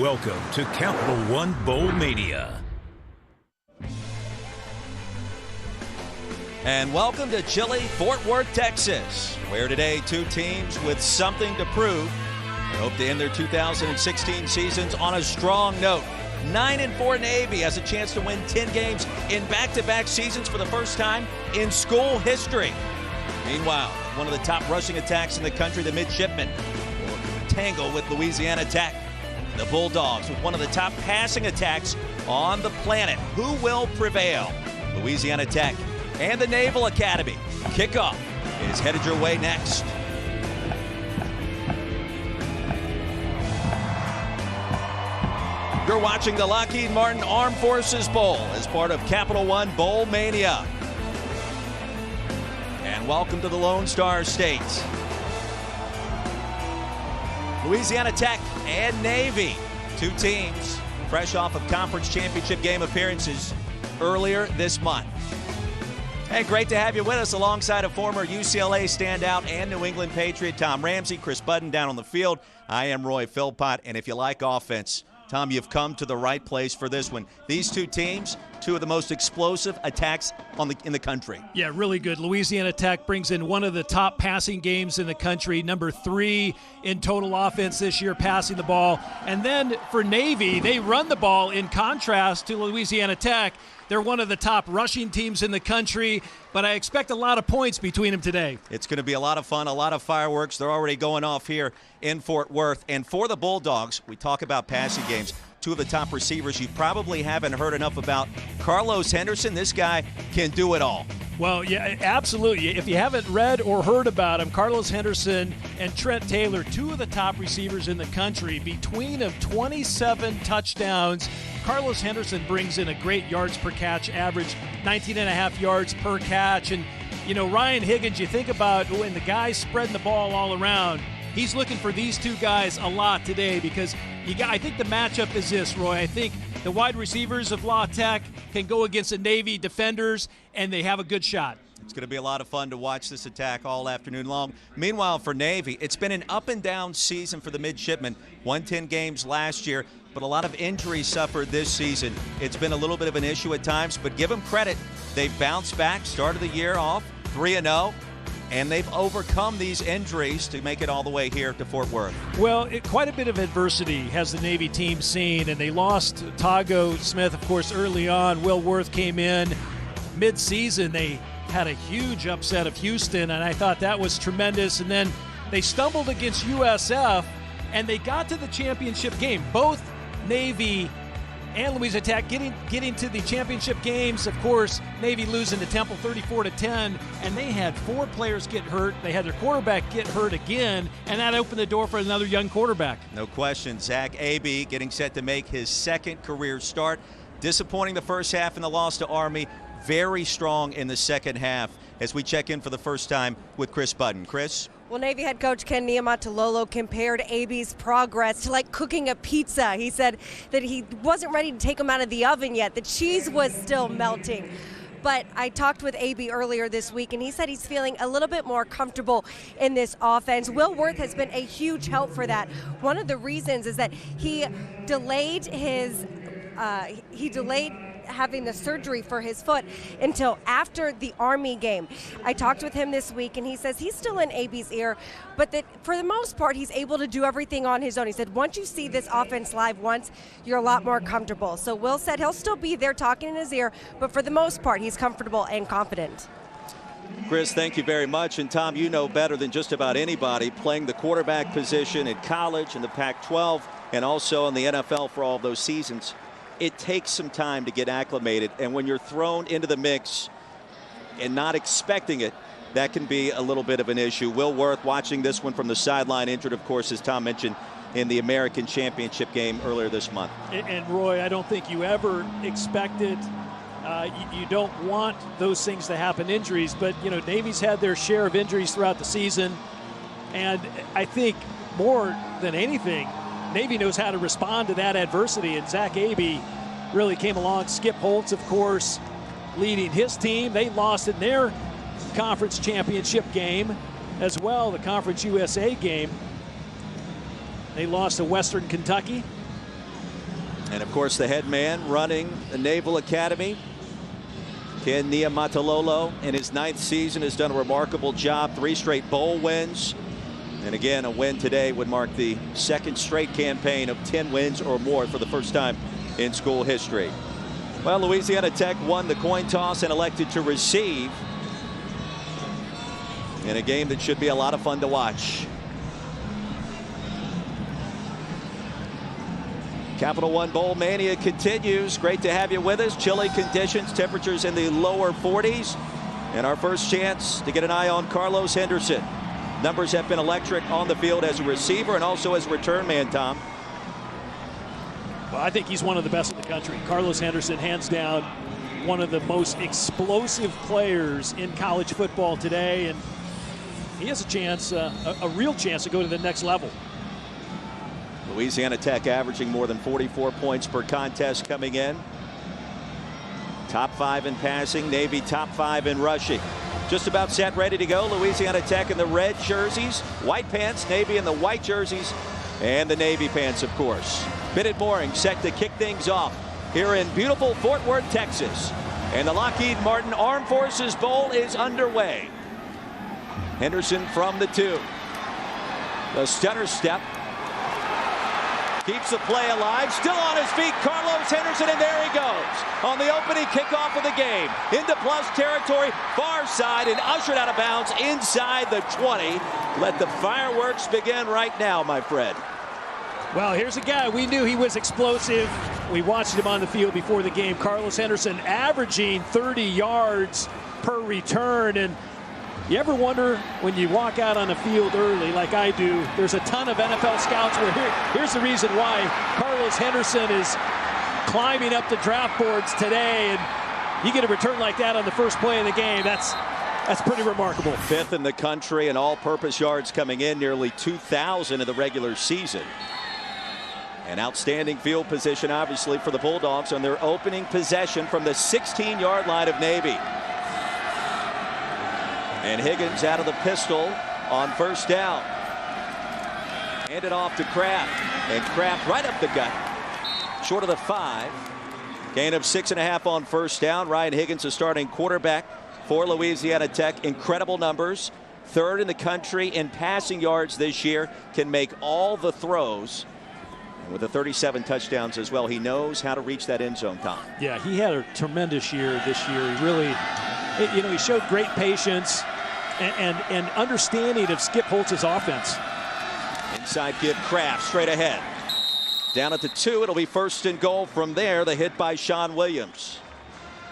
Welcome to Capital One Bowl Mania. And welcome to chilly Fort Worth, Texas, where today two teams with something to prove hope to end their 2016 seasons on a strong note. 9-4 Navy has a chance to win 10 games in back-to-back seasons for the first time in school history. Meanwhile, one of the top rushing attacks in the country, the midshipmen, will tangle with Louisiana Tech. The Bulldogs with one of the top passing attacks on the planet. Who will prevail? Louisiana Tech and the Naval Academy. Kickoff is headed your way next. You're watching the Lockheed Martin Armed Forces Bowl as part of Capital One Bowl Mania. And welcome to the Lone Star State. Louisiana Tech and Navy, two teams fresh off of conference championship game appearances earlier this month. Hey, great to have you with us alongside a former UCLA standout and New England Patriot, Tom Ramsey, Chris Budden down on the field. I am Roy Philpott, and if you like offense, Tom, you've come to the right place for this one. These two teams, two of the most explosive attacks in the country. Yeah, really good. Louisiana Tech brings in one of the top passing games in the country, number 3 in total offense this year, passing the ball. And then for Navy, they run the ball in contrast to Louisiana Tech. They're one of the top rushing teams in the country, but I expect a lot of points between them today. It's going to be a lot of fun, a lot of fireworks. They're already going off here in Fort Worth. And for the Bulldogs, we talk about passing games. Two of the top receivers you probably haven't heard enough about. Carlos Henderson, this guy can do it all. Well, yeah, absolutely. If you haven't read or heard about him, Carlos Henderson and Trent Taylor, two of the top receivers in the country. Between them, 27 touchdowns. Carlos Henderson brings in a great yards per catch average, 19.5 yards per catch. And, you know, Ryan Higgins, you think about when the guy's spreading the ball all around, he's looking for these two guys a lot today because I think the matchup is this, Roy. I think the wide receivers of La Tech can go against the Navy defenders, and they have a good shot. It's going to be a lot of fun to watch this attack all afternoon long. Meanwhile, for Navy, it's been an up-and-down season for the midshipmen. Won 10 games last year, but a lot of injuries suffered this season. It's been a little bit of an issue at times, but give them credit. They've bounced back, started the year off 3-0. And they've overcome these injuries to make it all the way here to Fort Worth. Well, quite a bit of adversity has the Navy team seen, and they lost Tago Smith, of course, early on. Will Worth came in mid-season. They had a huge upset of Houston, and I thought that was tremendous. And then they stumbled against USF, and they got to the championship game. Both Navy and Louisiana Tech getting to the championship games. Of course, Navy losing to Temple 34-10, and they had 4 players get hurt. They had their quarterback get hurt again, and that opened the door for another young quarterback. No question. Zach Abey getting set to make his second career start. Disappointing the first half in the loss to Army. Very strong in the second half as we check in for the first time with Chris Budden. Chris? Well, Navy head coach Ken Niumatalolo compared Abey's progress to like cooking a pizza. He said that he wasn't ready to take him out of the oven yet. The cheese was still melting. But I talked with Abey earlier this week, and he said he's feeling a little bit more comfortable in this offense. Will Worth has been a huge help for that. One of the reasons is that he delayed having the surgery for his foot until after the Army game. I talked with him this week, and he says he's still in Abey's ear, but that for the most part, he's able to do everything on his own. He said once you see this offense live once, you're a lot more comfortable. So Will said he'll still be there talking in his ear, but for the most part, he's comfortable and confident. Chris, thank you very much. And Tom, you know better than just about anybody, playing the quarterback position in college, in the Pac-12, and also in the NFL for all of those seasons. It takes some time to get acclimated, and when you're thrown into the mix and not expecting it, that can be a little bit of an issue. Will Worth, watching this one from the sideline, injured, of course, as Tom mentioned, in the American Championship game earlier this month. And Roy, I don't think you ever expected, you don't want those things to happen, injuries, but, you know, Navy's had their share of injuries throughout the season, and I think more than anything, Navy knows how to respond to that adversity, and Zach Abey really came along. Skip Holtz, of course, leading his team. They lost in their conference championship game as well, the Conference USA game. They lost to Western Kentucky. And of course, the head man running the Naval Academy, Ken Niumatalolo, in his 9th season has done a remarkable job. 3 straight bowl wins. And again, a win today would mark the 2nd straight campaign of 10 wins or more for the first time in school history. Well, Louisiana Tech won the coin toss and elected to receive in a game that should be a lot of fun to watch. Capital One Bowl Mania continues. Great to have you with us. Chilly conditions, temperatures in the lower 40s. And our first chance to get an eye on Carlos Henderson. Numbers have been electric on the field as a receiver and also as a return man, Tom. Well, I think he's one of the best in the country. Carlos Henderson, hands down, one of the most explosive players in college football today. And he has a chance, a real chance to go to the next level. Louisiana Tech averaging more than 44 points per contest coming in. Top 5 in passing, Navy top 5 in rushing. Just about set, ready to go. Louisiana Tech in the red jerseys, white pants, Navy in the white jerseys, and the Navy pants, of course. Bennett Mooring set to kick things off here in beautiful Fort Worth, Texas. And the Lockheed Martin Armed Forces Bowl is underway. Henderson from the 2. The stutter step. Keeps the play alive, still on his feet, Carlos Henderson, and there he goes. On the opening kickoff of the game, into plus territory, far side, and ushered out of bounds inside the 20. Let the fireworks begin right now, my friend. Well, here's a guy, we knew he was explosive. We watched him on the field before the game. Carlos Henderson averaging 30 yards per return. And you ever wonder when you walk out on a field early like I do, there's a ton of NFL scouts where here's the reason why Carlos Henderson is climbing up the draft boards today, and you get a return like that on the first play of the game. That's pretty remarkable. 5th in the country in all-purpose yards coming in, nearly 2,000 in the regular season. An outstanding field position, obviously, for the Bulldogs on their opening possession from the 16-yard line of Navy. And Higgins out of the pistol on first down. Handed off to Kraft. And Kraft right up the gut. Short of the 5. Gain of 6.5 on first down. Ryan Higgins, a starting quarterback for Louisiana Tech. Incredible numbers. 3rd in the country in passing yards this year. Can make all the throws. And with the 37 touchdowns as well, he knows how to reach that end zone, Tom. Yeah, he had a tremendous year this year. He really, you know, he showed great patience and understanding of Skip Holtz's offense. Inside give, Kraft straight ahead. Down at the 2, it'll be 1st and goal from there. The hit by Sean Williams.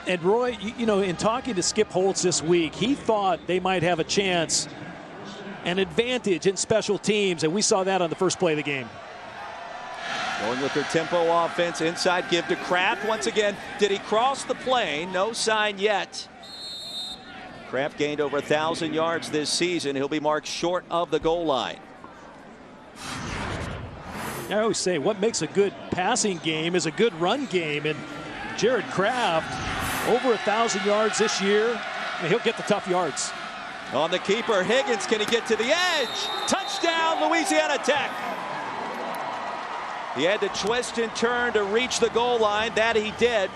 And Roy, you know, in talking to Skip Holtz this week, he thought they might have a chance, an advantage in special teams, and we saw that on the first play of the game. Going with their tempo offense, inside give to Kraft once again. Did he cross the plane? No sign yet. Kraft gained over 1,000 yards this season. He'll be marked short of the goal line. I always say what makes a good passing game is a good run game, and Jared Kraft over 1,000 yards this year, and he'll get the tough yards. On the keeper, Higgins, can he get to the edge? Touchdown, Louisiana Tech. He had to twist and turn to reach the goal line. That he did,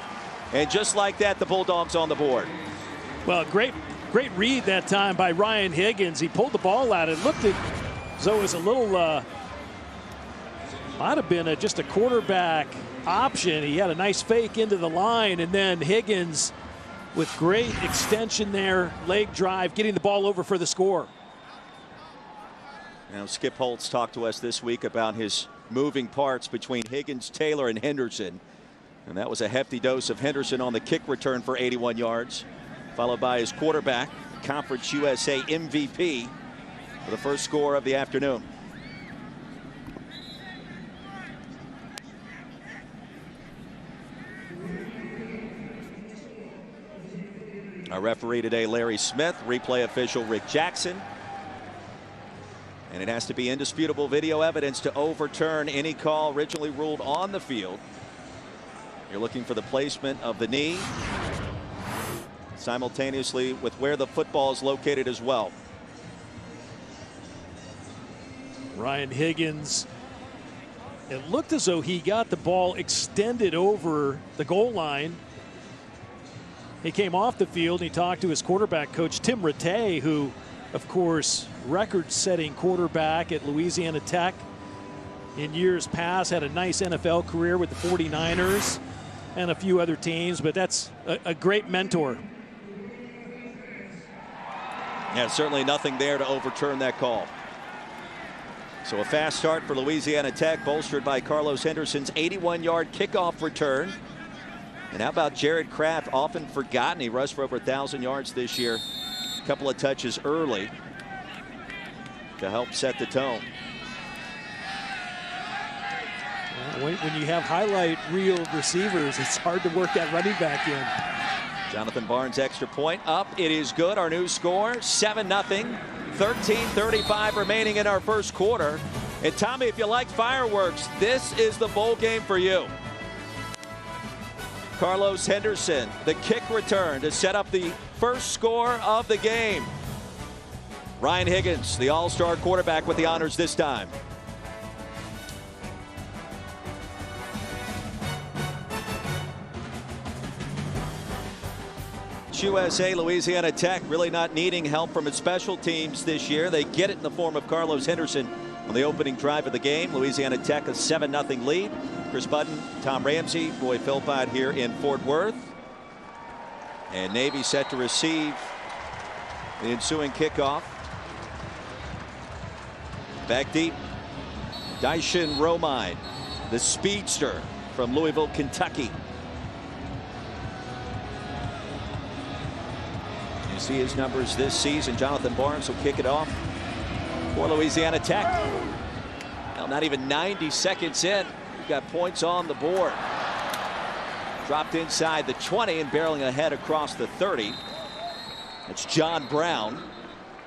and just like that, the Bulldogs on the board. Well, great read that time by Ryan Higgins. He pulled the ball out. It looked as though it was a little, might have been just a quarterback option. He had a nice fake into the line, and then Higgins with great extension there, leg drive, getting the ball over for the score. Now, Skip Holtz talked to us this week about his moving parts between Higgins, Taylor, and Henderson. And that was a hefty dose of Henderson on the kick return for 81 yards. Followed by his quarterback, Conference USA MVP, for the first score of the afternoon. Our referee today, Larry Smith. Replay official, Rick Jackson. And it has to be indisputable video evidence to overturn any call originally ruled on the field. You're looking for the placement of the knee, simultaneously with where the football is located as well. Ryan Higgins It looked as though he got the ball extended over the goal line. He came off the field and he talked to his quarterback coach, Tim Rattay, who, of course, record-setting quarterback at Louisiana Tech. In years past, had a nice NFL career with the 49ers and a few other teams, but that's a great mentor. Yeah, certainly nothing there to overturn that call. So a fast start for Louisiana Tech, bolstered by Carlos Henderson's 81-yard kickoff return. And how about Jared Kraft, often forgotten? He rushed for over 1,000 yards this year. A couple of touches early to help set the tone. When you have highlight reel receivers, it's hard to work that running back in. Jonathan Barnes extra point up. It is good. Our new score, 7-0. 13:35 remaining in our first quarter. And Tommy, if you like fireworks, this is the bowl game for you. Carlos Henderson, the kick return to set up the first score of the game. Ryan Higgins, the all-star quarterback, with the honors this time. USA Louisiana Tech really not needing help from its special teams this year. They get it in the form of Carlos Henderson on the opening drive of the game. Louisiana Tech a 7-0 lead. Chris Budden, Tom Ramsey, Roy Philpott here in Fort Worth. And Navy set to receive the ensuing kickoff. Back deep, Daishin Romine, the speedster from Louisville, Kentucky. You see his numbers this season. Jonathan Barnes will kick it off for Louisiana Tech. Well, not even 90 seconds in, we've got points on the board. Dropped inside the 20 and barreling ahead across the 30. It's John Brown.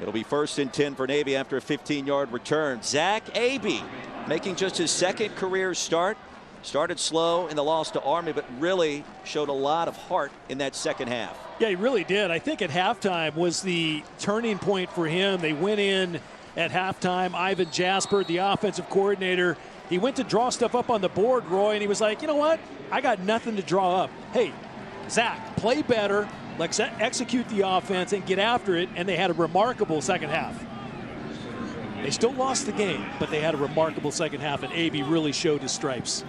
It'll be 1st and 10 for Navy after a 15-yard return. Zach Abey making just his second career start. Started slow in the loss to Army, but really showed a lot of heart in that second half. Yeah, he really did. I think at halftime was the turning point for him. They went in at halftime. Ivan Jasper, the offensive coordinator, he went to draw stuff up on the board, Roy, and he was like, you know what? I got nothing to draw up. Hey, Zach, play better. Let's execute the offense and get after it. And they had a remarkable second half. They still lost the game, but they had a remarkable second half, and Abey really showed his stripes.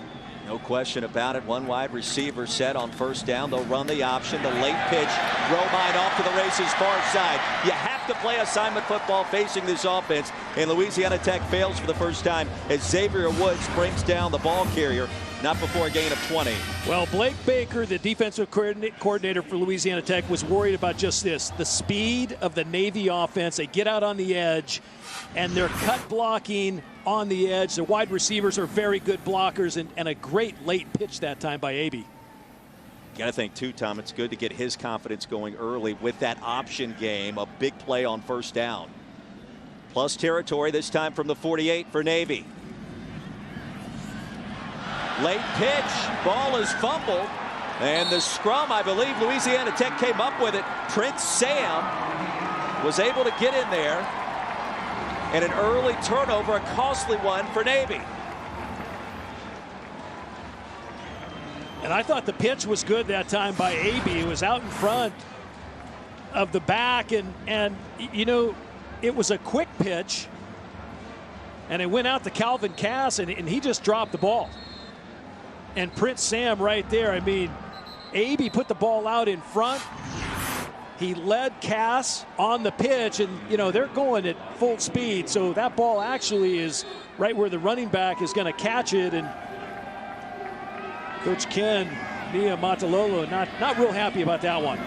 No question about it. One wide receiver set on first down. They'll run the option. The late pitch. Romine off to the races, far side. You have to play assignment football facing this offense. And Louisiana Tech fails for the first time as Xavier Woods brings down the ball carrier. Not before a gain of 20. Well, Blake Baker, the defensive coordinator for Louisiana Tech, was worried about just this. The speed of the Navy offense. They get out on the edge, and they're cut blocking on the edge. The wide receivers are very good blockers, and a great late pitch that time by Abey. You got to think, too, Tom, it's good to get his confidence going early with that option game. A big play on first down. Plus territory, this time from the 48 for Navy. Late pitch, ball is fumbled, and the scrum, I believe Louisiana Tech came up with it. Prince Sam was able to get in there, and an early turnover, a costly one for Navy. And I thought the pitch was good that time by Abey. It was out in front of the back, and you know, it was a quick pitch, and it went out to Calvin Cass, and he just dropped the ball. And Prince Sam right there, I mean, Abey put the ball out in front. He led Cass on the pitch, and, you know, they're going at full speed. So that ball actually is right where the running back is going to catch it. And Coach Ken Niumatalolo not real happy about that one.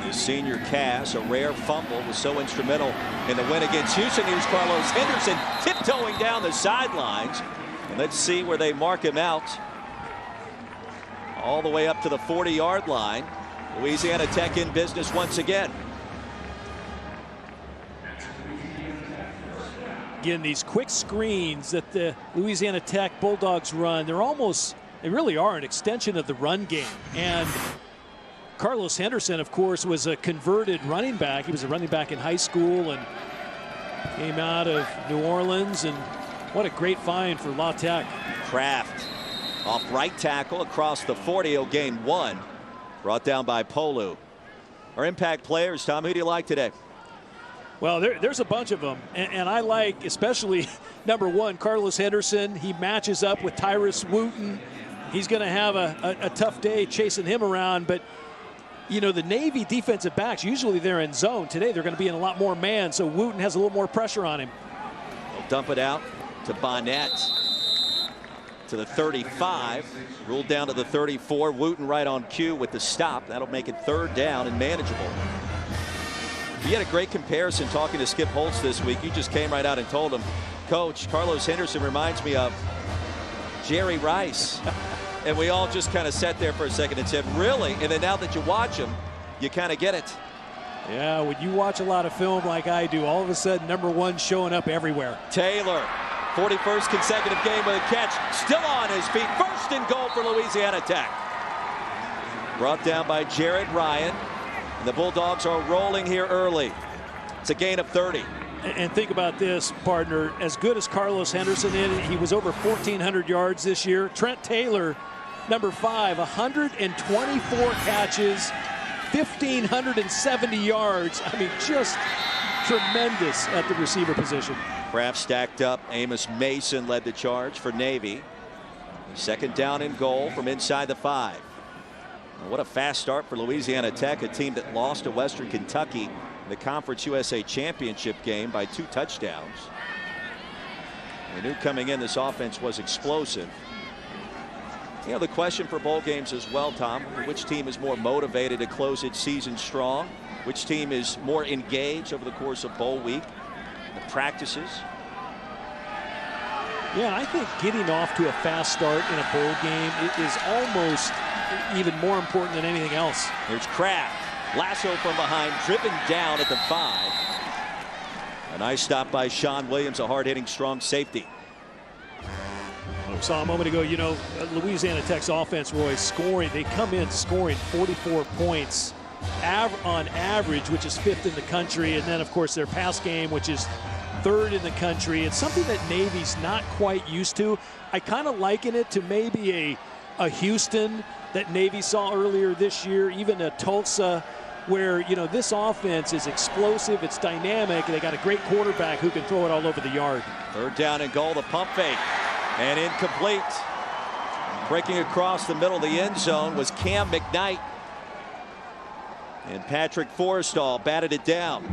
The senior Cass, a rare fumble, was so instrumental in the win against Houston. Here's Carlos Henderson tiptoeing down the sidelines. And let's see where they mark him out. All the way up to the 40-yard line. Louisiana Tech in business once again. Again, these quick screens that the Louisiana Tech Bulldogs run, they really are an extension of the run game. And Carlos Henderson, of course, was a converted running back. He was a running back in high school and came out of New Orleans, and what a great find for La Tech. Kraft off right tackle across the 40. He'll gain 1. Brought down by Polu. Our impact players, Tom, who do you like today? Well, there's a bunch of them, and I like especially number 1, Carlos Henderson. He matches up with Tyrus Wooten. He's going to have a tough day chasing him around, but you know, the Navy defensive backs, usually they're in zone. Today they're going to be in a lot more man, so Wooten has a little more pressure on him. They'll dump it out to Bonnet. To the 35, ruled down to the 34. Wooten right on cue with the stop. That'll make it 3rd down and manageable. You had a great comparison talking to Skip Holtz this week. You just came right out and told him, Coach, Carlos Henderson reminds me of Jerry Rice. And we all just kind of sat there for a second and said, really? And then now that you watch him, you kind of get it. Yeah, when you watch a lot of film like I do, all of a sudden number 1 showing up everywhere. Taylor, 41st consecutive game with a catch, still on his feet. 1st and goal for Louisiana Tech. Brought down by Jared Ryan. And the Bulldogs are rolling here early. It's a gain of 30. And think about this, partner. As good as Carlos Henderson is, he was over 1,400 yards this year. Trent Taylor, number 5, 124 catches, 1,570 yards. I mean, just tremendous at the receiver position. Kraft stacked up. Amos Mason led the charge for Navy. 2nd down and goal from inside the 5. What a fast start for Louisiana Tech, a team that lost to Western Kentucky in the Conference USA Championship game by 2 touchdowns. We knew coming in this offense was explosive. You know, the question for bowl games as well, Tom, which team is more motivated to close its season strong? Which team is more engaged over the course of bowl week, the practices? Yeah, I think getting off to a fast start in a bowl game is almost even more important than anything else. Here's Kraft. Lasso from behind, driven down at the 5. A nice stop by Sean Williams, a hard-hitting, strong safety. We saw a moment ago, you know, Louisiana Tech's offense, Roy, scoring. They come in scoring 44 points on average, which is 5th in the country. And then, of course, their pass game, which is 3rd in the country. It's something that Navy's not quite used to. I kind of liken it to maybe a Houston that Navy saw earlier this year, even a Tulsa, where, you know, this offense is explosive, it's dynamic, they got a great quarterback who can throw it all over the yard. 3rd down and goal, the pump fake, and incomplete. Breaking across the middle of the end zone was Cam McKnight. And Patrick Forrestall batted it down.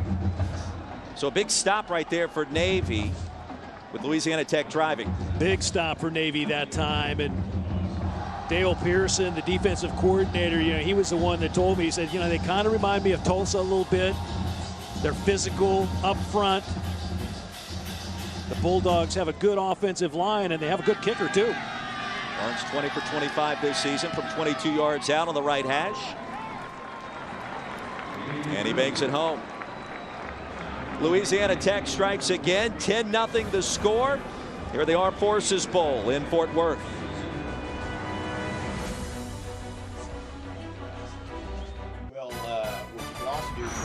So a big stop right there for Navy with Louisiana Tech driving. Big stop for Navy that time. And Dale Pearson, the defensive coordinator, you know, he was the one that told me, he said, you know, they kind of remind me of Tulsa a little bit. They're physical up front. The Bulldogs have a good offensive line, and they have a good kicker, too. Barnes 20 for 25 this season from 22 yards out on the right hash. And he banks it home. Louisiana Tech strikes again. 10-0 the score. Here at the Armed Forces Bowl in Fort Worth.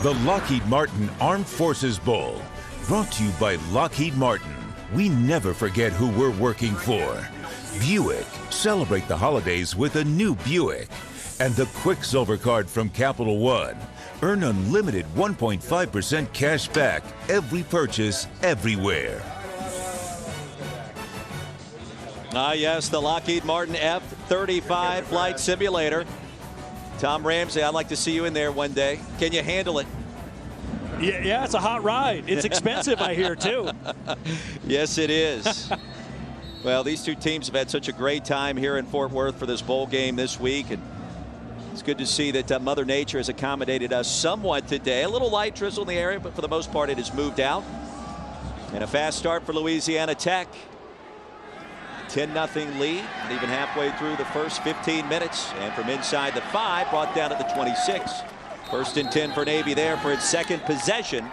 The Lockheed Martin Armed Forces Bowl, brought to you by Lockheed Martin. We never forget who we're working for. Buick, celebrate the holidays with a new Buick. And the Quicksilver Card from Capital One. Earn unlimited 1.5% cash back every purchase, everywhere. Ah, yes, the Lockheed Martin F-35 flight simulator. Tom Ramsey, I'd like to see you in there one day. Can you handle it? Yeah, it's a hot ride. It's expensive, I hear, too. Yes, it is. Well, these two teams have had such a great time here in Fort Worth for this bowl game this week. And it's good to see that Mother Nature has accommodated us somewhat today. A little light drizzle in the area, but for the most part, it has moved out. And a fast start for Louisiana Tech. 10-0 lead, and even halfway through the first 15 minutes. And from inside the 5, brought down at the 26. 1st and 10 for Navy there for its 2nd possession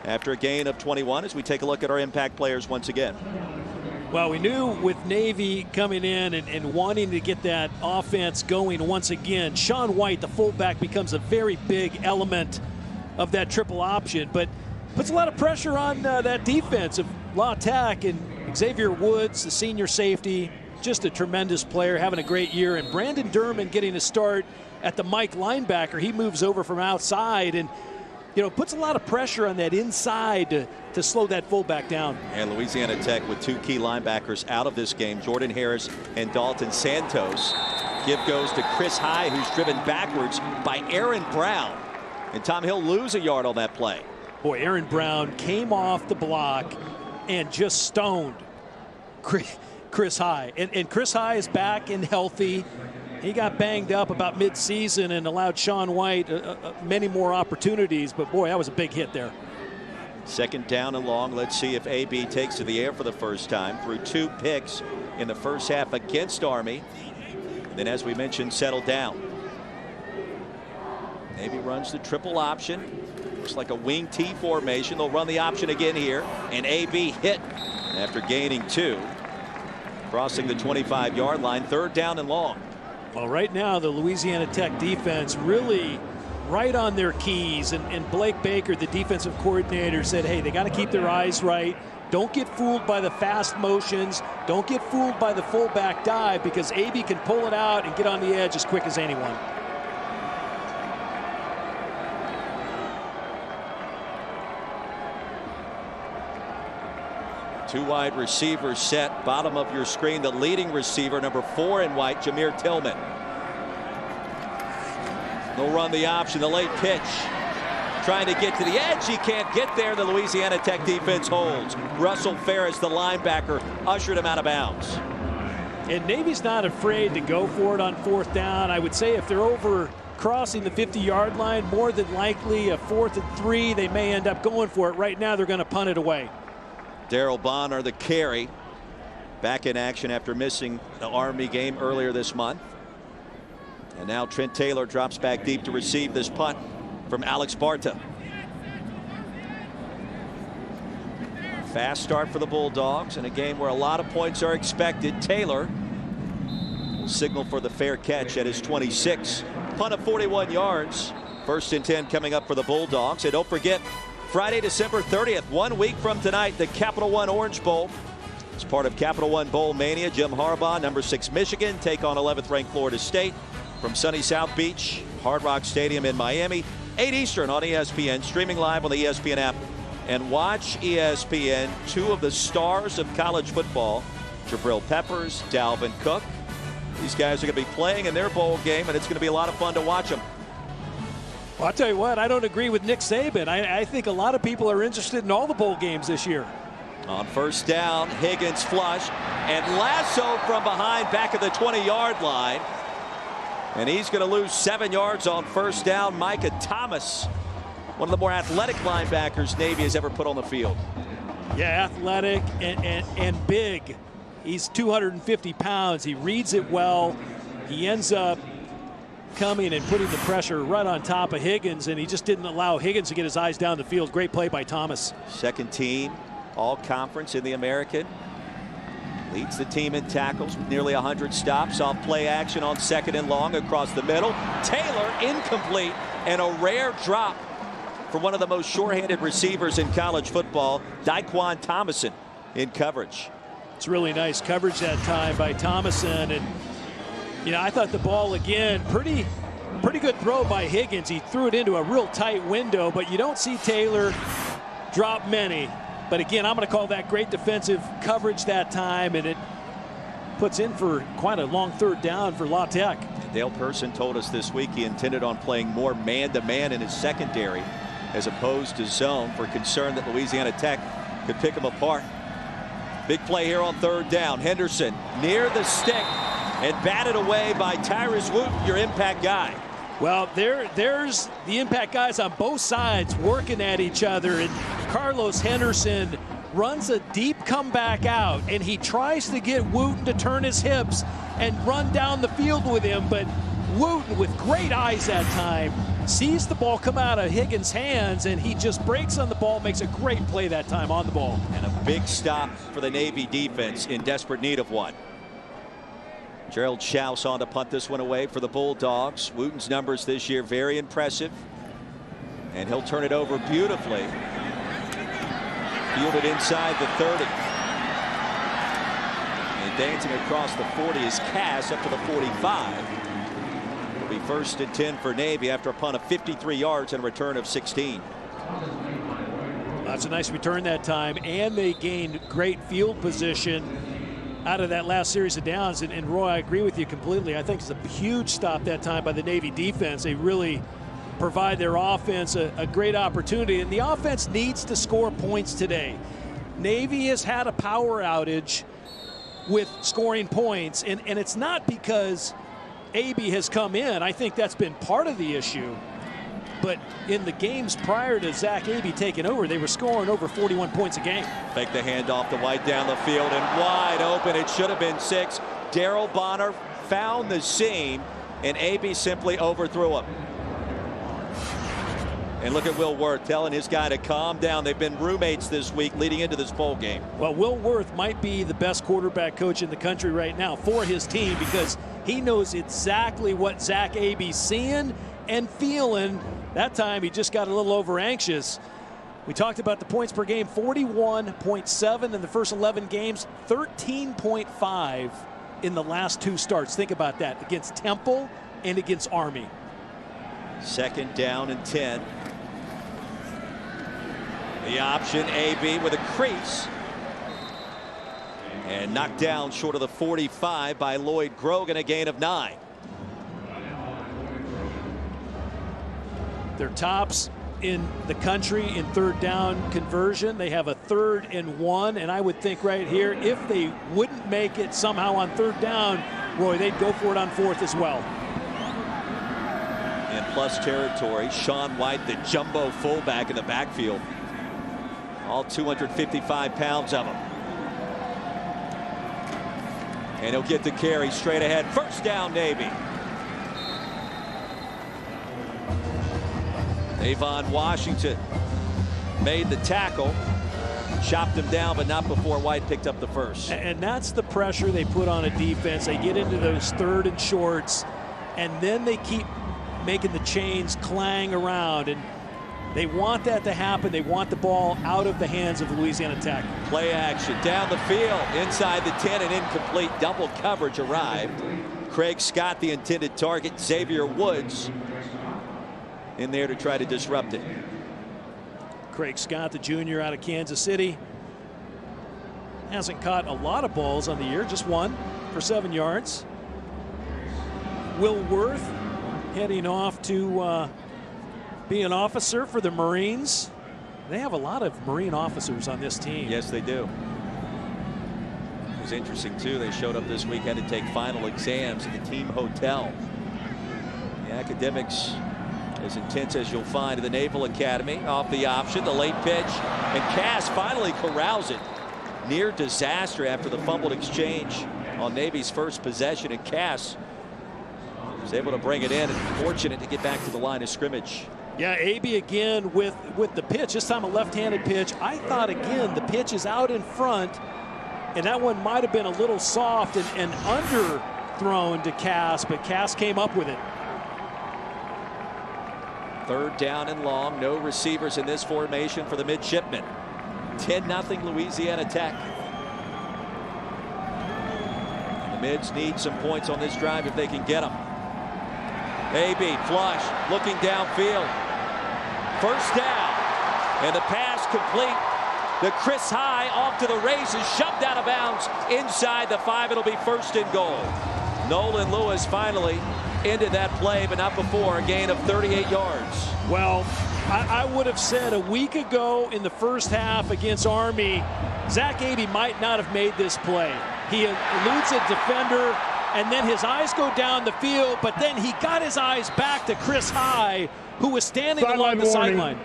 after a gain of 21 as we take a look at our impact players once again. Well, we knew with Navy coming in and wanting to get that offense going once again, Sean White, the fullback, becomes a very big element of that triple option, but puts a lot of pressure on that defense of La Tech, and Xavier Woods, the senior safety, just a tremendous player, having a great year. And Brandon Durman getting a start at the Mike linebacker. He moves over from outside and, you know, puts a lot of pressure on that inside to slow that fullback down. And Louisiana Tech with 2 key linebackers out of this game, Jordan Harris and Dalton Santos. Give goes to Chris High, who's driven backwards by Aaron Brown. And Tom, he'll lose a yard on that play. Boy, Aaron Brown came off the block and just stoned Chris High. And Chris High is back and healthy. He got banged up about mid-season and allowed Sean White many more opportunities. But, boy, that was a big hit there. 2nd down and long. Let's see if AB takes to the air for the first time. Threw 2 picks in the first half against Army. Then, as we mentioned, settled down. AB runs the triple option. Looks like a wing T formation. They'll run the option again here. And AB hit after gaining 2. Crossing the 25-yard line. 3rd down and long. Well, right now, the Louisiana Tech defense really right on their keys. And Blake Baker, the defensive coordinator, said, hey, they got to keep their eyes right. Don't get fooled by the fast motions. Don't get fooled by the fullback dive, because AB can pull it out and get on the edge as quick as anyone. Two wide receivers set. Bottom of your screen, the leading receiver, number 4 in white, Jameer Tillman. They'll run the option, the late pitch. Trying to get to the edge. He can't get there. The Louisiana Tech defense holds. Russell Ferris, the linebacker, ushered him out of bounds. And Navy's not afraid to go for it on 4th down. I would say if they're over crossing the 50-yard line, more than likely a 4th and 3, they may end up going for it. Right now, they're going to punt it away. Darrell Bonner, the carry, back in action after missing the Army game earlier this month. And now Trent Taylor drops back deep to receive this punt from Alex Barta. Fast start for the Bulldogs in a game where a lot of points are expected. Taylor will signal for the fair catch at his 26. Punt of 41 yards. 1st and 10 coming up for the Bulldogs. And don't forget, Friday, December 30th, 1 week from tonight, the Capital One Orange Bowl. As part of Capital One Bowl Mania, Jim Harbaugh, number 6 Michigan, take on 11th ranked Florida State from sunny South Beach, Hard Rock Stadium in Miami. 8 Eastern on ESPN, streaming live on the ESPN app. And watch ESPN, 2 of the stars of college football, Jabril Peppers, Dalvin Cook. These guys are going to be playing in their bowl game, and it's going to be a lot of fun to watch them. Well, I'll tell you what, I don't agree with Nick Saban. I think a lot of people are interested in all the bowl games this year. On 1st down, Higgins flush, and Lasso from behind back at the 20-yard line. And he's going to lose 7 yards on 1st down. Micah Thomas, one of the more athletic linebackers Navy has ever put on the field. Yeah, athletic and big. He's 250 pounds. He reads it well. He ends up coming and putting the pressure right on top of Higgins, and he just didn't allow Higgins to get his eyes down the field. Great play by Thomas. 2nd team all conference in the American. Leads the team in tackles with nearly 100 stops. Off play action on 2nd and long across the middle. Taylor incomplete, and a rare drop for one of the most sure-handed receivers in college football, Daquan Thomason, in coverage. It's really nice coverage that time by Thomason. And you know, I thought the ball again, pretty good throw by Higgins. He threw it into a real tight window, but you don't see Taylor drop many. But again, I'm going to call that great defensive coverage that time, and it puts in for quite a long 3rd down for La Tech. Dale Person told us this week he intended on playing more man-to-man in his secondary as opposed to zone, for concern that Louisiana Tech could pick him apart. Big play here on 3rd down. Henderson near the stick and batted away by Tyrus Wooten, your impact guy. Well, there's the impact guys on both sides working at each other, and Carlos Henderson runs a deep comeback out, and he tries to get Wooten to turn his hips and run down the field with him, but Wooten, with great eyes that time, sees the ball come out of Higgins' hands, and he just breaks on the ball, makes a great play that time on the ball. And a big stop for the Navy defense in desperate need of one. Gerald Schaus on to punt this one away for the Bulldogs. Wooten's numbers this year very impressive, and he'll turn it over beautifully. Fielded inside the 30. And dancing across the 40 is Cass up to the 45. It'll be 1st and 10 for Navy after a punt of 53 yards and a return of 16. That's a nice return that time, and they gained great field position out of that last series of downs. And Roy, I agree with you completely. I think it's a huge stop that time by the Navy defense. They really provide their offense a great opportunity, and the offense needs to score points today. Navy has had a power outage with scoring points, and it's not because AB has come in. I think that's been part of the issue. But in the games prior to Zach Abey taking over, they were scoring over 41 points a game. Fake the handoff to White down the field and wide open. It should have been 6. Daryl Bonner found the seam, and AB simply overthrew him. And look at Will Worth telling his guy to calm down. They've been roommates this week leading into this bowl game. Well, Will Worth might be the best quarterback coach in the country right now for his team, because he knows exactly what Zach Abey's seeing and feeling. That time he just got a little over anxious. We talked about the points per game, 41.7 in the first 11 games, 13.5 in the last 2 starts. Think about that, against Temple and against Army. 2nd down and 10. The option, AB with a crease. And knocked down short of the 45 by Lloyd Grogan, a gain of 9. They're tops in the country in 3rd down conversion. They have a 3rd and 1, and I would think right here, if they wouldn't make it somehow on 3rd down, Roy, they'd go for it on 4th as well. In plus territory, Sean White, the jumbo fullback in the backfield. All 255 pounds of him. And he'll get the carry straight ahead. 1st down, Navy. Avon Washington made the tackle, chopped him down, but not before White picked up the 1st. And that's the pressure they put on a defense. They get into those 3rd and shorts, and then they keep making the chains clang around, and they want that to happen. They want the ball out of the hands of Louisiana Tech. Play action down the field, inside the 10 and incomplete. Double coverage arrived. Craig Scott, the intended target. Xavier Woods in there to try to disrupt it. Craig Scott, the junior out of Kansas City, hasn't caught a lot of balls on the year, just 1 for 7 yards. Will Worth heading off to be an officer for the Marines. They have a lot of Marine officers on this team. Yes, they do. It was interesting too. They showed up this week, had to take final exams at the team hotel. The academics as intense as you'll find in the Naval Academy. Off the option, the late pitch, and Cass finally corrals it. Near disaster after the fumbled exchange on Navy's first possession, and Cass was able to bring it in and fortunate to get back to the line of scrimmage. Yeah, AB again with the pitch, this time a left-handed pitch. I thought again the pitch is out in front, and that one might have been a little soft and underthrown to Cass, but Cass came up with it. 3rd down and long, no receivers in this formation for the midshipmen. 10-0 Louisiana Tech. The Mids need some points on this drive if they can get them. AB flush, looking downfield. 1st down, and the pass complete. The Chris High off to the races, shoved out of bounds inside the 5. It'll be 1st and goal. Nolan Lewis finally ended that play, but not before. A gain of 38 yards. Well, I would have said a week ago in the first half against Army, Zach Abey might not have made this play. He eludes a defender, and then his eyes go down the field, but then he got his eyes back to Chris High, who was standing along the sideline.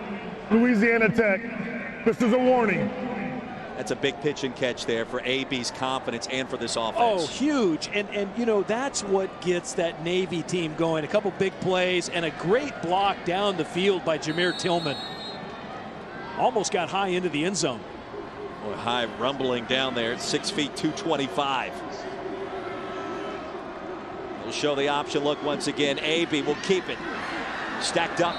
Louisiana Tech, this is a warning. That's a big pitch and catch there for AB's confidence and for this offense. Oh, huge. And you know, that's what gets that Navy team going. A couple big plays and a great block down the field by Jameer Tillman. Almost got High into the end zone. Boy, High rumbling down there at 6 feet 225. We'll show the option look once again. AB will keep it. Stacked up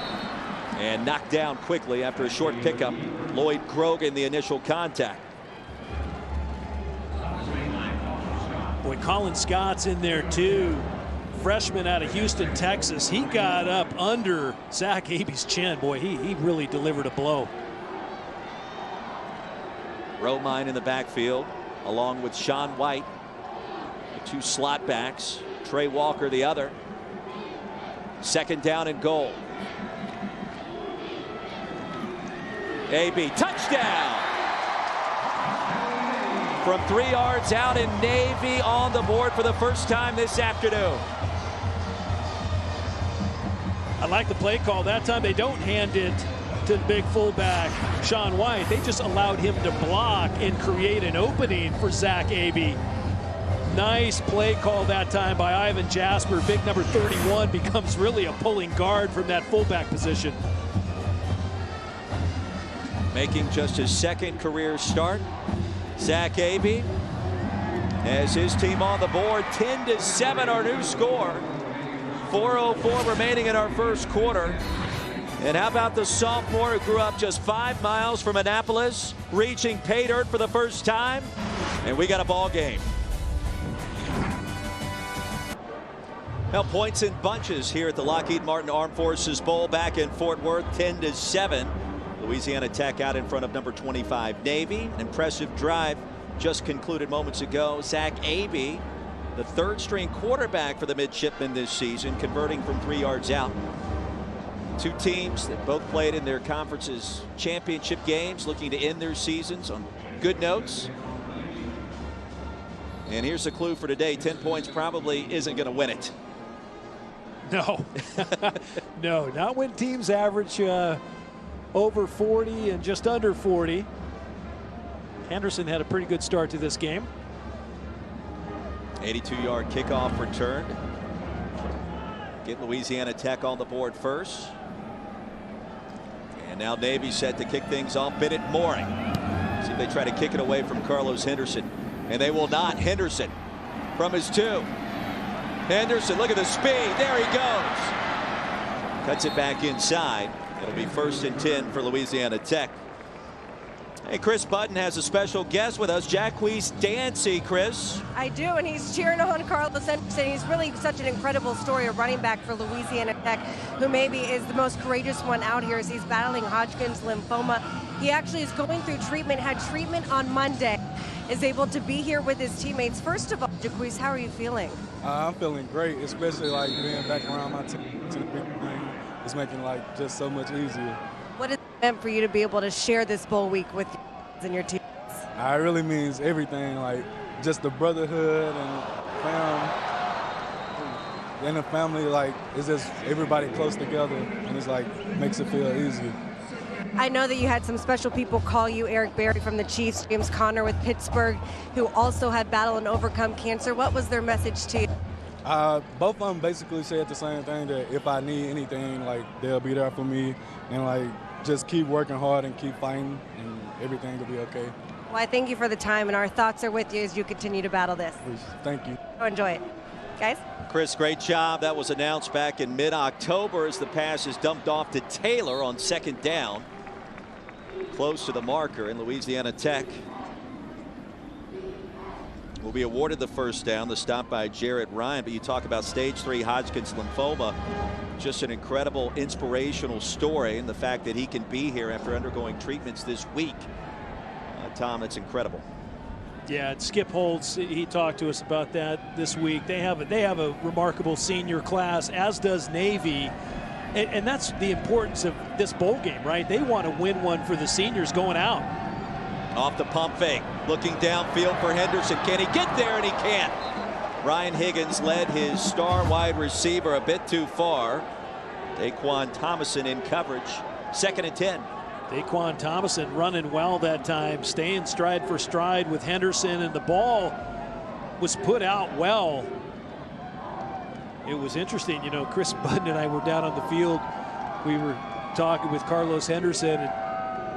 and knocked down quickly after a short pickup. Lloyd Grogan, the initial contact. Boy, Colin Scott's in there too. Freshman out of Houston, Texas. He got up under Zach Abe's chin. Boy, he really delivered a blow. Romine in the backfield, along with Sean White, the two slot backs. Trey Walker the other. Second down and goal. AB, touchdown! From 3 yards out, in Navy on the board for the first time this afternoon. I like the play call. That time they don't hand it to the big fullback, Sean White. They just allowed him to block and create an opening for Zach Abe. Nice play call that time by Ivan Jasper. Big number 31 becomes really a pulling guard from that fullback position. Making just his second career start, Zach Abe has his team on the board. 10-7 our new score. 4:04 remaining in our first quarter. And how about the sophomore who grew up just 5 miles from Annapolis, reaching pay dirt for the first time? And we got a ball game. Now points in bunches here at the Lockheed Martin Armed Forces Bowl back in Fort Worth. 10-7. Louisiana Tech out in front of number 25 Navy. An impressive drive just concluded moments ago. Zach Abe, the third string quarterback for the midshipmen this season, converting from 3 yards out. Two teams that both played in their conference's championship games, looking to end their seasons on good notes. And here's the clue for today. 10 points probably isn't going to win it. No. No, not when teams average over 40 and just under 40. Henderson had a pretty good start to this game. 82-yard kickoff return. Get Louisiana Tech on the board first. And now Navy set to kick things off. Bennett Mooring. See if they try to kick it away from Carlos Henderson. And they will not. Henderson from his 2. Henderson, look at the speed. There he goes. Cuts it back inside. It'll be 1st and 10 for Louisiana Tech. Hey, Chris Button has a special guest with us, Jacquees Dancy. Chris. I do, and he's cheering on Carlos Henderson. He's really such an incredible story, a running back for Louisiana Tech, who maybe is the most courageous one out here as he's battling Hodgkin's lymphoma. He actually is going through treatment, had treatment on Monday, is able to be here with his teammates. First of all, Jacquees, how are you feeling? I'm feeling great, especially like being back around my team to the big thing. It's making like just so much easier. What has it meant for you to be able to share this bowl week with and your teams? It really means everything, like just the brotherhood and the family, like it's just everybody close together, and it's like makes it feel easy. I know that you had some special people call you, Eric Berry from the Chiefs, James Conner with Pittsburgh, who also had battled and overcome cancer. What was their message to you? Both of them basically said the same thing, that if I need anything, like they'll be there for me, and like just keep working hard and keep fighting, and everything will be okay. Well, I thank you for the time, and our thoughts are with you as you continue to battle this. Thank you. Enjoy it. Guys? Chris, great job. That was announced back in mid-October as the pass is dumped off to Taylor on 2nd down. Close to the marker, in Louisiana Tech will be awarded the 1st down, the stop by Jarrett Ryan. But you talk about stage 3 Hodgkin's lymphoma. Just an incredible, inspirational story, and the fact that he can be here after undergoing treatments this week. Tom, that's incredible. Yeah, and Skip Holtz, he talked to us about that this week. They have a remarkable senior class, as does Navy. And that's the importance of this bowl game, right? They want to win one for the seniors going out. Off the pump fake, looking downfield for Henderson. Can he get there? And he can't. Ryan Higgins led his star wide receiver a bit too far. Daquan Thomason in coverage. 2nd and 10. Daquan Thomason running well that time, staying stride for stride with Henderson, and the ball was put out well. It was interesting, you know, Chris Button and I were down on the field. We were talking with Carlos Henderson, and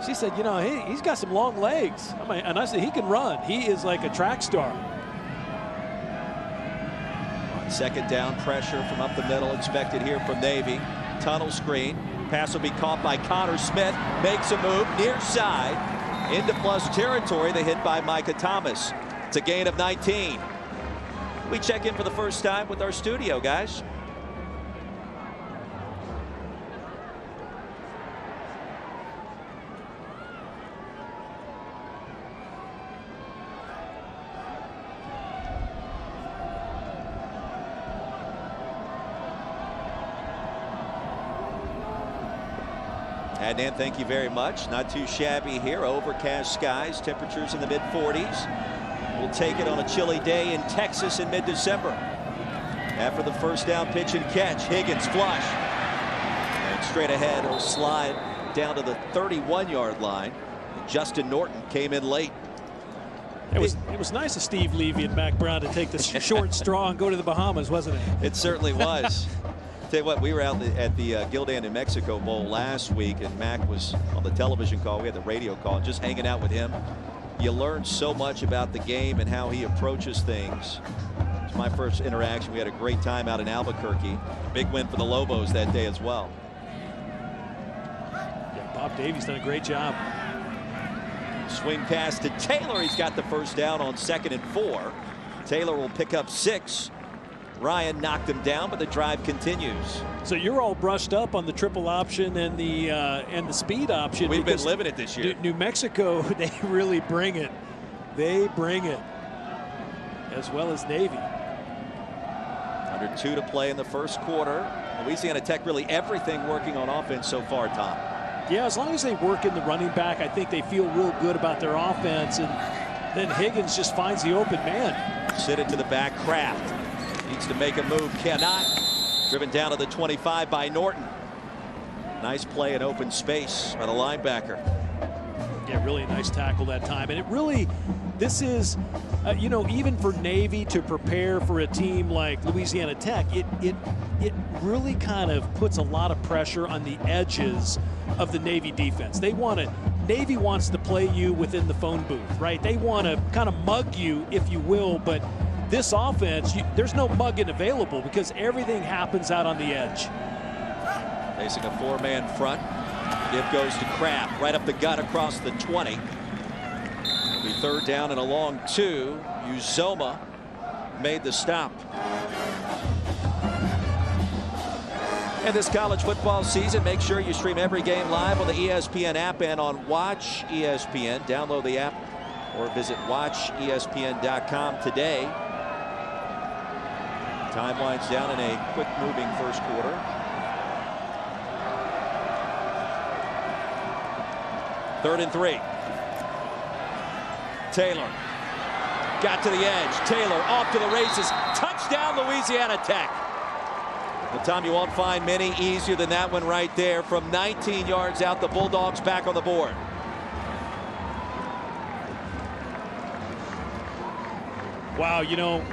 she said, you know, he's got some long legs. And I said, he can run. He is like a track star. On 2nd down, pressure from up the middle expected here from Navy. Tunnel screen. Pass will be caught by Connor Smith. Makes a move near side into plus territory. They hit by Micah Thomas. It's a gain of 19. We check in for the first time with our studio guys. Adnan, thank you very much. Not too shabby here. Overcast skies, temperatures in the mid-40s. We'll take it on a chilly day in Texas in mid-December. After the first down pitch and catch, Higgins flush. And straight ahead, he'll slide down to the 31-yard line. Justin Norton came in late. It was nice of Steve Levy and Mac Brown to take the short straw and go to the Bahamas, wasn't it? It certainly was. Tell you what, we were out at the Gildan, New Mexico Bowl last week, and Mac was on the television call. We had the radio call, and just hanging out with him. You learn so much about the game and how he approaches things. It's my first interaction. We had a great time out in Albuquerque. Big win for the Lobos that day as well. Yeah, Bob Davies done a great job. Swing pass to Taylor. He's got the first down on 2nd and 4. Taylor will pick up 6. Ryan knocked him down, but the drive continues. So you're all brushed up on the triple option and the speed option. We've been living it this year. New Mexico, they really bring it. They bring it, as well as Navy. Under 2 to play in the first quarter. Louisiana Tech really everything working on offense so far, Tom. Yeah, as long as they work in the running back, I think they feel real good about their offense. And then Higgins just finds the open man. Sit it to the back. Kraft needs to make a move, cannot. Driven down to the 25 by Norton. Nice play in open space by the linebacker. Yeah, really nice tackle that time. And it really, this is, you know, even for Navy to prepare for a team like Louisiana Tech, it really kind of puts a lot of pressure on the edges of the Navy defense. Navy wants to play you within the phone booth, right? They want to kind of mug you, if you will, but this offense, there's no mugging available because everything happens out on the edge. Facing a 4-man front. Give goes to Kraft, right up the gut across the 20. It'll be 3rd down and a long 2. Uzoma made the stop. And this college football season, make sure you stream every game live on the ESPN app and on Watch ESPN. Download the app or visit watchespn.com today. Time winds down in a quick moving first quarter. 3rd and 3. Taylor got to the edge. Taylor off to the races. Touchdown, Louisiana Tech. Well, Tom, you won't find many easier than that one right there. From 19 yards out, the Bulldogs back on the board. Wow, you know,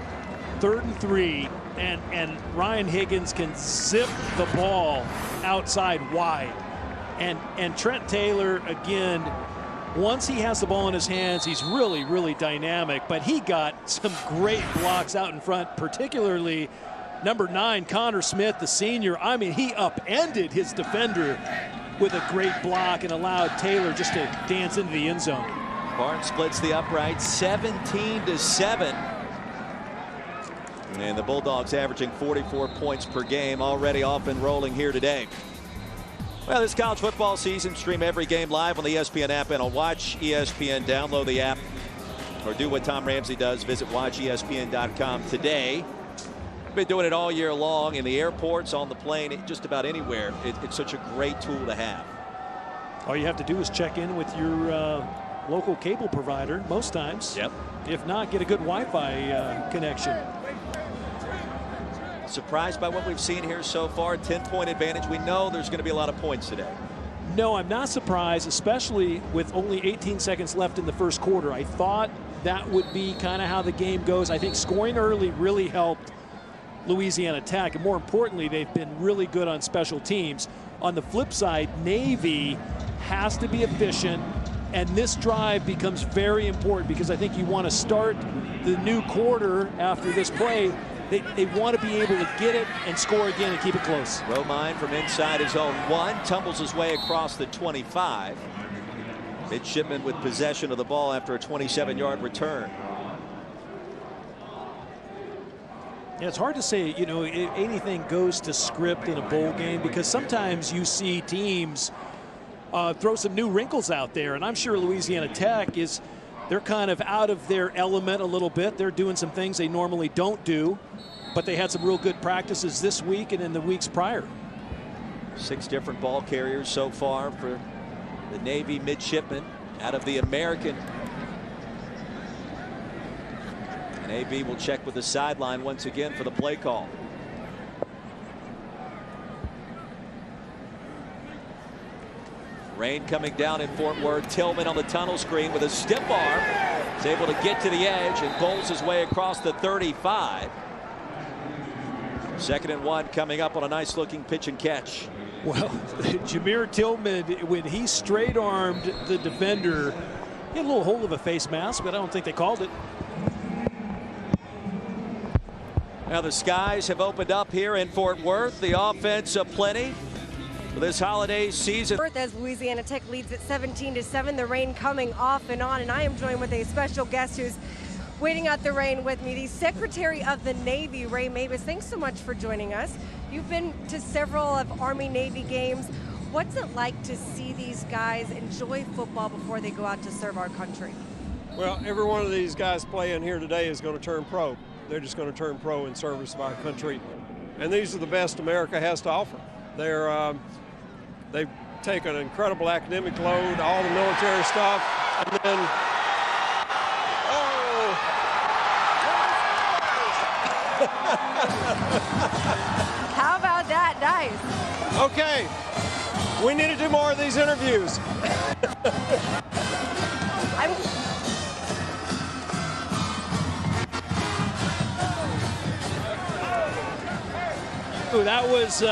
3rd and 3, and Ryan Higgins can zip the ball outside wide. And Trent Taylor, again, once he has the ball in his hands, he's really, really dynamic. But he got some great blocks out in front, particularly number 9, Connor Smith, the senior. I mean, he upended his defender with a great block and allowed Taylor just to dance into the end zone. Barnes splits the upright, 17-7. And the Bulldogs averaging 44 points per game, already off and rolling here today. Well, this college football season, stream every game live on the ESPN app and on Watch ESPN. Download the app or do what Tom Ramsey does. Visit watchespn.com today. We've been doing it all year long in the airports, on the plane, just about anywhere. It's such a great tool to have. All you have to do is check in with your local cable provider most times. Yep. If not, get a good Wi-Fi connection. Surprised by what we've seen here so far. 10-point advantage. We know there's going to be a lot of points today. No, I'm not surprised, especially with only 18 seconds left in the first quarter. I thought that would be kind of how the game goes. I think scoring early really helped Louisiana Tech, and more importantly, they've been really good on special teams. On the flip side, Navy has to be efficient, and this drive becomes very important because I think you want to start the new quarter after this play. They want to be able to get it and score again and keep it close. Romine from inside his own 1, tumbles his way across the 25. Midshipman with possession of the ball after a 27-yard return. Yeah, it's hard to say, you know, anything goes to script in a bowl game, because sometimes you see teams throw some new wrinkles out there, and I'm sure Louisiana Tech they're kind of out of their element a little bit. They're doing some things they normally don't do, but they had some real good practices this week and in the weeks prior. 6 different ball carriers so far for the Navy midshipmen out of the American. And AB will check with the sideline once again for the play call. Rain coming down in Fort Worth. Tillman on the tunnel screen with a stiff arm. Is able to get to the edge and bowls his way across the 35. 2nd and 1 coming up on a nice looking pitch and catch. Well, Jameer Tillman, when he straight armed the defender, he had a little hole of a face mask, but I don't think they called it. Now the skies have opened up here in Fort Worth. The offense aplenty for this holiday season. As Louisiana Tech leads at 17-7, the rain coming off and on, and I am joined with a special guest who's waiting out the rain with me, the Secretary of the Navy, Ray Mabus. Thanks so much for joining us. You've been to several of Army-Navy games. What's it like to see these guys enjoy football before they go out to serve our country? Well, every one of these guys playing here today is going to turn pro. They're just going to turn pro in service of our country. And these are the best America has to offer. They take an incredible academic load, all the military stuff, and then, How about that? Nice. okay, we need to do more of these interviews. Ooh, that was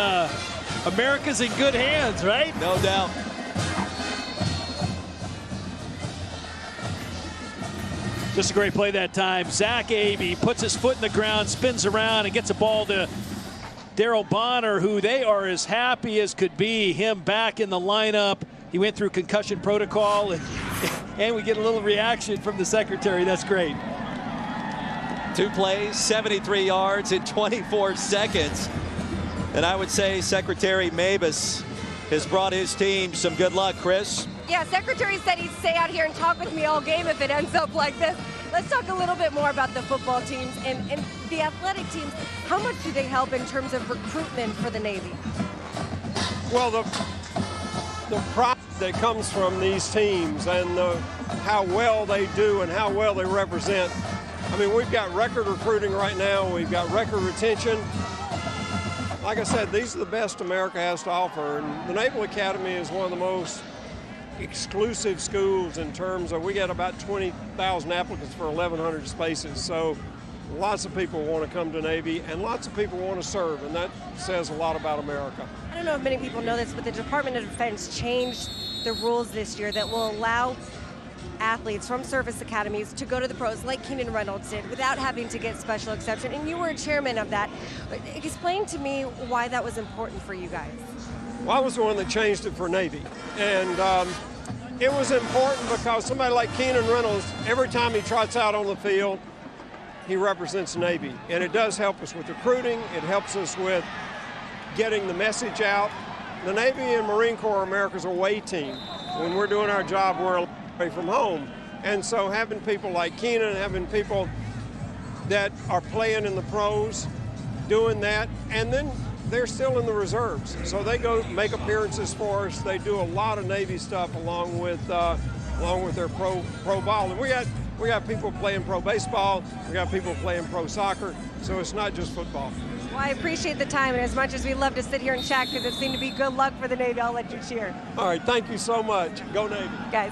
America's in good hands, right? No doubt. Just a great play that time. Zach Abey puts his foot in the ground, spins around, and gets a ball to Daryl Bonner, who they are as happy as could be. Him back in the lineup. He went through concussion protocol, and we get a little reaction from the secretary. That's great. 2 plays, 73 yards in 24 seconds. And I would say Secretary Mabus has brought his team some good luck, Chris. Yeah, Secretary said he'd stay out here and talk with me all game if it ends up like this. Let's talk a little bit more about the football teams and the athletic teams. How much do they help in terms of recruitment for the Navy? Well, the pride that comes from these teams and how well they do and how well they represent. I mean, we've got record recruiting right now. We've got record retention. Like I said, these are the best America has to offer, and the Naval Academy is one of the most exclusive schools in terms of we get about 20,000 applicants for 1,100 spaces. So lots of people want to come to Navy, and lots of people want to serve, and that says a lot about America. I don't know if many people know this, but the Department of Defense changed the rules this year that will allow athletes from service academies to go to the pros like Keenan Reynolds did without having to get special exception, and you were a chairman of that. Explain to me why that was important for you guys. Well, I was the one that changed it for Navy, and it was important because somebody like Keenan Reynolds, every time he trots out on the field, he represents Navy, and it does help us with recruiting. It helps us with getting the message out. The Navy and Marine Corps are America's away team. When we're doing our job, we're away from home. And so having people like Keenan, having people that are playing in the pros, doing that, and then they're still in the reserves. So they go make appearances for us. They do a lot of Navy stuff along with their pro ball. And we got people playing pro baseball. We got people playing pro soccer. So it's not just football. Well, I appreciate the time, and as much as we love to sit here and chat because it seemed to be good luck for the Navy, I'll let you cheer. All right, thank you so much. Go Navy. Guys.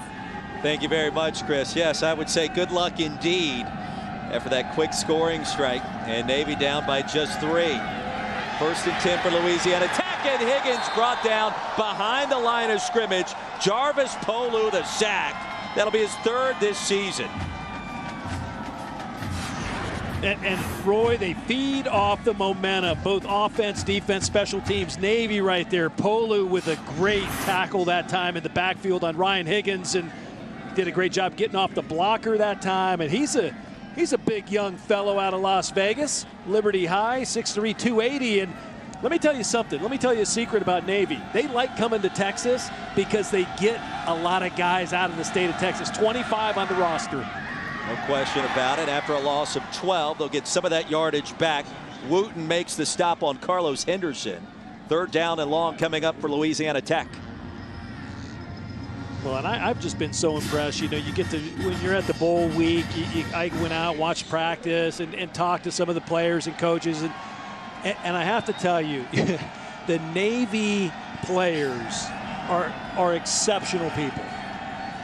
Thank you very much, Chris. Yes, I would say good luck indeed after that quick scoring strike, and Navy down by just 3. 1st and 10 for Louisiana Tech, and Higgins brought down behind the line of scrimmage. Jarvis Polu the sack. That'll be his 3rd this season. And Roy, they feed off the momentum, both offense, defense, special teams. Navy right there. Polu with a great tackle that time in the backfield on Ryan Higgins, and did a great job getting off the blocker that time. And he's a He's a big young fellow out of Las Vegas, Liberty High, 6'3", 280. And let me tell you something. Let me tell you a secret about Navy. They like coming to Texas because they get a lot of guys out of the state of Texas. 25 on the roster. No question about it. After a loss of 12, they'll get some of that yardage back. Wooten makes the stop on Carlos Henderson. 3rd down and long coming up for Louisiana Tech. Well, and I've just been so impressed. You know, you get to, when you're at the bowl week, I went out, watched practice, and talked to some of the players and coaches. And I have to tell you, the Navy players are exceptional people.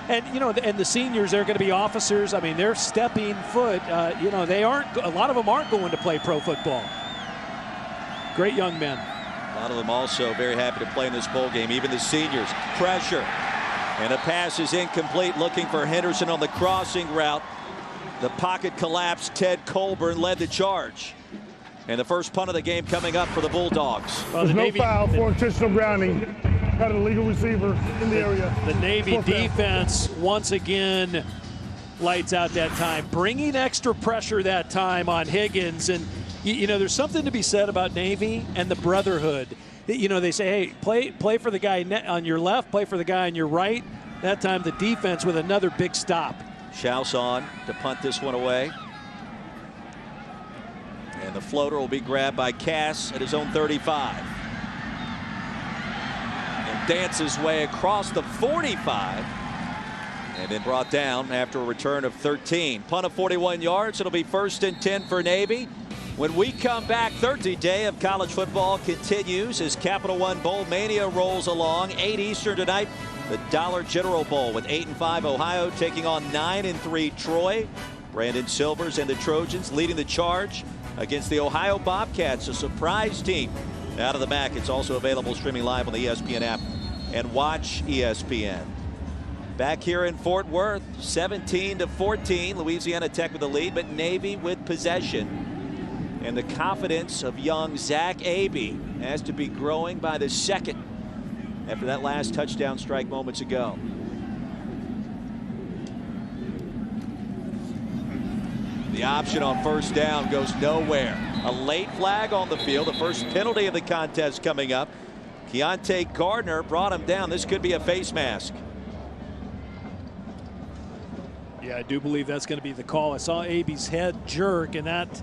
And, you know, and the seniors, they're going to be officers. I mean, they're stepping foot. You know, a lot of them aren't going to play pro football. Great young men. A lot of them also very happy to play in this bowl game. Even the seniors. Pressure. And a pass is incomplete, looking for Henderson on the crossing route. The pocket collapsed. Ted Colburn led the charge. And the first punt of the game coming up for the Bulldogs. Well, there's no foul for intentional grounding. Got an illegal receiver in the area. The Navy defense once again lights out that time, bringing extra pressure that time on Higgins. And you know, there's something to be said about Navy and the brotherhood. You know, they say, hey, play for the guy on your left, play for the guy on your right. That time the defense with another big stop. Schaus on to punt this one away. And the floater will be grabbed by Cass at his own 35. And dances way across the 45. And then brought down after a return of 13. Punt of 41 yards. It'll be 1st and 10 for Navy. When we come back, 30th day of college football continues as Capital One Bowl Mania rolls along. 8 Eastern tonight, the Dollar General Bowl with 8-5 Ohio taking on 9-3 Troy. Brandon Silvers and the Trojans leading the charge against the Ohio Bobcats, a surprise team out of the MAC. It's also available streaming live on the ESPN app and watch ESPN. Back here in Fort Worth, 17-14, Louisiana Tech with the lead, but Navy with possession. And the confidence of young Zach Abey has to be growing by the second after that last touchdown strike moments ago. The option on 1st down goes nowhere. A late flag on the field. The first penalty of the contest coming up. Keontae Gardner brought him down. This could be a face mask. Yeah, I do believe that's going to be the call. I saw Abey's head jerk, and that.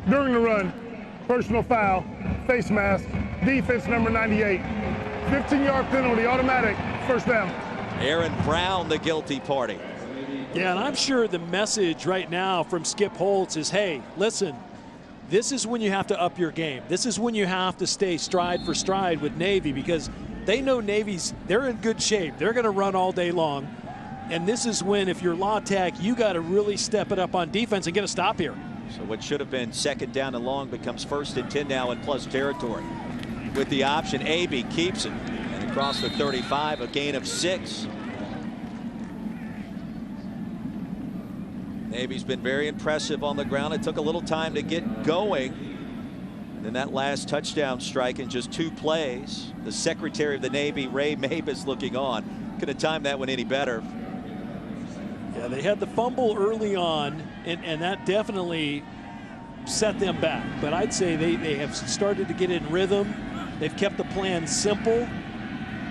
During the run, personal foul, face mask, defense number 98. 15-yard penalty, automatic, 1st down. Aaron Brown, the guilty party. Yeah, and I'm sure the message right now from Skip Holtz is, hey, listen, this is when you have to up your game. This is when you have to stay stride for stride with Navy, because they know they're in good shape. They're going to run all day long. And this is when, if you're La Tech, you got to really step it up on defense and get a stop here. So what should have been 2nd down and long becomes 1st and 10 now in plus territory. With the option, Abey keeps it. And across the 35, a gain of 6. Navy's been very impressive on the ground. It took a little time to get going. And then that last touchdown strike in just 2 plays. The Secretary of the Navy, Ray Mabus, looking on. Couldn't have timed that one any better. Yeah, they had the fumble early on, and that definitely set them back. But I'd say they have started to get in rhythm. They've kept the plan simple,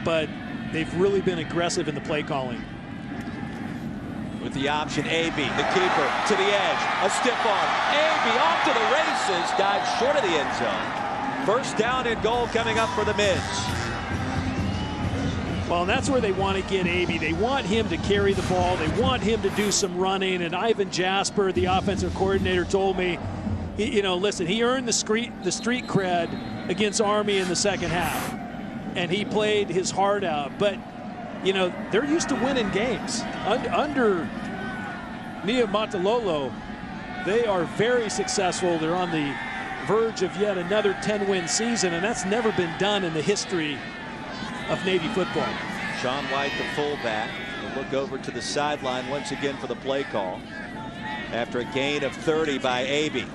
but they've really been aggressive in the play calling. With the option, Abey, the keeper, to the edge, a stiff arm. Abey off to the races, dives short of the end zone. 1st down and goal coming up for the Mids. Well, and that's where they want to get Abey. They want him to carry the ball. They want him to do some running. And Ivan Jasper, the offensive coordinator, told me, you know, listen, he earned the street cred against Army in the 2nd half. And he played his heart out. But, you know, they're used to winning games. Under Nia Matalolo, they are very successful. They're on the verge of yet another 10-win season, and that's never been done in the history of Navy football. Sean White, the fullback, will look over to the sideline once again for the play call after a gain of 30 by Abey.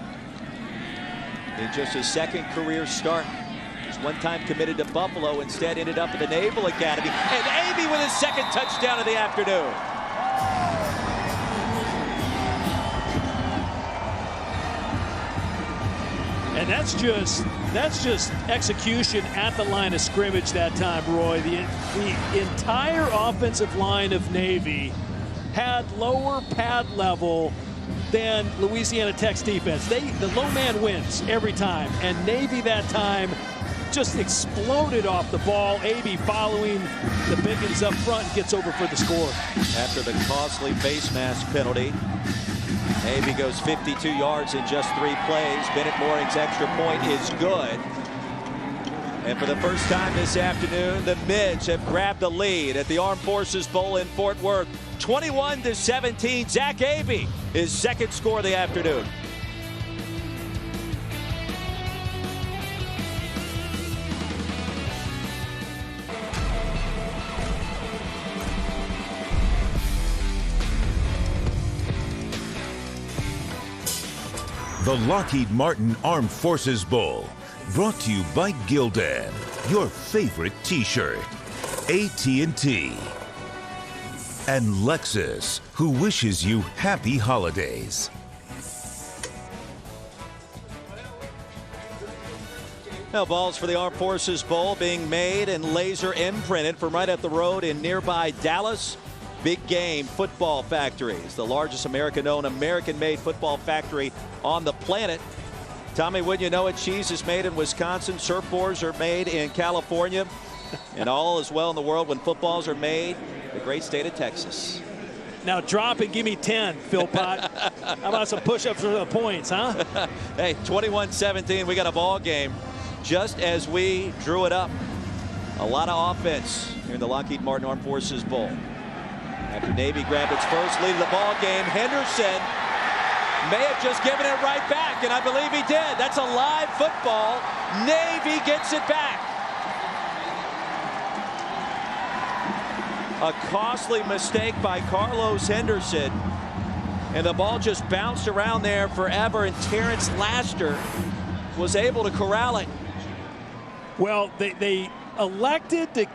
In just his 2nd career start, he's one time committed to Buffalo, instead ended up at the Naval Academy, and Abey with his 2nd touchdown of the afternoon. That's just execution at the line of scrimmage that time, Roy. The entire offensive line of Navy had lower pad level than Louisiana Tech's defense. The low man wins every time, and Navy that time just exploded off the ball. AB following the Biggins up front gets over for the score. After the costly face mask penalty, Navy goes 52 yards in just 3 plays. Bennett Mooring's extra point is good. And for the first time this afternoon, the Mids have grabbed the lead at the Armed Forces Bowl in Fort Worth. 21-17. Zach Abey, his second score of the afternoon. The Lockheed Martin Armed Forces Bowl, brought to you by Gildan, your favorite t-shirt, AT&T, and Lexus, who wishes you happy holidays. Now balls for the Armed Forces Bowl being made and laser imprinted from right up the road in nearby Dallas. Big Game Football Factory is the largest American-owned, American-made football factory on the planet. Tommy, wouldn't you know it, cheese is made in Wisconsin, surfboards are made in California, and all is well in the world when footballs are made in the great state of Texas. Now drop and give me 10, Philpott. How about some push-ups for the points, huh? Hey, 21-17, we got a ball game just as we drew it up. A lot of offense here in the Lockheed Martin Armed Forces Bowl. After Navy grabbed its first lead of the ball game, Henderson may have just given it right back, and I believe he did. That's a live football. Navy gets it back. A costly mistake by Carlos Henderson, and the ball just bounced around there forever, and Terrence Laster was able to corral it. Well, they elected to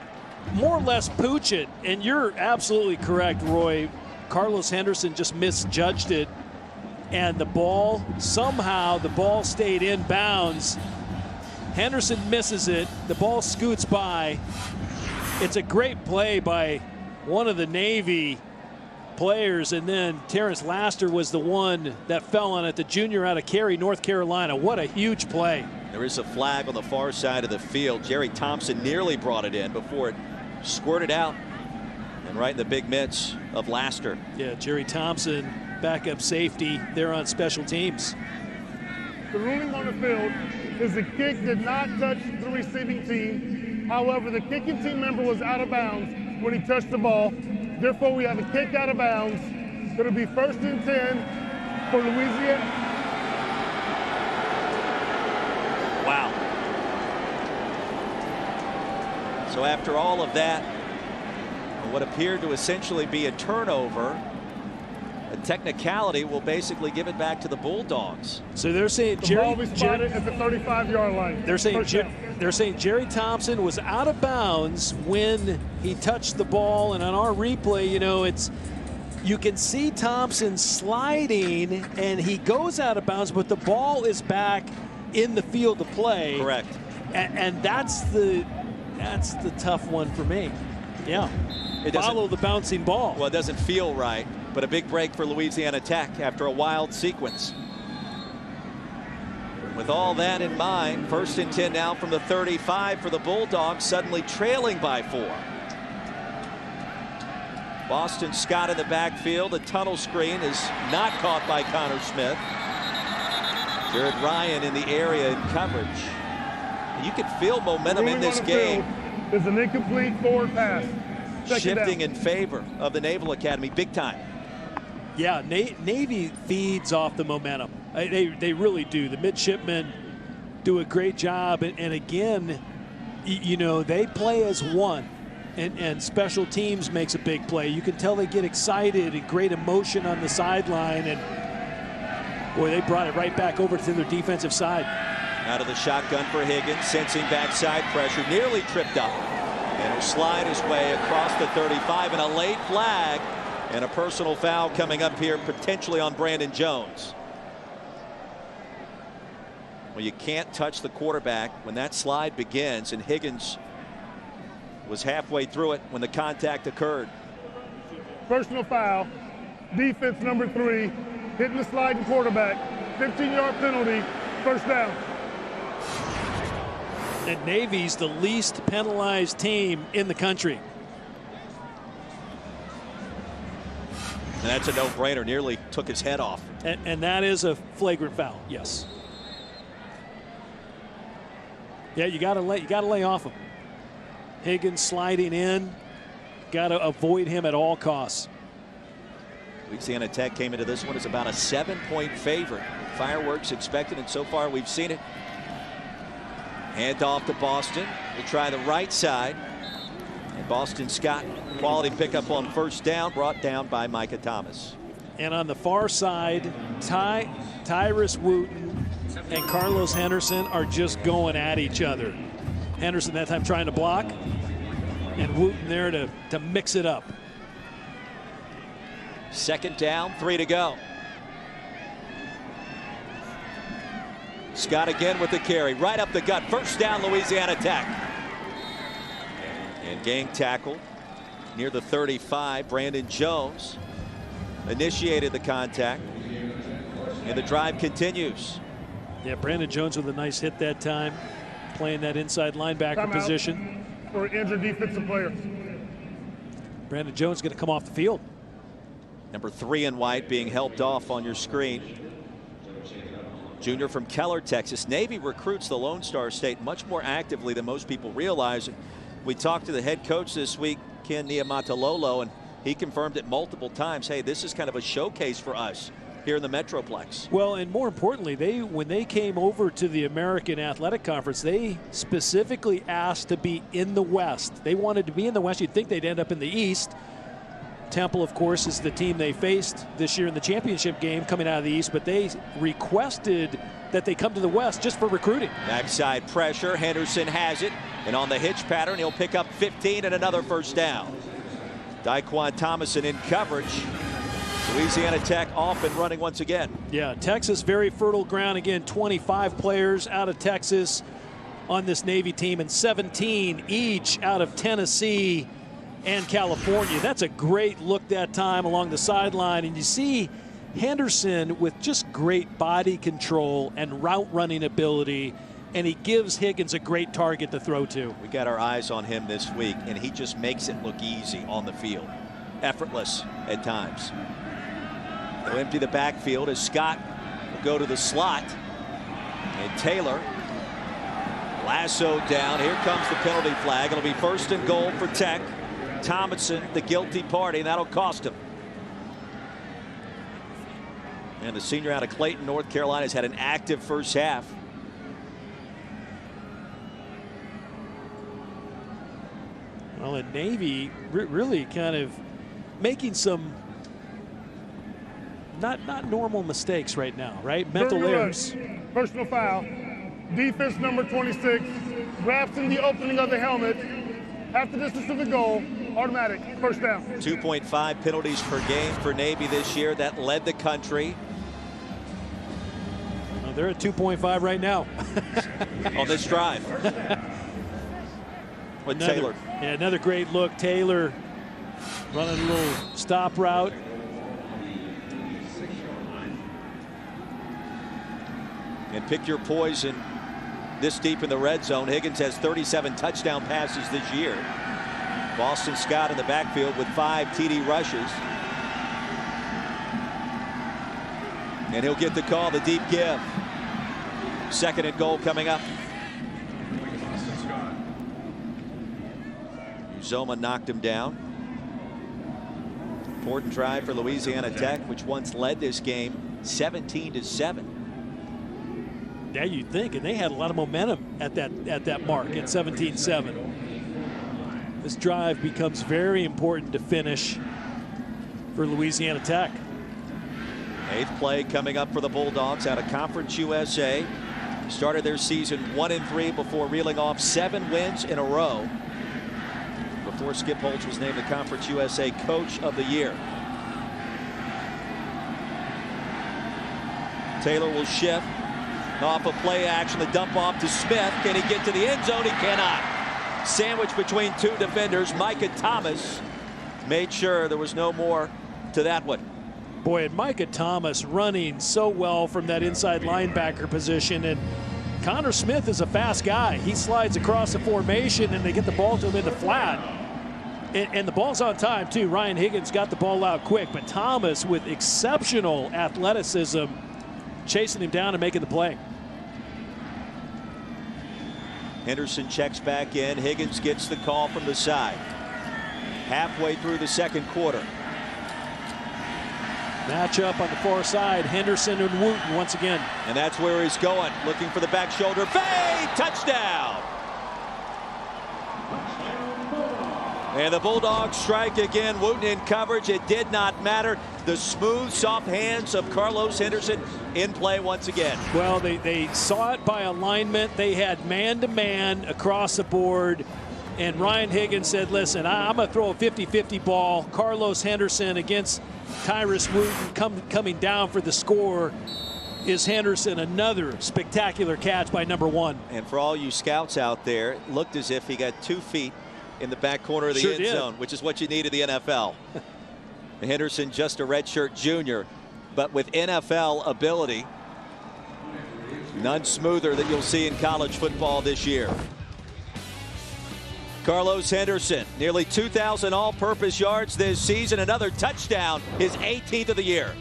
more or less pooch it, and you're absolutely correct, Roy. Carlos Henderson just misjudged it, and the ball, somehow the ball stayed in bounds. Henderson misses it, the ball scoots by. It's a great play by one of the Navy players, and then Terrence Laster was the one that fell on it, the junior out of Cary, North Carolina. What a huge play. There is a flag on the far side of the field. Jerry Thompson nearly brought it in before it squirted out and right in the big mitts of Laster. Yeah, Jerry Thompson, backup safety there on special teams. The ruling on the field is the kick did not touch the receiving team. However, the kicking team member was out of bounds when he touched the ball. Therefore, we have a kick out of bounds. It'll be 1st and 10 for Louisiana. Wow. So after all of that, what appeared to essentially be a turnover, a technicality will basically give it back to the Bulldogs. So they're saying The ball will be spotted at the 35-yard line. They're saying Jerry Thompson was out of bounds when he touched the ball, and on our replay, you know, you can see Thompson sliding, and he goes out of bounds, but the ball is back in the field of play. Correct. And that's the tough one for me. Yeah. Follow the bouncing ball. Well, it doesn't feel right, but a big break for Louisiana Tech after a wild sequence. With all that in mind, 1st and 10 now from the 35 for the Bulldogs, suddenly trailing by 4. Boston Scott in the backfield. The tunnel screen is not caught by Connor Smith. Jared Ryan in the area in coverage. You can feel momentum in this game. Is an incomplete forward pass. Shifting in favor of the Naval Academy big time. Yeah, Navy feeds off the momentum. They really do. The midshipmen do a great job. And again, you know, they play as one. And special teams makes a big play. You can tell they get excited and great emotion on the sideline. And, boy, they brought it right back over to their defensive side. Out of the shotgun for Higgins, sensing backside pressure, nearly tripped up. And he'll slide his way across the 35, and a late flag and a personal foul coming up here potentially on Brandon Jones. Well, you can't touch the quarterback when that slide begins, and Higgins was halfway through it when the contact occurred. Personal foul, defense number 3, hitting the sliding quarterback, 15-yard penalty, first down. And Navy's the least penalized team in the country. And that's a no-brainer. Nearly took his head off. And that is a flagrant foul. Yes. Yeah, you gotta lay off him. Higgins sliding in. Got to avoid him at all costs. Louisiana Tech came into this one as about a 7-point favorite. Fireworks expected, and so far we've seen it. Hand off to Boston. We'll try the right side. And Boston Scott, quality pickup on first down, brought down by Micah Thomas. And on the far side, Tyrus Wooten and Carlos Henderson are just going at each other. Henderson that time trying to block, and Wooten there to mix it up. Second down, 3 to go. Scott again with the carry, right up the gut. First down, Louisiana Tech. And gang tackle near the 35. Brandon Jones initiated the contact, and the drive continues. Yeah, Brandon Jones with a nice hit that time, playing that inside linebacker position. For an injured defensive player. Brandon Jones going to come off the field. Number 3 in white being helped off on your screen. Junior from Keller, Texas. Navy recruits the Lone Star State much more actively than most people realize. We talked to the head coach this week, Ken Niumatalolo, and he confirmed it multiple times. Hey, this is kind of a showcase for us here in the Metroplex. Well, and more importantly, when they came over to the American Athletic Conference, they specifically asked to be in the West. They wanted to be in the West. You'd think they'd end up in the East. Temple, of course, is the team they faced this year in the championship game coming out of the East, but they requested that they come to the West just for recruiting. Backside pressure. Henderson has it, and on the hitch pattern, he'll pick up 15 and another first down. Daquan Thomason in coverage. Louisiana Tech off and running once again. Yeah, Texas, very fertile ground. Again, 25 players out of Texas on this Navy team, and 17 each out of Tennessee and California. That's a great look that time along the sideline, and you see Henderson with just great body control and route running ability, and he gives Higgins a great target to throw to. We got our eyes on him this week, and he just makes it look easy on the field. Effortless at times. They'll empty the backfield as Scott will go to the slot, and Taylor lassoed down. Here comes the penalty flag. It'll be first and goal for Tech. Thomason, the guilty party, and that'll cost him. And the senior out of Clayton, North Carolina, has had an active first half. Well, and Navy really kind of making some not normal mistakes right now, right? Mental errors. Personal foul. Defense number 26 grabs in the opening of the helmet. Half the distance to the goal. Automatic. First down. 2.5 penalties per game for Navy this year. That led the country. Well, they're at 2.5 right now. On this drive. With Taylor. Yeah, another great look. Taylor running a little stop route. And pick your poison this deep in the red zone. Higgins has 37 touchdown passes this year. Boston Scott in the backfield with 5 TD rushes. And he'll get the call, the deep give. Second and goal coming up. Uzoma knocked him down. Important drive for Louisiana Tech, which once led this game 17-7. Yeah, you'd think, and they had a lot of momentum at that mark at 17-7. This drive becomes very important to finish for Louisiana Tech. 8th play coming up for the Bulldogs out of Conference USA. Started their season 1-3 before reeling off 7 wins in a row. Before Skip Holtz was named the Conference USA Coach of the Year. Taylor will shift. Off a play action, the dump off to Smith. Can he get to the end zone? He cannot. Sandwiched between two defenders. Micah Thomas made sure there was no more to that one. Boy, and Micah Thomas running so well from that inside linebacker position. And Connor Smith is a fast guy. He slides across the formation, and they get the ball to him in the flat. And the ball's on time, too. Ryan Higgins got the ball out quick. But Thomas, with exceptional athleticism, chasing him down and making the play. Henderson checks back in. Higgins gets the call from the side. Halfway through the second quarter. Matchup on the far side, Henderson and Wooten once again. And that's where he's going, looking for the back shoulder fade, touchdown! And the Bulldogs strike again. Wooten in coverage. It did not matter. The smooth, soft hands of Carlos Henderson in play once again. Well, they saw it by alignment. They had man-to-man across the board. And Ryan Higgins said, listen, I'm going to throw a 50-50 ball. Carlos Henderson against Tyrus Wooten coming down for the score. Is Henderson another spectacular catch by number 1. And for all you scouts out there, it looked as if he got 2 feet in the back corner of the end zone, which is what you need in the NFL. Henderson, just a redshirt junior, but with NFL ability. None smoother that you'll see in college football this year. Carlos Henderson, nearly 2,000 all-purpose yards this season, another touchdown, his 18th of the year.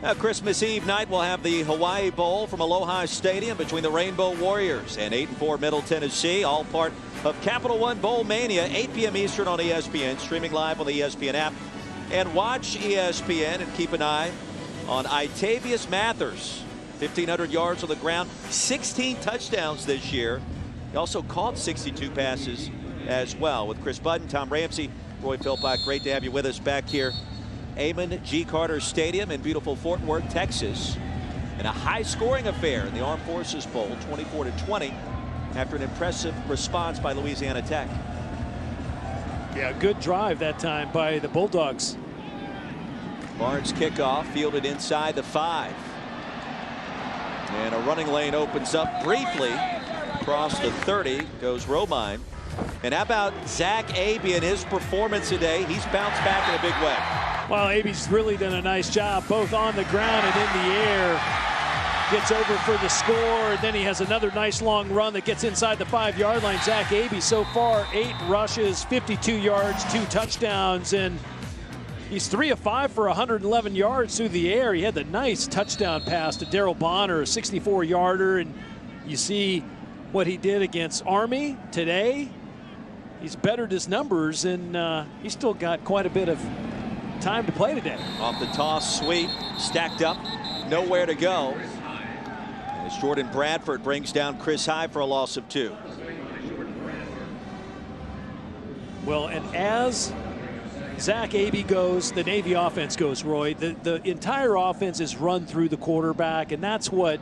Now, Christmas Eve night, we'll have the Hawaii Bowl from Aloha Stadium between the Rainbow Warriors and 8-4 Middle Tennessee, all part of Capital One Bowl Mania, 8 p.m. Eastern on ESPN, streaming live on the ESPN app. And watch ESPN and keep an eye on Itavius Mathers. 1,500 yards on the ground, 16 touchdowns this year. He also caught 62 passes as well. With Chris Budden, Tom Ramsey, Roy Philpott, great to have you with us back here. Amon G. Carter Stadium in beautiful Fort Worth, Texas. And a high-scoring affair in the Armed Forces Bowl, 24-20, after an impressive response by Louisiana Tech. Yeah, good drive that time by the Bulldogs. Barnes kickoff, fielded inside the 5. And a running lane opens up briefly. Across the 30 goes Romine. And how about Zach Abey and his performance today? He's bounced back in a big way. Well, Abey's really done a nice job, both on the ground and in the air. Gets over for the score, and then he has another nice long run that gets inside the 5-yard line. Zach Abey so far 8 rushes, 52 yards, 2 touchdowns, and he's 3 of 5 for 111 yards through the air. He had the nice touchdown pass to Darrell Bonner, a 64-yarder, and you see what he did against Army today. He's bettered his numbers, and he's still got quite a bit of time to play today. Off the toss sweep, stacked up, nowhere to go. As Jordan Bradford brings down Chris High for a loss of 2. Well, and as Zach Abey goes, the Navy offense goes, Roy. The entire offense is run through the quarterback, and that's what,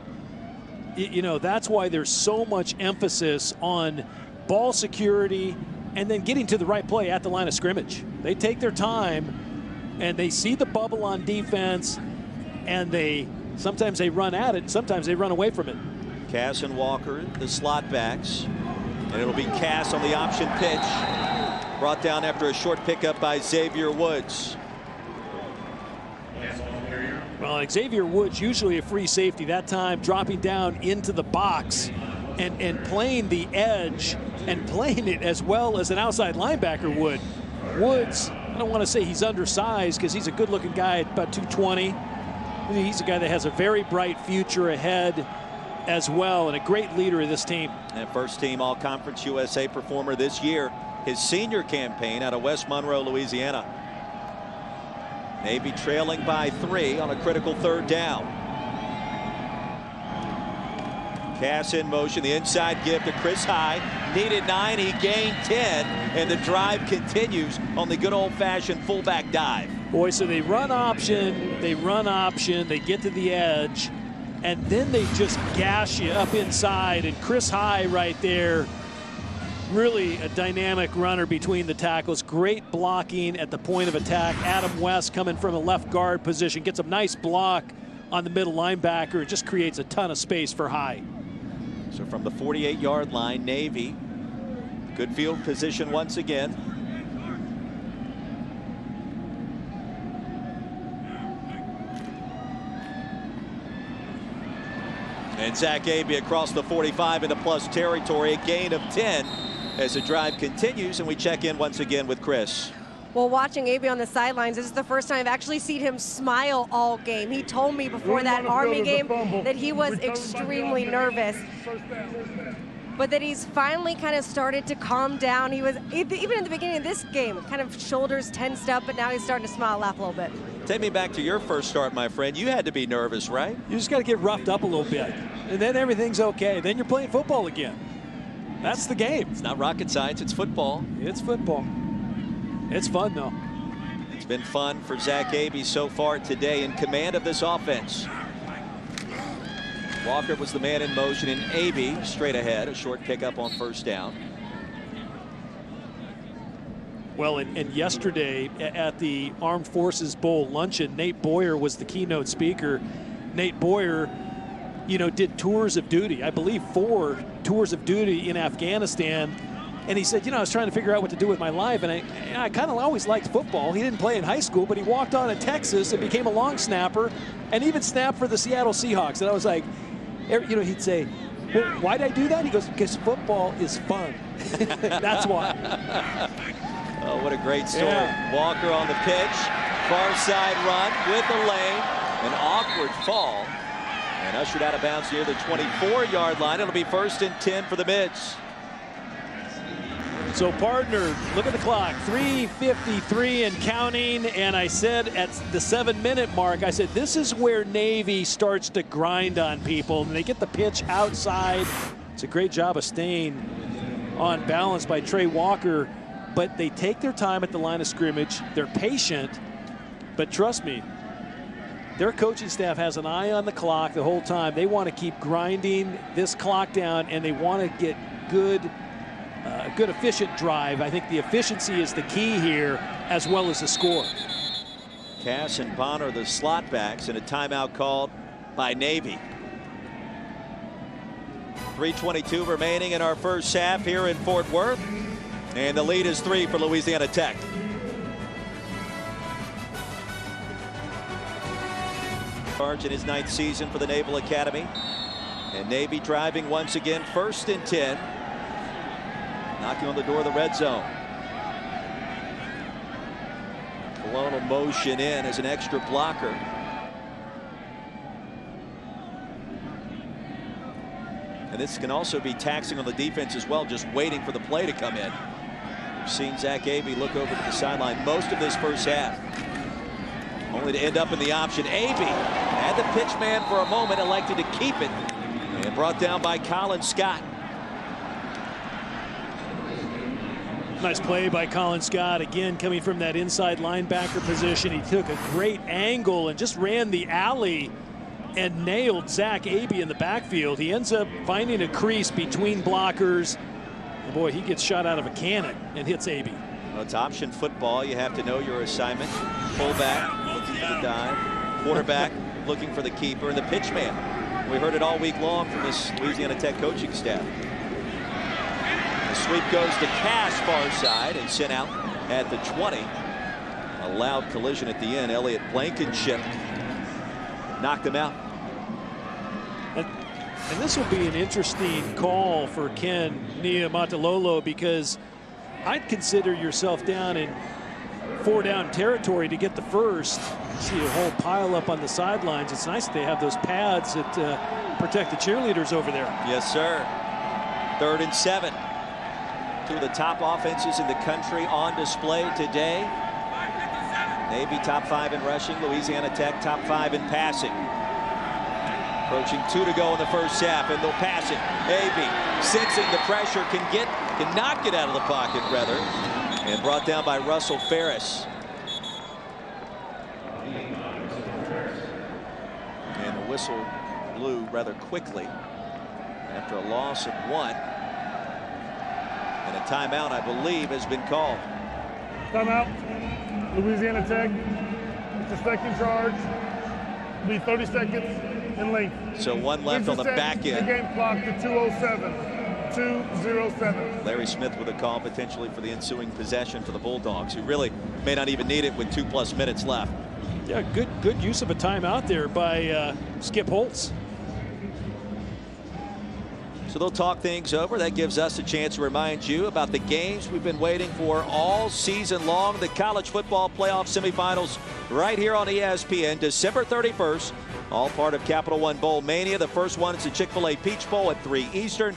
you know, that's why there's so much emphasis on ball security and then getting to the right play at the line of scrimmage. They take their time, and they see the bubble on defense, and sometimes they run at it, sometimes they run away from it. Cass and Walker, the slot backs, and it'll be Cass on the option pitch. Brought down after a short pickup by Xavier Woods. Well, Xavier Woods, usually a free safety, that time dropping down into the box and playing the edge and playing it as well as an outside linebacker would. Woods, I don't want to say he's undersized because he's a good-looking guy at about 220. He's a guy that has a very bright future ahead as well, and a great leader of this team. And first-team All-Conference USA performer this year. His senior campaign out of West Monroe, Louisiana. Navy trailing by 3 on a critical 3rd down. Cass in motion, the inside give to Chris High. Needed 9, he gained 10, and the drive continues on the good old-fashioned fullback dive. Boy, so they run option, they get to the edge, and then they just gash you up inside, and Chris High right there Really a dynamic runner between the tackles. Great blocking at the point of attack. Adam West coming from a left guard position. Gets a nice block on the middle linebacker. It just creates a ton of space for High. So from the 48-yard line, Navy. Good field position once again. And Zach Abey across the 45 into plus territory. A gain of 10 as the drive continues, and we check in once again with Chris. Well, watching Abey on the sidelines, this is the first time I've actually seen him smile all game. He told me before that Army game that he was extremely nervous, but that he's finally kind of started to calm down. He was, even in the beginning of this game, kind of shoulders tensed up, but now he's starting to smile, laugh a little bit. Take me back to your first start, my friend. You had to be nervous, right? You just got to get roughed up a little bit, and then everything's okay. Then you're playing football again. That's the game. It's not rocket science, it's football. It's football. It's fun, though. It's been fun for Zach Abey so far today, in command of this offense. Walker was the man in motion, and Abey straight ahead, a short pickup on first down. Well, and yesterday at the Armed Forces Bowl luncheon, Nate Boyer was the keynote speaker. Nate Boyer, you know, did tours of duty, I believe 4 tours of duty in Afghanistan. And he said, you know, I was trying to figure out what to do with my life, and I kind of always liked football. He didn't play in high school, but he walked on in Texas and became a long snapper and even snapped for the Seattle Seahawks. And I was like, you know, he'd say, well, why'd I do that? He goes, because football is fun. That's why. Oh, what a great story. Yeah. Walker on the pitch, far side run with a lane, an awkward fall, and ushered out of bounds near the 24-yard line. It'll be 1st and 10 for the Mids. So, partner, look at the clock, 3:53 and counting, and I said at the 7-minute mark, I said, this is where Navy starts to grind on people, and they get the pitch outside. It's a great job of staying on balance by Trey Walker, but they take their time at the line of scrimmage. They're patient, but trust me, their coaching staff has an eye on the clock the whole time. They want to keep grinding this clock down, and they want to get good efficient drive. I think the efficiency is the key here, as well as the score. Cass and Bonner, the slot backs, and a timeout called by Navy. 3:22 remaining in our first half here in Fort Worth, and the lead is 3 for Louisiana Tech. Charge in his 9th season for the Naval Academy, and Navy driving once again, 1st and 10. Knocking on the door of the red zone. Colonel motion in as an extra blocker. And this can also be taxing on the defense as well, just waiting for the play to come in. We've seen Zach Abey look over to the sideline most of this first half, only to end up in the option. Abey had the pitch man for a moment, elected to keep it, and brought down by Colin Scott. Nice play by Colin Scott, again coming from that inside linebacker position. He took a great angle and just ran the alley and nailed Zach Abey in the backfield. He ends up finding a crease between blockers. And boy, he gets shot out of a cannon and hits Abey. Well, it's option football. You have to know your assignment. Fullback looking for the dive. Quarterback looking for the keeper, and the pitch man. We heard it all week long from this Louisiana Tech coaching staff. The sweep goes to Cass, far side, and sent out at the 20. A loud collision at the end. Elliott Blankenship knocked him out. And this will be an interesting call for Ken Niumatalolo, because I'd consider yourself down in 4-down territory to get the first. See a whole pile up on the sidelines. It's nice that they have those pads that protect the cheerleaders over there. Yes, sir. 3rd and 7. Two of the top offenses in the country on display today. Navy top 5 in rushing. Louisiana Tech top 5 in passing. Approaching 2 to go in the first half, and they'll pass it. Abey, sensing the pressure, can not get out of the pocket, rather, and brought down by Russell Ferris. And the whistle blew rather quickly after a loss of 1. And a timeout, I believe, has been called. Timeout. Louisiana Tech. It's a second charge. It'll be 30 seconds in length. So one left on the back end. The game clock to 2:07. 2:07. Larry Smith with a call potentially for the ensuing possession for the Bulldogs, who really may not even need it with 2+ minutes left. Yeah, good use of a timeout there by Skip Holtz. So they'll talk things over. That gives us a chance to remind you about the games we've been waiting for all season long. The college football playoff semifinals right here on ESPN, December 31st. All part of Capital One Bowl Mania. The first one is the Chick-fil-A Peach Bowl at 3 Eastern.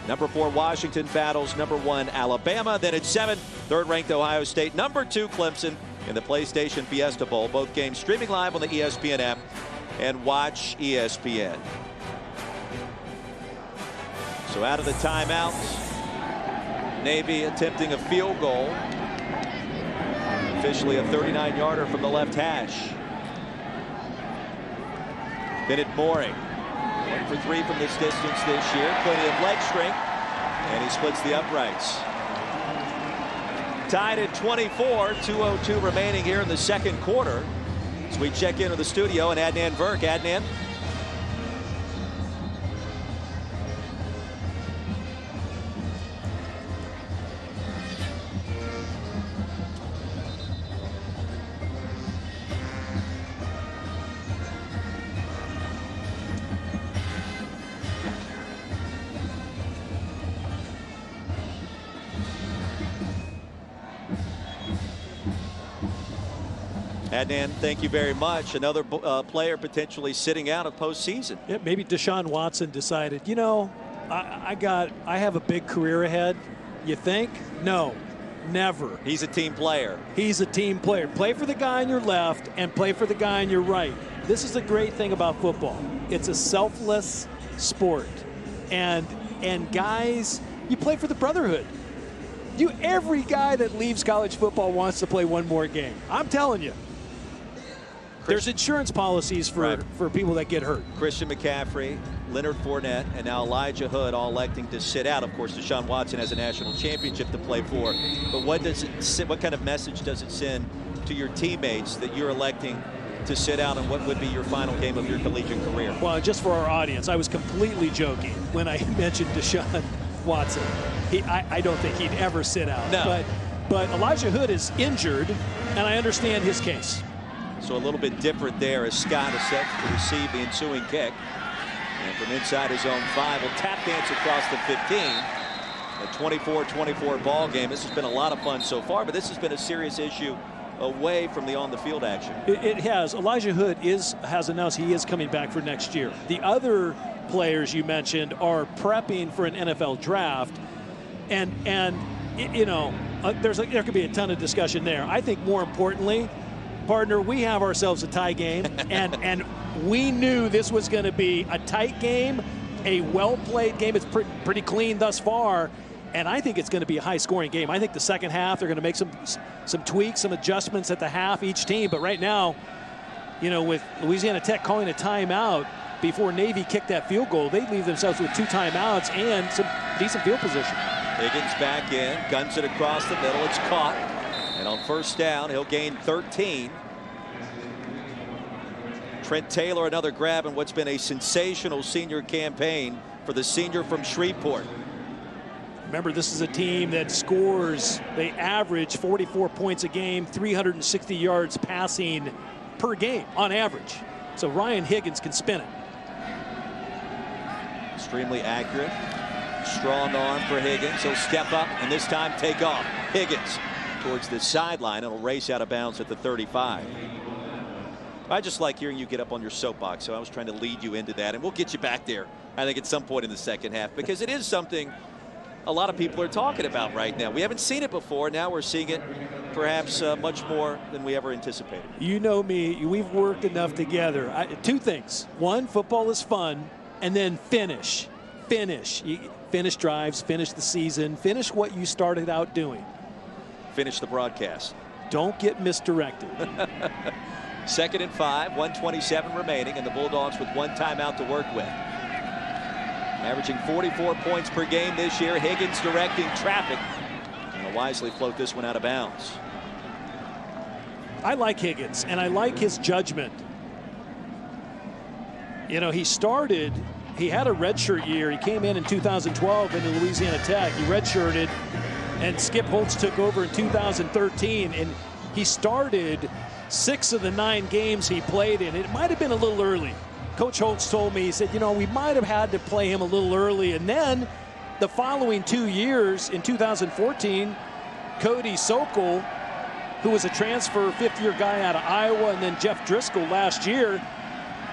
Number 4 Washington battles number 1 Alabama. Then at 7, third-ranked Ohio State. Number 2 Clemson in the PlayStation Fiesta Bowl. Both games streaming live on the ESPN app and watch ESPN. So out of the timeouts, Navy attempting a field goal. Officially a 39-yarder from the left hash. Bennett Mooring. 1 for 3 from this distance this year. Plenty of leg strength. And he splits the uprights. Tied at 24. 2:02 remaining here in the second quarter. As we check into the studio and Adnan Virk. Adnan. Adnan, thank you very much. Another player potentially sitting out of postseason. Yeah, maybe Deshaun Watson decided, you know, I have a big career ahead. You think? No, never. He's a team player. He's a team player. Play for the guy on your left and play for the guy on your right. This is the great thing about football. It's a selfless sport. And guys, you play for the brotherhood. Every guy that leaves college football wants to play one more game. I'm telling you. There's insurance policies for people that get hurt. Christian McCaffrey, Leonard Fournette, and now Elijah Hood all electing to sit out. Of course, Deshaun Watson has a national championship to play for. But what kind of message does it send to your teammates that you're electing to sit out, and what would be your final game of your collegiate career? Well, just for our audience, I was completely joking when I mentioned Deshaun Watson. I don't think he'd ever sit out. No. But Elijah Hood is injured, and I understand his case. So a little bit different there as Scott is set to receive the ensuing kick. And from inside his own 5, will tap dance across the 15. A 24-24 ball game. This has been a lot of fun so far, but this has been a serious issue away from the on-the-field action. It has. Elijah Hood has announced he is coming back for next year. The other players you mentioned are prepping for an NFL draft, and you know, there could be a ton of discussion there. I think more importantly, partner, we have ourselves a tie game, and we knew this was going to be a tight game, a well-played game. It's pretty clean thus far, and I think it's going to be a high-scoring game. I think the second half they're going to make some tweaks, some adjustments at the half, each team. But right now, you know, with Louisiana Tech calling a timeout before Navy kicked that field goal, they leave themselves with 2 timeouts and some decent field position. Higgins back in, guns it across the middle. It's caught. And on first down, he'll gain 13. Trent Taylor, another grab in what's been a sensational senior campaign for the senior from Shreveport. Remember, this is a team that scores. They average 44 points a game, 360 yards passing per game on average. So Ryan Higgins can spin it. Extremely accurate. Strong arm for Higgins. He'll step up and this time take off. Higgins towards the sideline. It'll race out of bounds at the 35. I just like hearing you get up on your soapbox, so I was trying to lead you into that, and we'll get you back there, I think, at some point in the second half, because it is something a lot of people are talking about right now. We haven't seen it before. Now we're seeing it perhaps much more than we ever anticipated. You know me. We've worked enough together. 2 things. 1, football is fun, and then finish. Finish drives, finish the season, finish what you started out doing. Finish the broadcast. Don't get misdirected. 2nd and 5, 1:27 remaining, and the Bulldogs with 1 timeout to work with. Averaging 44 points per game this year. Higgins directing traffic wisely float this one out of bounds. I like Higgins, and I like his judgment. You know, he had a redshirt year. He came in 2012 into Louisiana Tech. He redshirted, and Skip Holtz took over in 2013, and he started 6 of the 9 games he played in. It might have been a little early. Coach Holtz told me, he said, you know, we might have had to play him a little early. And then the following 2 years, in 2014, Cody Sokol, who was a transfer 5th-year guy out of Iowa, and then Jeff Driscoll last year,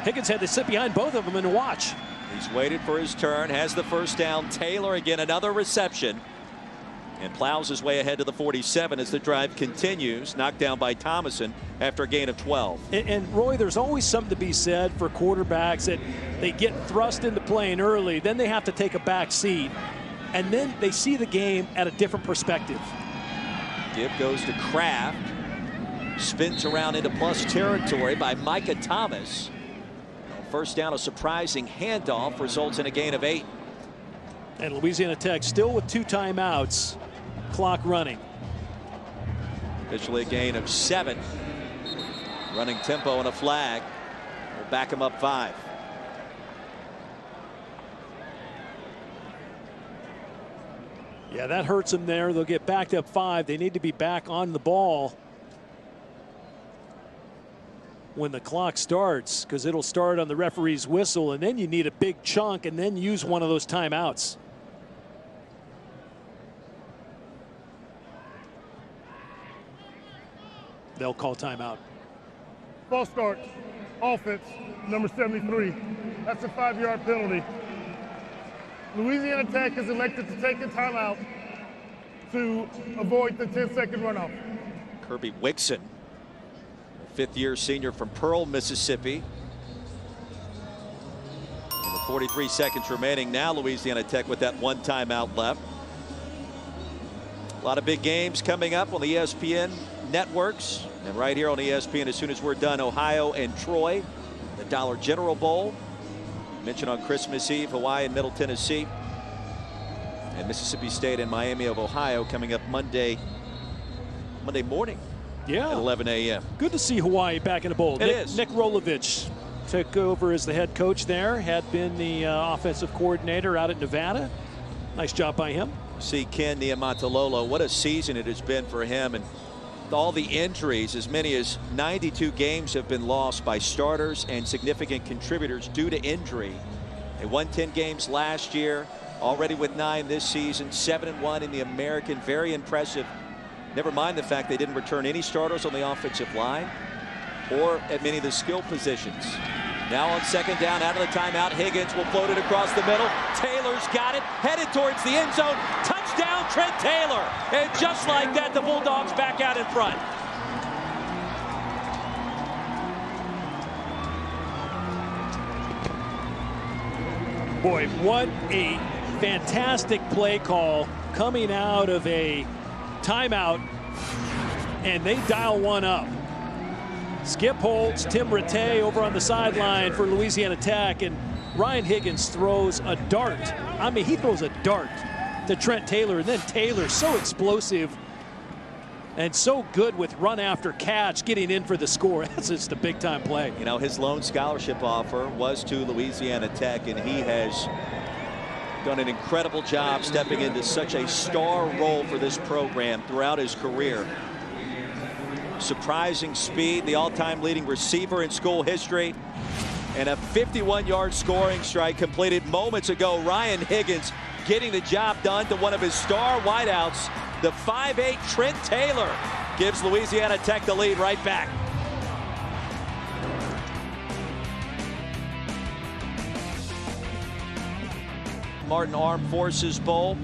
Higgins had to sit behind both of them and watch. He's waited for his turn, has the first down. Taylor again, another reception, and plows his way ahead to the 47 as the drive continues. Knocked down by Thomason after a gain of 12. And Roy, there's always something to be said for quarterbacks that they get thrust into playing early, then they have to take a back seat, and then they see the game at a different perspective. Give goes to Kraft. Spins around into plus territory by Micah Thomas. First down, a surprising handoff results in a gain of 8. And Louisiana Tech still with 2 timeouts, clock running. Officially a gain of 7. Running tempo and a flag will back him up 5. Yeah, that hurts them there. They'll get backed up 5. They need to be back on the ball when the clock starts, because it'll start on the referee's whistle, and then you need a big chunk and then use one of those timeouts. They'll call timeout. False start, offense, number 73. That's a 5-yard penalty. Louisiana Tech has elected to take a timeout to avoid the 10-second runoff. Kirby Wixon, a 5th-year senior from Pearl, Mississippi. And with 43 seconds remaining now, Louisiana Tech with that 1 timeout left. A lot of big games coming up on the ESPN networks, and right here on ESPN as soon as we're done. Ohio and Troy, the Dollar General Bowl. Mentioned on Christmas Eve, Hawaii and Middle Tennessee, and Mississippi State and Miami of Ohio coming up Monday morning. Yeah, at 11 a.m. Good to see Hawaii back in the bowl. It is. Nick Rolovich took over as the head coach there, had been the offensive coordinator out at Nevada. Nice job by him. See Ken Niumatalolo, what a season it has been for him, and all the injuries, as many as 92 games have been lost by starters and significant contributors due to injury. They won 10 games last year, already with 9 this season, 7-1 in the American. Very impressive. Never mind the fact they didn't return any starters on the offensive line or at many of the skill positions. Now on second down, out of the timeout, Higgins will float it across the middle. Taylor's got it, headed towards the end zone. Touchdown, Trent Taylor. And just like that, the Bulldogs back out in front. Boy, what a fantastic play call coming out of a timeout, and they dial one up. Skip Holtz, Tim Rattay over on the sideline for Louisiana Tech, and Ryan Higgins throws a dart. I mean, he throws a dart to Trent Taylor, and then Taylor, so explosive and so good with run after catch, getting in for the score. That's just a big time play. You know, his lone scholarship offer was to Louisiana Tech, and he has done an incredible job stepping into such a star role for this program throughout his career. Surprising speed, the all-time leading receiver in school history, and a 51-yard scoring strike completed moments ago. Ryan Higgins getting the job done to one of his star wideouts. The 5'8" Trent Taylor gives Louisiana Tech the lead right back. Martin Armed Forces Bowl.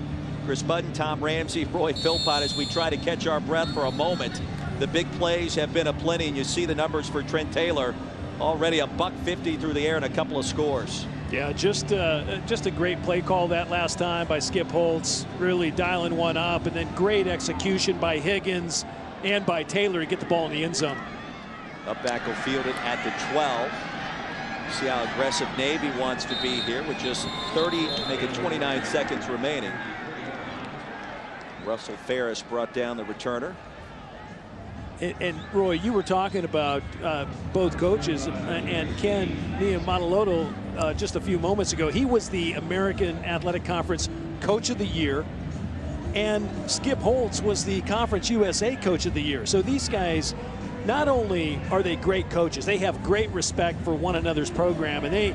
Chris Budden, Tom Ramsey, Roy Philpott as we try to catch our breath for a moment. The big plays have been aplenty, and you see the numbers for Trent Taylor. Already a $150 through the air and a couple of scores. Yeah, just a great play call that last time by Skip Holtz, really dialing one up, and then great execution by Higgins and by Taylor to get the ball in the end zone. Up back will field it at the 12. See how aggressive Navy wants to be here with just 30, make it 29 seconds remaining. Russell Ferris brought down the returner. And Roy, you were talking about both coaches, and Ken Niumatalolo just a few moments ago. He was the American Athletic Conference Coach of the Year, and Skip Holtz was the Conference USA Coach of the Year. So these guys, not only are they great coaches, they have great respect for one another's program. And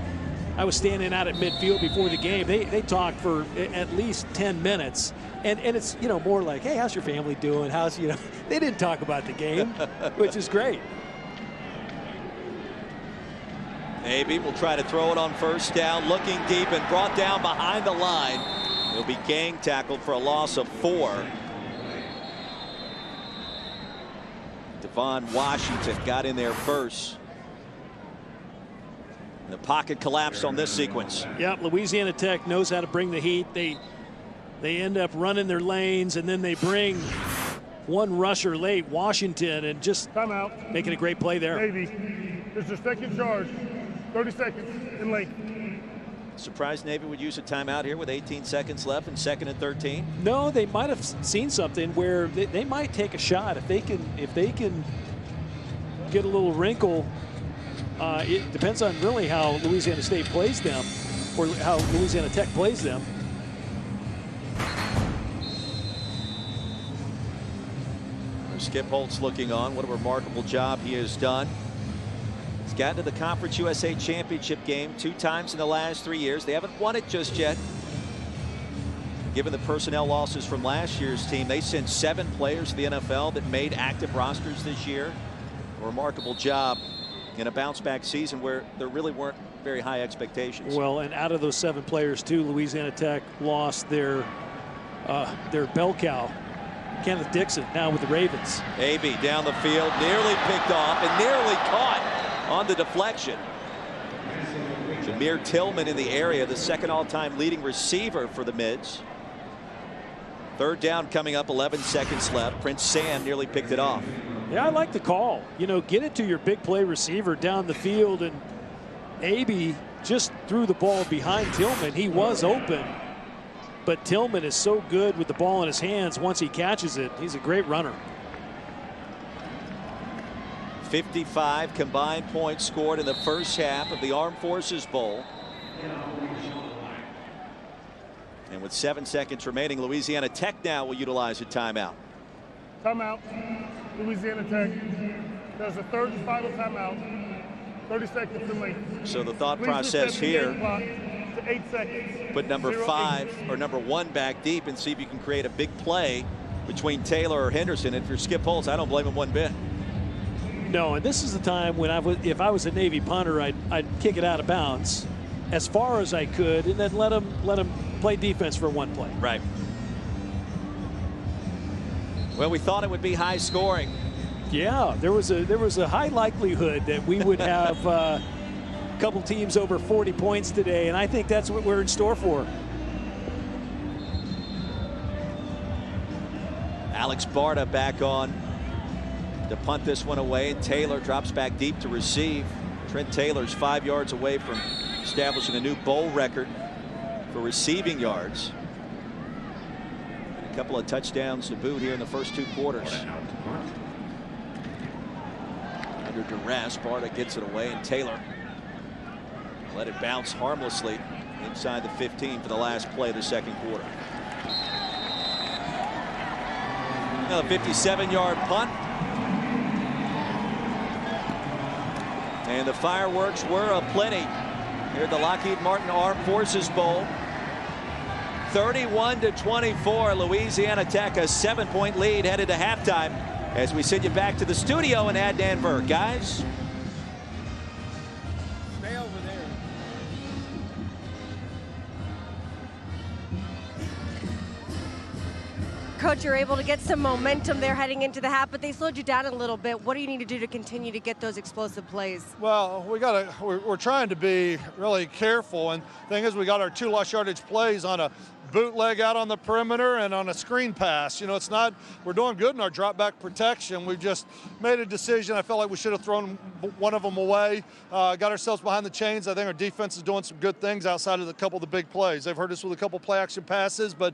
I was standing out at midfield before the game. They talked for at least 10 minutes. And it's, you know, more like, hey, how's your family doing? How's, you know, they didn't talk about the game, which is great. Maybe will try to throw it on first down, looking deep and brought down behind the line. He'll be gang tackled for a loss of 4. Devon Washington got in there first. The pocket collapsed on this sequence. Yep, Louisiana Tech knows how to bring the heat. They end up running their lanes, and then they bring one rusher late, Washington, and just making a great play there. Navy, it's your second charge, 30 seconds in length. Surprised Navy would use a timeout here with 18 seconds left and 2nd and 13. No, they might have seen something where they might take a shot if they can get a little wrinkle. It depends on really how Louisiana State plays them, or how Louisiana Tech plays them. Skip Holtz looking on. What a remarkable job he has done. He's gotten to the Conference USA Championship game 2 times in the last 3 years. They haven't won it just yet. Given the personnel losses from last year's team, they sent 7 players to the NFL that made active rosters this year. A remarkable job in a bounce-back season where there really weren't very high expectations. Well, and out of those 7 players, too, Louisiana Tech lost their bell cow, Kenneth Dixon, now with the Ravens. AB down the field, nearly picked off and nearly caught on the deflection. Jameer Tillman in the area, the 2nd all-time leading receiver for the Mids. 3rd down coming up, 11 seconds left. Prince Sam nearly picked it off. Yeah, I like the call. You know, get it to your big play receiver down the field, and AB just threw the ball behind Tillman. He was open, but Tillman is so good with the ball in his hands. Once he catches it, he's a great runner. 55 combined points scored in the first half of the Armed Forces Bowl. And with 7 seconds remaining, Louisiana Tech now will utilize a timeout. Timeout. Louisiana Tech. There's a 3rd and final timeout. 30 seconds in length. So the thought process here, to 8 seconds. put number 5 or number 1 back deep and see if you can create a big play between Taylor or Henderson. And if you're Skip Holtz, I don't blame him one bit. No, and this is the time when if I was a Navy punter, I'd kick it out of bounds as far as I could, and then let him play defense for 1 play. Right. Well, we thought it would be high scoring. Yeah, there was a high likelihood that we would have a couple teams over 40 points today, and I think that's what we're in store for. Alex Barta back on to punt this one away, and Taylor drops back deep to receive. Trent Taylor's 5 yards away from establishing a new bowl record for receiving yards. And a couple of touchdowns to boot here in the first 2 quarters. Under duress, Barta gets it away, and Taylor let it bounce harmlessly inside the 15 for the last play of the 2nd quarter. Another 57-yard punt. And the fireworks were aplenty here at the Lockheed Martin Armed Forces Bowl. 31-24, Louisiana Tech, a 7-point lead headed to halftime as we send you back to the studio in Adnan Burr. Guys, Stay over there. Coach, you're able to get some momentum there heading into the half, but they slowed you down a little bit. What do you need to do to continue to get those explosive plays? Well, we're trying to be really careful, and the thing is, we got our 2 lost yardage plays on a bootleg out on the perimeter and on a screen pass. You know, it's not, we're doing good in our drop back protection. We've just made a decision. I felt like we should have thrown one of them away, got ourselves behind the chains. I think our defense is doing some good things outside of a couple of the big plays. They've hurt us with a couple play action passes, but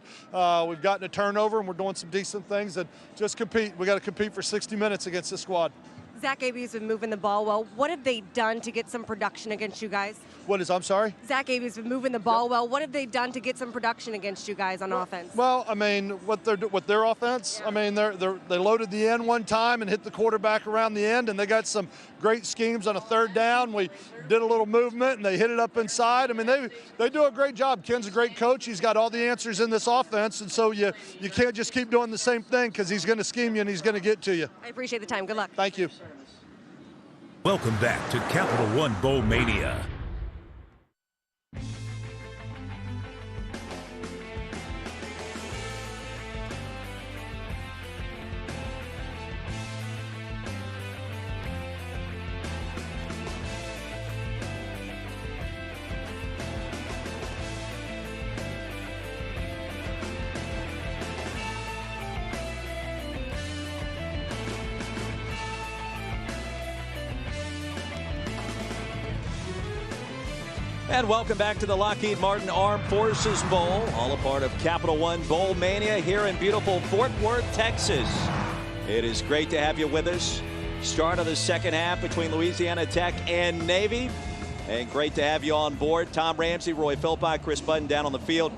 we've gotten a turnover and we're doing some decent things, and just compete. We got to compete for 60 minutes against this squad. Zach Abe's been moving the ball well. What have they done to get some production against you guys? I'm sorry? Zach Abe's been moving the ball well. What have they done to get some production against you guys on offense? Well, I mean, with their offense, yeah. I mean, they loaded the end one time and hit the quarterback around the end, and they got some great schemes on a third down. We did a little movement, and they hit it up inside. I mean, they do a great job. Ken's a great coach. He's got all the answers in this offense, and so you can't just keep doing the same thing, because he's going to scheme you and he's going to get to you. I appreciate the time. Good luck. Thank you. Welcome back to Capital One Bowl Mania. And welcome back to the Lockheed Martin Armed Forces Bowl, all a part of Capital One Bowl Mania here in beautiful Fort Worth, Texas. It is great to have you with us. Start of the second half between Louisiana Tech and Navy. And great to have you on board. Tom Ramsey, Roy Philpott, Chris Budden down on the field.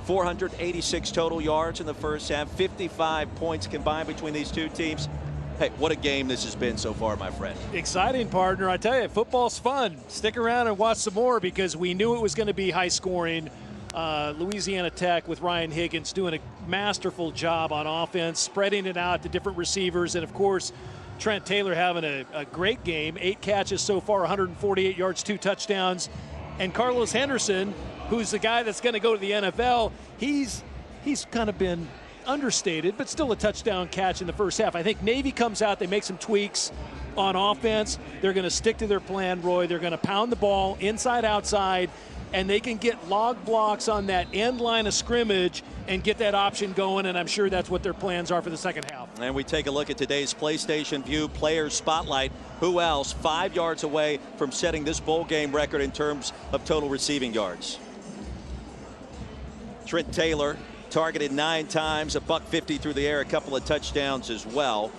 486 total yards in the first half, 55 points combined between these two teams. Hey, what a game this has been so far, my friend. Exciting, partner. I tell you, football's fun. Stick around and watch some more, because we knew it was going to be high scoring. Louisiana Tech with Ryan Higgins doing a masterful job on offense, spreading it out to different receivers. And, of course, Trent Taylor having a great game. 8 catches so far, 148 yards, 2 touchdowns. And Carlos Henderson, who's the guy that's going to go to the NFL, he's kind of been understated, but still a touchdown catch in the first half. I think Navy comes out, they make some tweaks on offense. They're going to stick to their plan, Roy. They're going to pound the ball inside, outside, and they can get log blocks on that end line of scrimmage and get that option going, and I'm sure that's what their plans are for the second half. And we take a look at today's PlayStation View Players Spotlight. Who else 5 yards away from setting this bowl game record in terms of total receiving yards? Trent Taylor targeted 9 times, $150 through the air, a couple of touchdowns as well.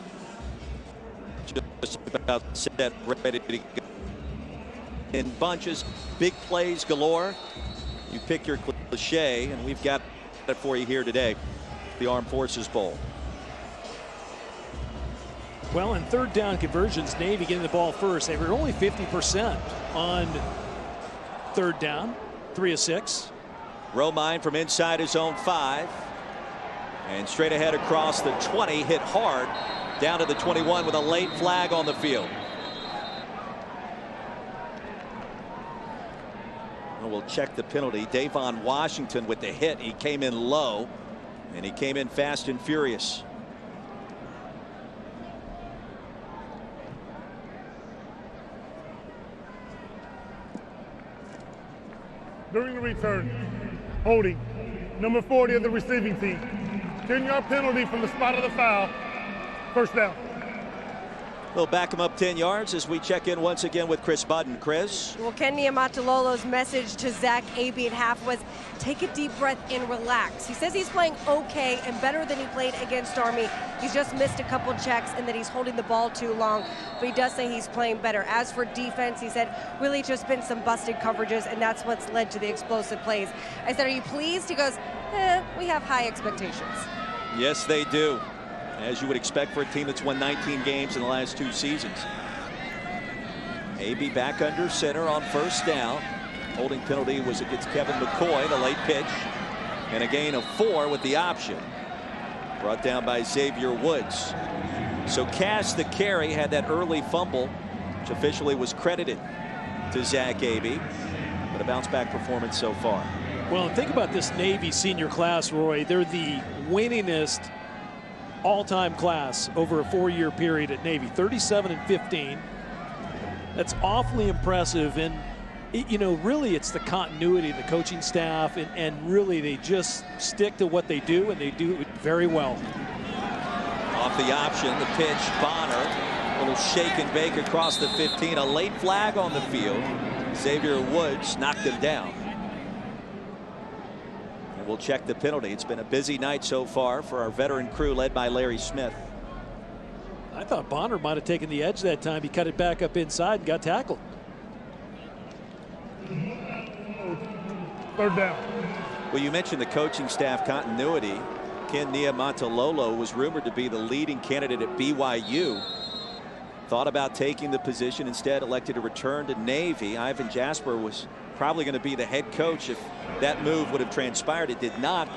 Just about set, ready to go. In bunches, big plays galore. You pick your cliche, and we've got it for you here today, the Armed Forces Bowl. Well, in third down conversions, Navy getting the ball first. They were only 50% on third down, 3 of 6. Romine from inside his own 5. And straight ahead across the 20, hit hard down to the 21 with a late flag on the field. And we'll check the penalty. Davon Washington with the hit. He came in low, and he came in fast and furious. During the return, holding, number 40 of the receiving team. 10-yard penalty from the spot of the foul. First down. We'll back him up 10 yards as we check in once again with Chris Budden. Chris? Well, Ken Niumatalolo's message to Zach Abe at half was, take a deep breath and relax. He says he's playing okay and better than he played against Army. He's just missed a couple checks and that he's holding the ball too long, but he does say he's playing better. As for defense, he said, really just been some busted coverages, and that's what's led to the explosive plays. I said, are you pleased? He goes, we have high expectations. Yes, they do. As you would expect for a team that's won 19 games in the last 2 seasons. AB back under center on first down. Holding penalty was against Kevin McCoy, the late pitch. And a gain of 4 with the option. Brought down by Xavier Woods. So Cass, the carry, had that early fumble, which officially was credited to Zach Abe. But a bounce back performance so far. Well, think about this Navy senior class, Roy. They're the winningest all-time class over a 4-year period at Navy, 37-15. That's awfully impressive, and You know, really it's the continuity of the coaching staff, and really they just stick to what they do, and they do it very well. Off the option, the pitch, Bonner. A little shake and bake across the 15. A late flag on the field. Xavier Woods knocked him down. And we'll check the penalty. It's been a busy night so far for our veteran crew led by Larry Smith. I thought Bonner might have taken the edge that time. He cut it back up inside and got tackled. Third down. Well, you mentioned the coaching staff continuity. Ken Niumatalolo was rumored to be the leading candidate at BYU. Thought about taking the position, instead elected to return to Navy. Ivan Jasper was probably going to be the head coach if that move would have transpired. It did not.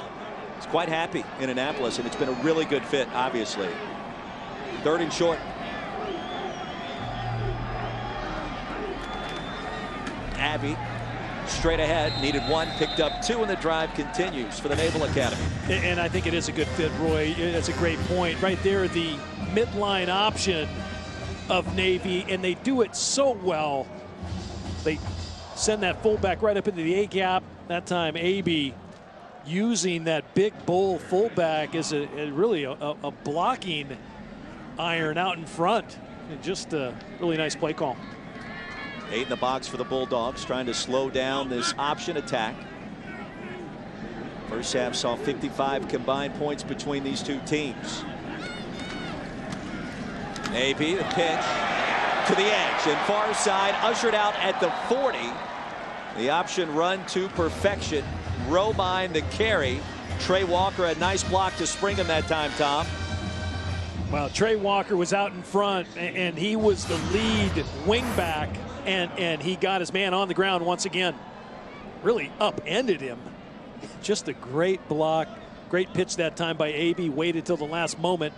He's quite happy in Annapolis, and it's been a really good fit, obviously. 3rd and short. Abbey straight ahead, needed 1, picked up 2, and the drive continues for the Naval Academy. And I think it is a good fit, Roy. That's a great point. Right there, the midline option of Navy, and they do it so well. They send that fullback right up into the A gap. That time, Abbey using that big bull fullback as really a blocking iron out in front. Just a really nice play call. 8 in the box for the Bulldogs, trying to slow down this option attack. First half saw 55 combined points between these two teams. Navy, the pitch to the edge and far side, ushered out at the 40. The option run to perfection. Robine the carry. Trey Walker, a nice block to spring him that time, Tom. Well, Trey Walker was out in front, and he was the lead wingback, and he got his man on the ground once again. Really upended him. Just a great block. Great pitch that time by Abbey. Waited till the last moment.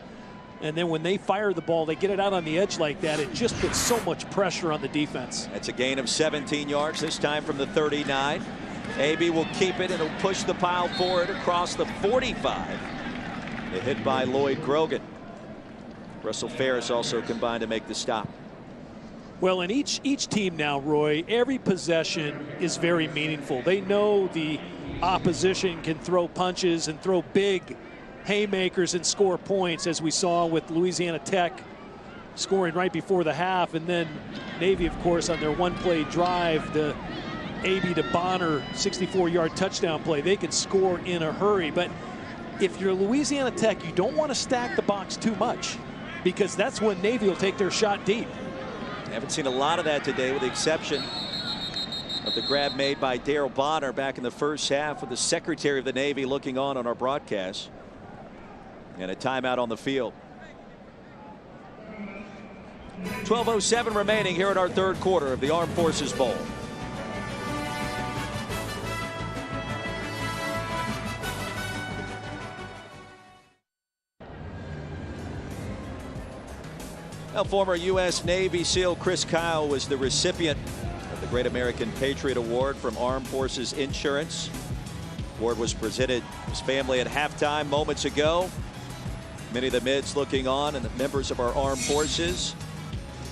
And then when they fire the ball, they get it out on the edge like that. It just puts so much pressure on the defense. That's a gain of 17 yards, this time from the 39. Abbey will keep it, and he'll push the pile forward across the 45. The hit by Lloyd Grogan. Russell Ferris also combined to make the stop. Well, in each team now, Roy, every possession is very meaningful. They know the opposition can throw punches and throw big haymakers and score points, as we saw with Louisiana Tech scoring right before the half. And then Navy, of course, on their one-play drive, the Abbey to Bonner 64-yard touchdown play. They can score in a hurry. But if you're Louisiana Tech, you don't want to stack the box too much, because that's when Navy will take their shot deep. Haven't seen a lot of that today, with the exception of the grab made by Darrell Bonner back in the first half, with the Secretary of the Navy looking on our broadcast. And a timeout on the field. 12:07 remaining here in our 3rd quarter of the Armed Forces Bowl. Now, former U.S. Navy SEAL Chris Kyle was the recipient of the Great American Patriot Award from Armed Forces Insurance. The award was presented to his family at halftime moments ago. Many of the mids looking on, and the members of our armed forces.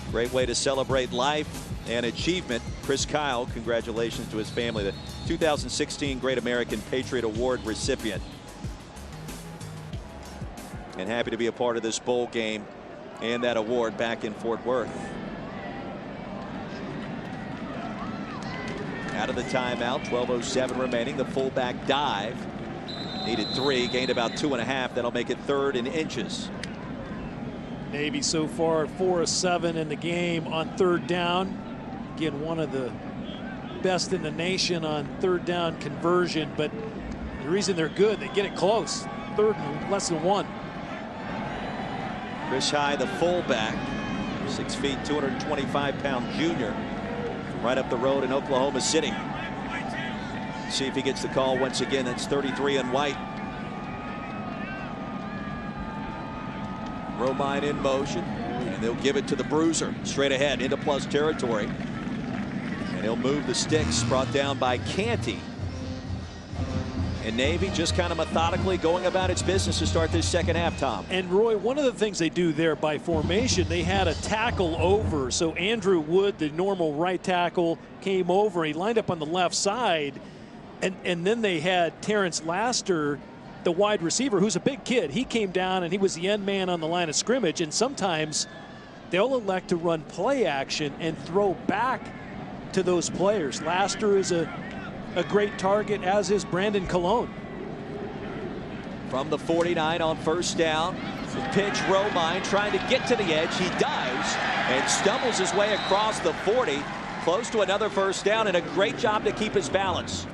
Great way to celebrate life and achievement. Chris Kyle, congratulations to his family, the 2016 Great American Patriot Award recipient. And happy to be a part of this bowl game and that award back in Fort Worth. Out of the timeout, 12:07 remaining. The fullback dive. Needed 3, gained about 2.5. That'll make it 3rd and inches. Navy so far 4 of 7 in the game on 3rd down. Again, one of the best in the nation on 3rd down conversion, but the reason they're good, they get it close. 3rd and less than 1. Chris High, the fullback, 6 feet, 225-pound junior, from right up the road in Oklahoma City. See if he gets the call once again. That's 33 in white. Romine in motion, and they'll give it to the bruiser straight ahead into plus territory, and he'll move the sticks, brought down by Canty. And Navy just kind of methodically going about its business to start this second half, Tom. And Roy, one of the things they do there by formation, they had a tackle over. So Andrew Wood, the normal right tackle, came over. He lined up on the left side. And then they had Terrence Laster, the wide receiver, who's a big kid. He came down and he was the end man on the line of scrimmage. And sometimes they'll elect to run play action and throw back to those players. Laster is a great target, as is Brandon Cologne. From the 49 on first down. The pitch, Romine trying to get to the edge. He does and stumbles his way across the 40. Close to another first down, and a great job to keep his balance.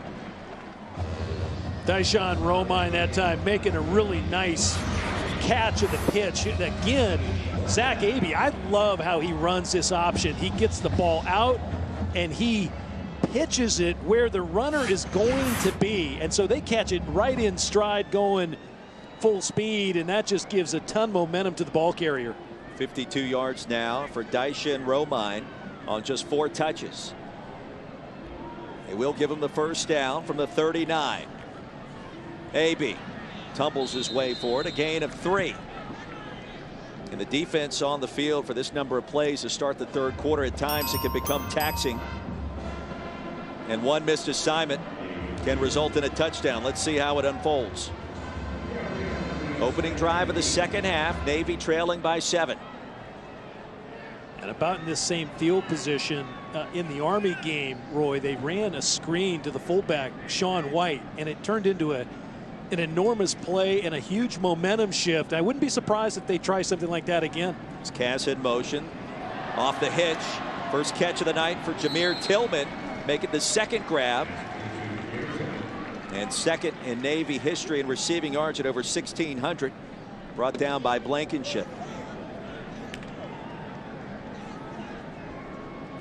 Dyshawn Romine that time making a really nice catch of the pitch. And again, Zach Abey, I love how he runs this option. He gets the ball out and he pitches it where the runner is going to be. And so they catch it right in stride going full speed, and that just gives a ton of momentum to the ball carrier. 52 yards now for Dyshawn Romine on just 4 touches. They will give him the first down from the 39. Abey tumbles his way forward, a gain of 3. And the defense on the field for this number of plays to start the third quarter, at times it can become taxing. And one missed assignment can result in a touchdown. Let's see how it unfolds. Opening drive of the second half, Navy trailing by 7. And about in this same field position in the Army game, Roy, they ran a screen to the fullback, Sean White, and it turned into an enormous play and a huge momentum shift. I wouldn't be surprised if they try something like that again. It's Cass in motion. Off the hitch. First catch of the night for Jameer Tillman, making the second grab. And second in Navy history in receiving yards at over 1,600. Brought down by Blankenship.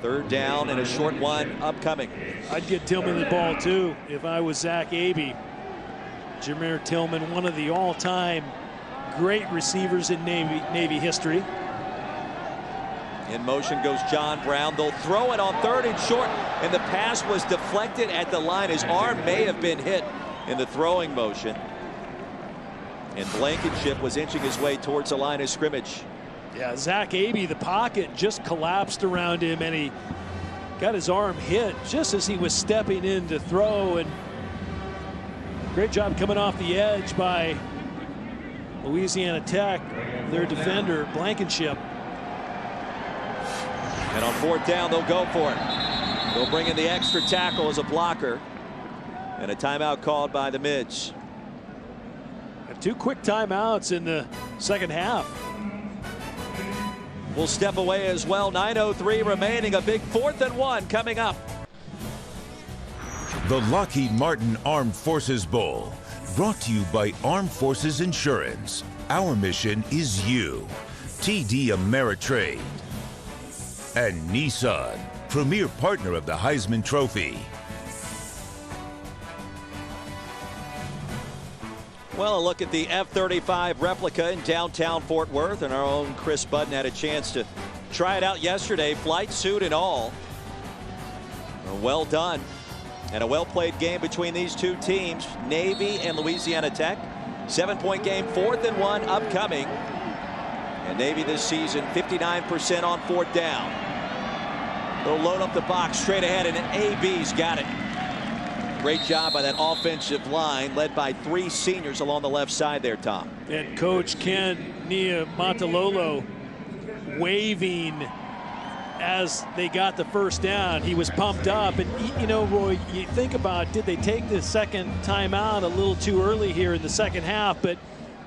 Third down and a short one upcoming. I'd get Tillman the ball too if I was Zach Abey. Jameer Tillman, one of the all-time great receivers in Navy history. In motion goes John Brown. They'll throw it on 3rd and short, and the pass was deflected at the line. His arm may have been hit in the throwing motion. And Blankenship was inching his way towards the line of scrimmage. Yeah, Zach Abey, the pocket just collapsed around him, and he got his arm hit just as he was stepping in to throw. And great job coming off the edge by Louisiana Tech, their defender, Blankenship. And on 4th down, they'll go for it. They'll bring in the extra tackle as a blocker. And a timeout called by the Mids. 2 quick timeouts in the second half. We'll step away as well. 9:03 remaining. A big 4th and 1 coming up. The Lockheed Martin Armed Forces Bowl, brought to you by Armed Forces Insurance. Our mission is you. TD Ameritrade. And Nissan, premier partner of the Heisman Trophy. Well, a look at the F-35 replica in downtown Fort Worth, and our own Chris Budden had a chance to try it out yesterday, flight suit and all. Well done, and a well-played game between these two teams, Navy and Louisiana Tech. 7-point game, 4th and 1 upcoming. And Navy this season 59% on 4th down. They'll load up the box straight ahead, and AB's got it. Great job by that offensive line, led by 3 seniors along the left side there, Tom. And Coach Ken Niumatalolo waving as they got the first down. He was pumped up. And, you know, Roy, you think about, did they take the second timeout a little too early here in the second half? But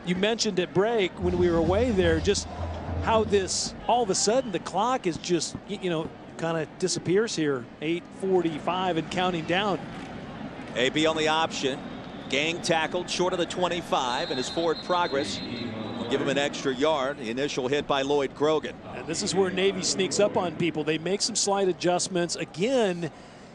you mentioned at break when we were away there just how this, all of a sudden, the clock is just, you know, kind of disappears here. 8:45 and counting down. AB on the option. Gang tackled short of the 25, and his forward progress will give him an extra yard. The initial hit by Lloyd Grogan. And this is where Navy sneaks up on people. They make some slight adjustments. Again,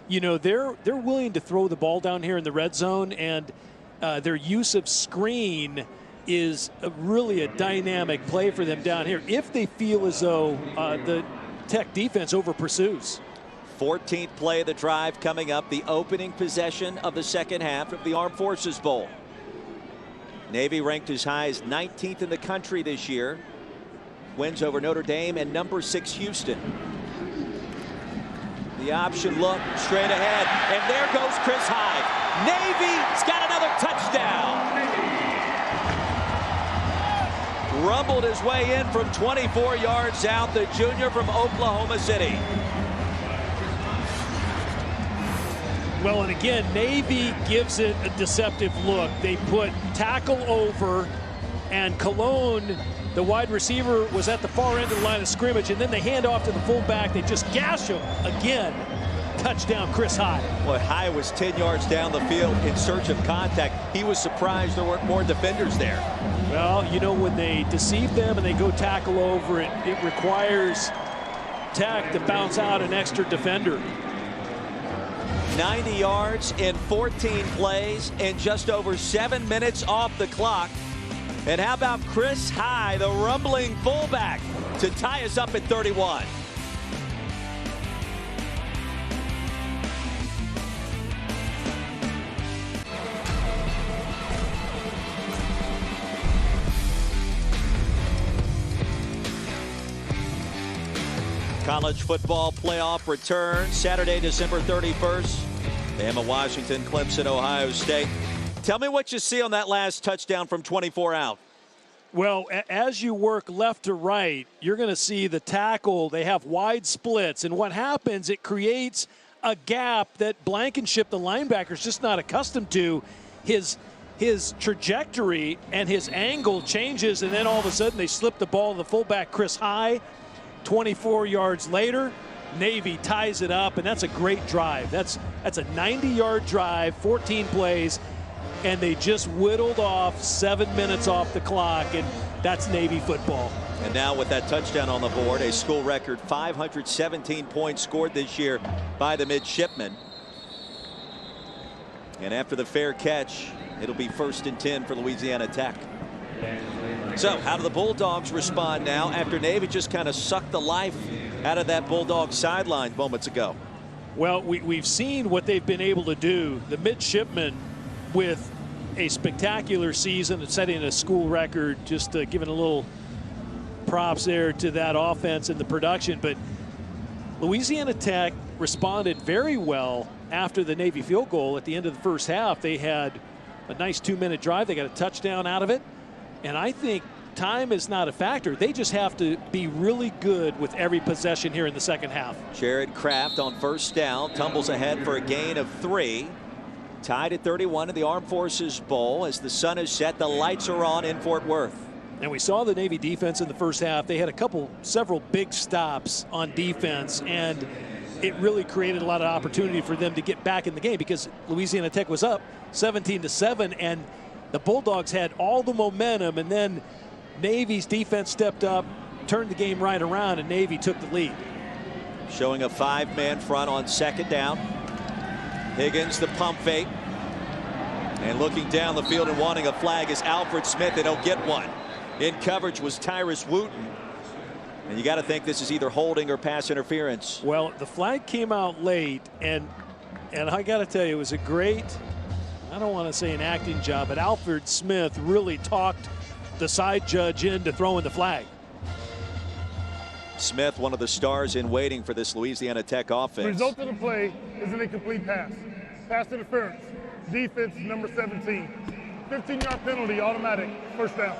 you know, they're willing to throw the ball down here in the red zone, and their use of screen is really a dynamic play for them down here if they feel as though the Tech defense over pursues. 14th play of the drive coming up, the opening possession of the second half of the Armed Forces Bowl. Navy ranked as high as 19th in the country this year. Wins over Notre Dame and number 6 Houston. The option look straight ahead, and there goes Chris Hyde. Navy's got another touchdown. Rumbled his way in from 24 yards out, the junior from Oklahoma City. Well, and again, Navy gives it a deceptive look. They put tackle over, and Cologne, the wide receiver, was at the far end of the line of scrimmage, and then they hand off to the fullback. They just gash him again. Touchdown, Chris Hyde. Well, Hyde was 10 yards down the field in search of contact. He was surprised there weren't more defenders there. Well, you know, when they deceive them and they go tackle over, it requires Tech to bounce out an extra defender. 90 yards in 14 plays and just over 7 minutes off the clock. And how about Chris Hyde, the rumbling fullback, to tie us up at 31. College football playoff return Saturday, December 31st. Bama, Washington, Clemson, Ohio State. Tell me what you see on that last touchdown from 24 out. Well, as you work left to right, you're going to see the tackle. They have wide splits, and what happens, it creates a gap that Blankenship, the linebacker, is just not accustomed to. His trajectory and his angle changes, and then all of a sudden they slip the ball to the fullback, Chris Hyde. 24 yards later, Navy ties it up, and that's a great drive. That's a 90-yard drive, 14 plays, and they just whittled off 7 minutes off the clock, and that's Navy football. And now with that touchdown on the board, a school record 517 points scored this year by the midshipmen. And after the fair catch, it'll be 1st and 10 for Louisiana Tech. So how do the Bulldogs respond now after Navy just kind of sucked the life out of that Bulldog sideline moments ago? Well, we've seen what they've been able to do. The midshipmen with a spectacular season and setting a school record, just giving a little props there to that offense and the production. But Louisiana Tech responded very well after the Navy field goal at the end of the first half. They had a nice 2-minute drive. They got a touchdown out of it. And I think time is not a factor. They just have to be really good with every possession here in the second half. Jared Kraft on first down tumbles ahead for a gain of 3. Tied at 31 in the Armed Forces Bowl as the sun is set. The lights are on in Fort Worth. And we saw the Navy defense in the first half. They had several big stops on defense, and it really created a lot of opportunity for them to get back in the game because Louisiana Tech was up 17-7, and the Bulldogs had all the momentum, and then Navy's defense stepped up, turned the game right around, and Navy took the lead. Showing a 5-man front on second down. Higgins, the pump fake. And looking down the field and wanting a flag is Alfred Smith. They don't get one. In coverage was Tyrus Wooten. And you got to think this is either holding or pass interference. Well, the flag came out late, and I got to tell you, it was a great, I don't want to say an acting job, but Alfred Smith really talked the side judge into throwing the flag. Smith, one of the stars in waiting for this Louisiana Tech offense. The result of the play is an incomplete pass. Pass interference. Defense number 17. 15-yard penalty, automatic, first down.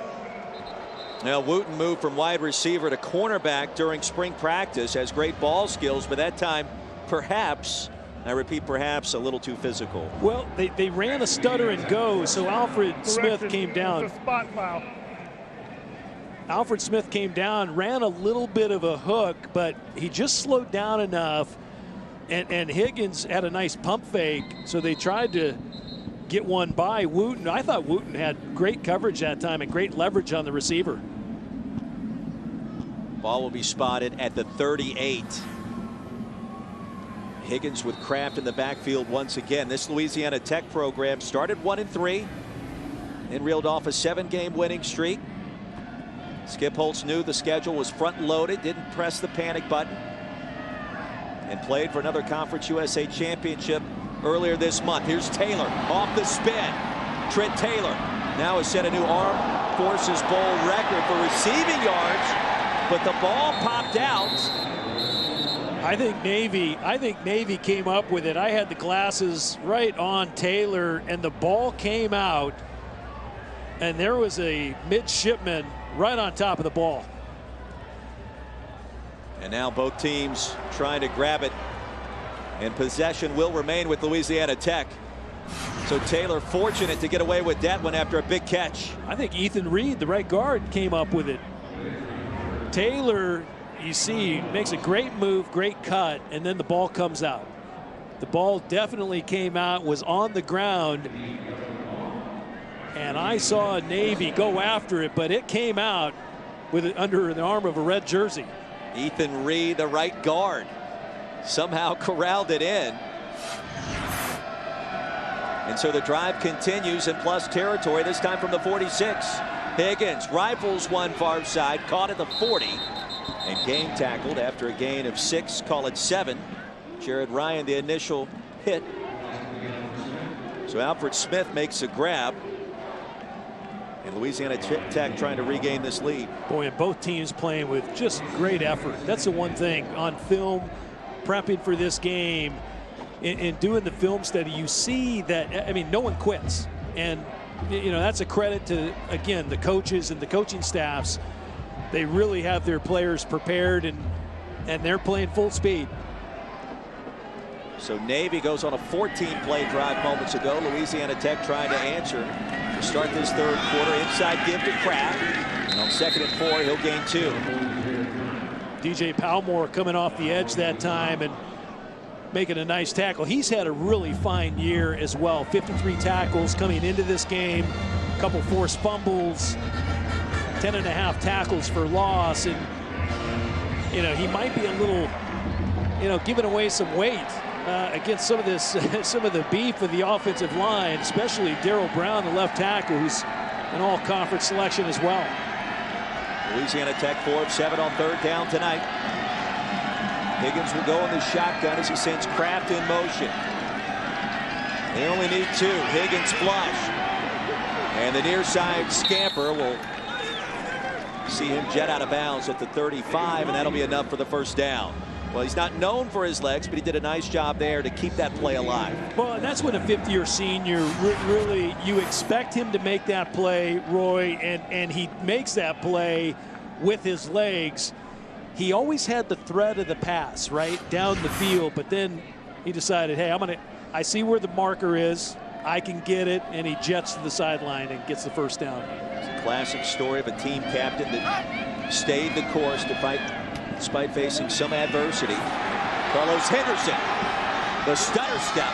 Now Wooten moved from wide receiver to cornerback during spring practice, has great ball skills, but that time perhaps, I repeat perhaps, a little too physical. Well, they ran a stutter and go, so Alfred Smith came down. It's a spot foul. Alfred Smith came down, ran a little bit of a hook, but he just slowed down enough, and Higgins had a nice pump fake, so they tried to get one by Wooten. I thought Wooten had great coverage that time and great leverage on the receiver. Ball will be spotted at the 38. Higgins with Kraft in the backfield once again. This Louisiana Tech program started 1-3 and reeled off a 7-game winning streak. Skip Holtz knew the schedule was front loaded, didn't press the panic button. and played for another Conference USA championship earlier this month. Here's Taylor off the spin. Trent Taylor now has set a new Armed Forces Bowl record for receiving yards, but the ball popped out. I think Navy came up with it. I had the glasses right on Taylor, and the ball came out, and there was a midshipman right on top of the ball. And now both teams trying to grab it, and possession will remain with Louisiana Tech. So Taylor fortunate to get away with that one after a big catch. I think Ethan Reed, the right guard, came up with it. Taylor, you see, makes a great move, great cut, and then the ball comes out. The ball definitely came out, was on the ground, and I saw Navy go after it, but it came out with it under the arm of a red jersey. Ethan Reed, the right guard, somehow corralled it in. And so the drive continues in plus territory, this time from the 46. Higgins rifles one far side, caught at the 40, and game tackled after a gain of 6, call it 7. Jared Ryan, the initial hit. So Alfred Smith makes a grab, and Louisiana Tech trying to regain this lead. Boy, and both teams playing with just great effort. That's the one thing on film, prepping for this game, in doing the film study, you see that, I mean, no one quits. And, you know, that's a credit to, again, the coaches and the coaching staffs. They really have their players prepared, and they're playing full speed. So Navy goes on a 14-play drive moments ago. Louisiana Tech trying to answer to start this third quarter. Inside give to Kraft. And on 2nd and 4, he'll gain 2. DJ Palmore coming off the edge that time and making a nice tackle. He's had a really fine year as well. 53 tackles coming into this game. A couple forced fumbles. 10.5 tackles for loss. And, you know, he might be a little, you know, giving away some weight against some of this, some of the beef of the offensive line, especially Darryl Brown, the left tackle, who's an all-conference selection as well. Louisiana Tech 4 of 7 on 3rd down tonight. Higgins will go in the shotgun as he sends Kraft in motion. They only need 2. Higgins flush. And the near side scamper will see him jet out of bounds at the 35, and that'll be enough for the first down. Well, he's not known for his legs, but he did a nice job there to keep that play alive. Well, and that's when a 5th-year senior really, you expect him to make that play, Roy, and he makes that play with his legs. He always had the threat of the pass, right, down the field, but then he decided, hey, I see where the marker is, I can get it, and he jets to the sideline and gets the first down. It's a classic story of a team captain that stayed the course despite facing some adversity. Carlos Henderson, the stutter step,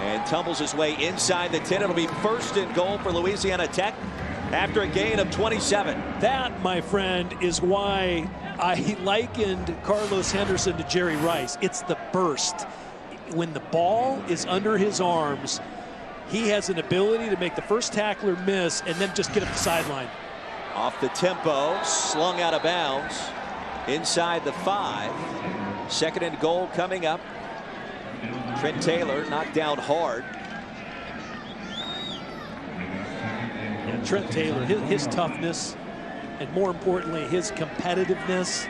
and tumbles his way inside the 10. It'll be 1st and goal for Louisiana Tech after a gain of 27. That, my friend, is why I likened Carlos Henderson to Jerry Rice. It's the burst. When the ball is under his arms, he has an ability to make the first tackler miss and then just get up the sideline. Off the tempo, slung out of bounds inside the 5. 2nd and goal coming up. Trent Taylor knocked down hard. Yeah, Trent Taylor, his toughness, and more importantly, his competitiveness.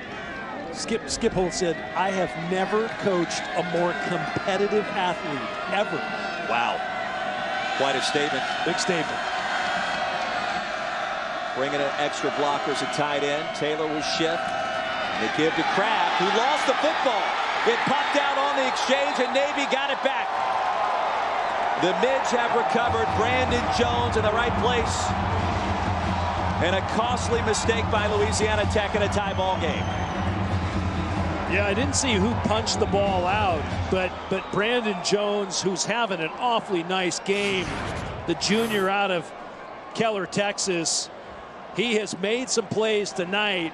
Skip Holt said, I have never coached a more competitive athlete, ever. Wow. Quite a statement. Big statement. Bringing in extra blockers at tight end. Taylor will shift. They give to Kraft, who lost the football. It popped out on the exchange, and Navy got it back. The Mids have recovered. Brandon Jones in the right place. And a costly mistake by Louisiana Tech in a tie ball game. Yeah, I didn't see who punched the ball out, but Brandon Jones, who's having an awfully nice game, the junior out of Keller, Texas, he has made some plays tonight.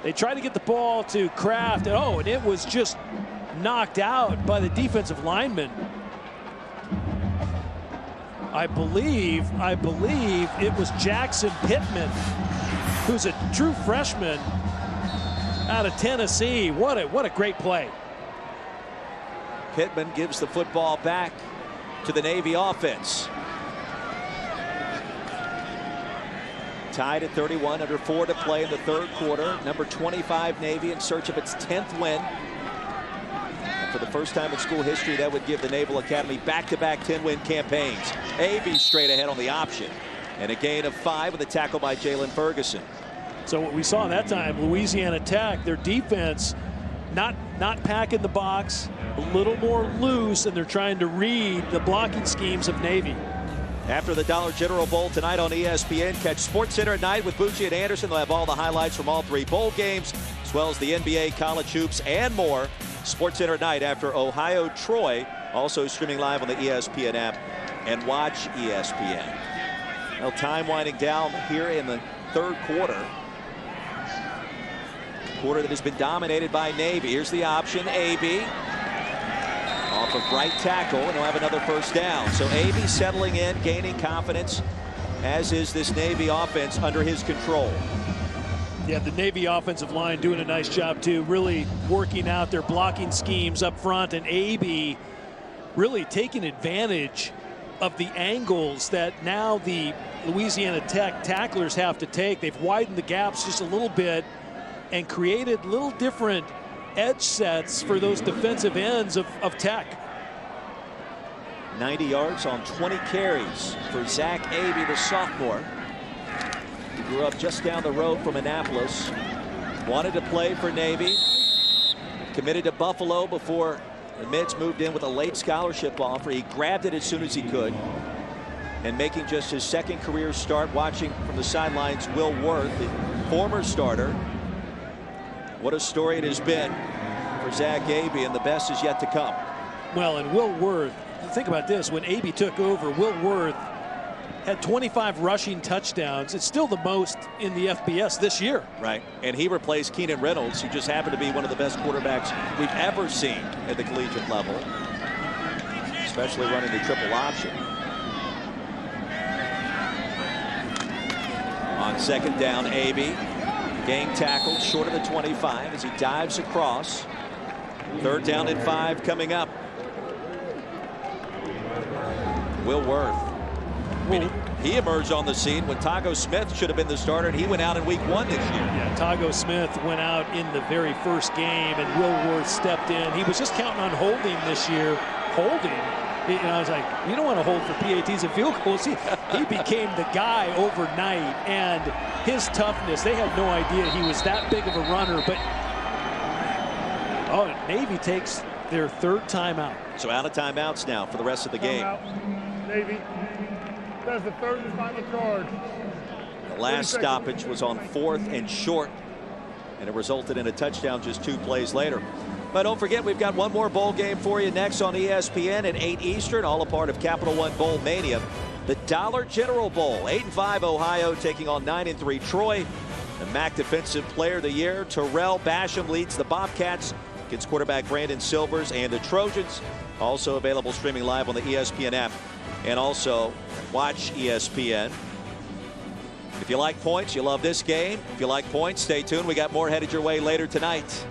They tried to get the ball to Kraft, and it was just knocked out by the defensive lineman. I believe it was Jackson Pittman, who's a true freshman out of Tennessee. What a great play. Pittman gives the football back to the Navy offense. Tied at 31, under 4 to play in the third quarter. Number 25 Navy in search of its 10th win. And for the first time in school history, that would give the Naval Academy back-to-back 10-win campaigns. AB straight ahead on the option. And a gain of 5 with a tackle by Jalen Ferguson. So what we saw that time, Louisiana Tech, their defense not packing the box, a little more loose, and they're trying to read the blocking schemes of Navy. After the Dollar General Bowl tonight on ESPN, catch SportsCenter at night with Bucci and Anderson. They'll have all the highlights from all 3 bowl games, as well as the NBA, college hoops, and more. SportsCenter at night after Ohio-Troy, also streaming live on the ESPN app and watch ESPN. Well, time winding down here in the third quarter. Quarter that has been dominated by Navy. Here's the option, AB. Off of right tackle, and he'll have another first down. So AB settling in, gaining confidence, as is this Navy offense under his control. Yeah, the Navy offensive line doing a nice job too, really working out their blocking schemes up front, and AB really taking advantage of the angles that now the Louisiana Tech tacklers have to take. They've widened the gaps just a little bit and created little different edge sets for those defensive ends of Tech. 90 yards on 20 carries for Zach Abey, the sophomore. He grew up just down the road from Annapolis. Wanted to play for Navy. Committed to Buffalo before the Mids moved in with a late scholarship offer. He grabbed it as soon as he could. And making just his second career start, watching from the sidelines, Will Worth, the former starter. What a story it has been for Zach Abey, and the best is yet to come. Well, and Will Worth, think about this, when Abey took over, Will Worth had 25 rushing touchdowns. It's still the most in the FBS this year. Right, and he replaced Keenan Reynolds, who just happened to be one of the best quarterbacks we've ever seen at the collegiate level, especially running the triple option. On second down, Abey. Gang tackled short of the 25 as he dives across. Third down and 5 coming up. Will Worth. He emerged on the scene when Tago Smith should have been the starter, and he went out in week 1 this year. Yeah, Tago Smith went out in the very first game, and Will Worth stepped in. He was just counting on holding this year. Holding? I was like, you don't want to hold for PATs and field goals. He became the guy overnight, and his toughness, they had no idea he was that big of a runner. But Navy takes their third timeout. So out of timeouts now for the rest of the game. Navy. That's the third and final charge. The last stoppage was on 4th and short, and it resulted in a touchdown just 2 plays later. But don't forget, we've got one more bowl game for you next on ESPN at 8 Eastern, all a part of Capital One Bowl Mania. The Dollar General Bowl, 8-5 Ohio taking on 9-3 Troy. The MAC Defensive Player of the Year, Terrell Basham, leads the Bobcats against quarterback Brandon Silvers and the Trojans. Also available streaming live on the ESPN app, and also watch ESPN. If you like points, you love this game. If you like points, stay tuned. We got more headed your way later tonight.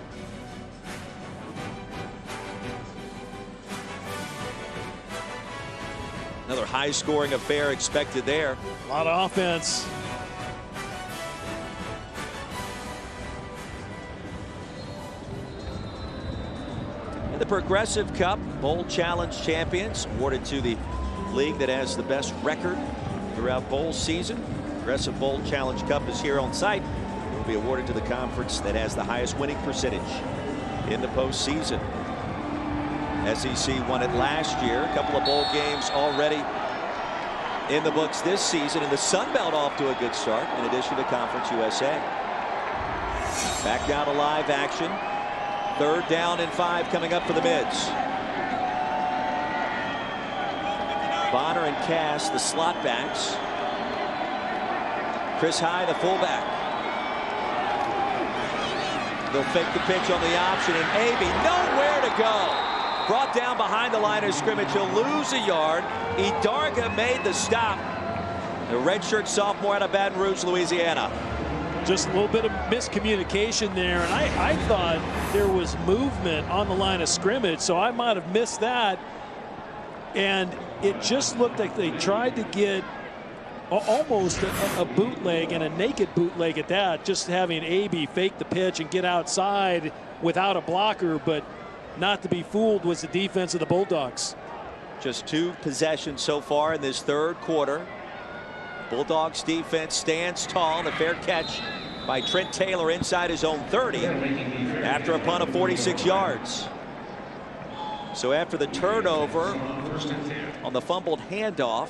Another high-scoring affair expected there. A lot of offense. In the Progressive Cup, Bowl Challenge champions awarded to the league that has the best record throughout bowl season. Progressive Bowl Challenge Cup is here on site. It will be awarded to the conference that has the highest winning percentage in the postseason. SEC won it last year. A couple of bowl games already in the books this season, and the Sun Belt off to a good start in addition to Conference USA. Back down to live action. Third down and 5 coming up for the Mids. Bonner and Cass, the slot backs. Chris High, the fullback. They'll fake the pitch on the option, and Abey nowhere to go. Brought down behind the line of scrimmage. He'll lose a yard. Idarga made the stop. The redshirt sophomore out of Baton Rouge, Louisiana. Just a little bit of miscommunication there, and I thought there was movement on the line of scrimmage, so I might have missed that. And it just looked like they tried to get almost a bootleg, and a naked bootleg at that, just having AB fake the pitch and get outside without a blocker, but not to be fooled was the defense of the Bulldogs. Just 2 possessions so far in this third quarter. Bulldogs defense stands tall. The fair catch by Trent Taylor inside his own 30 after a punt of 46 yards. So after the turnover on the fumbled handoff,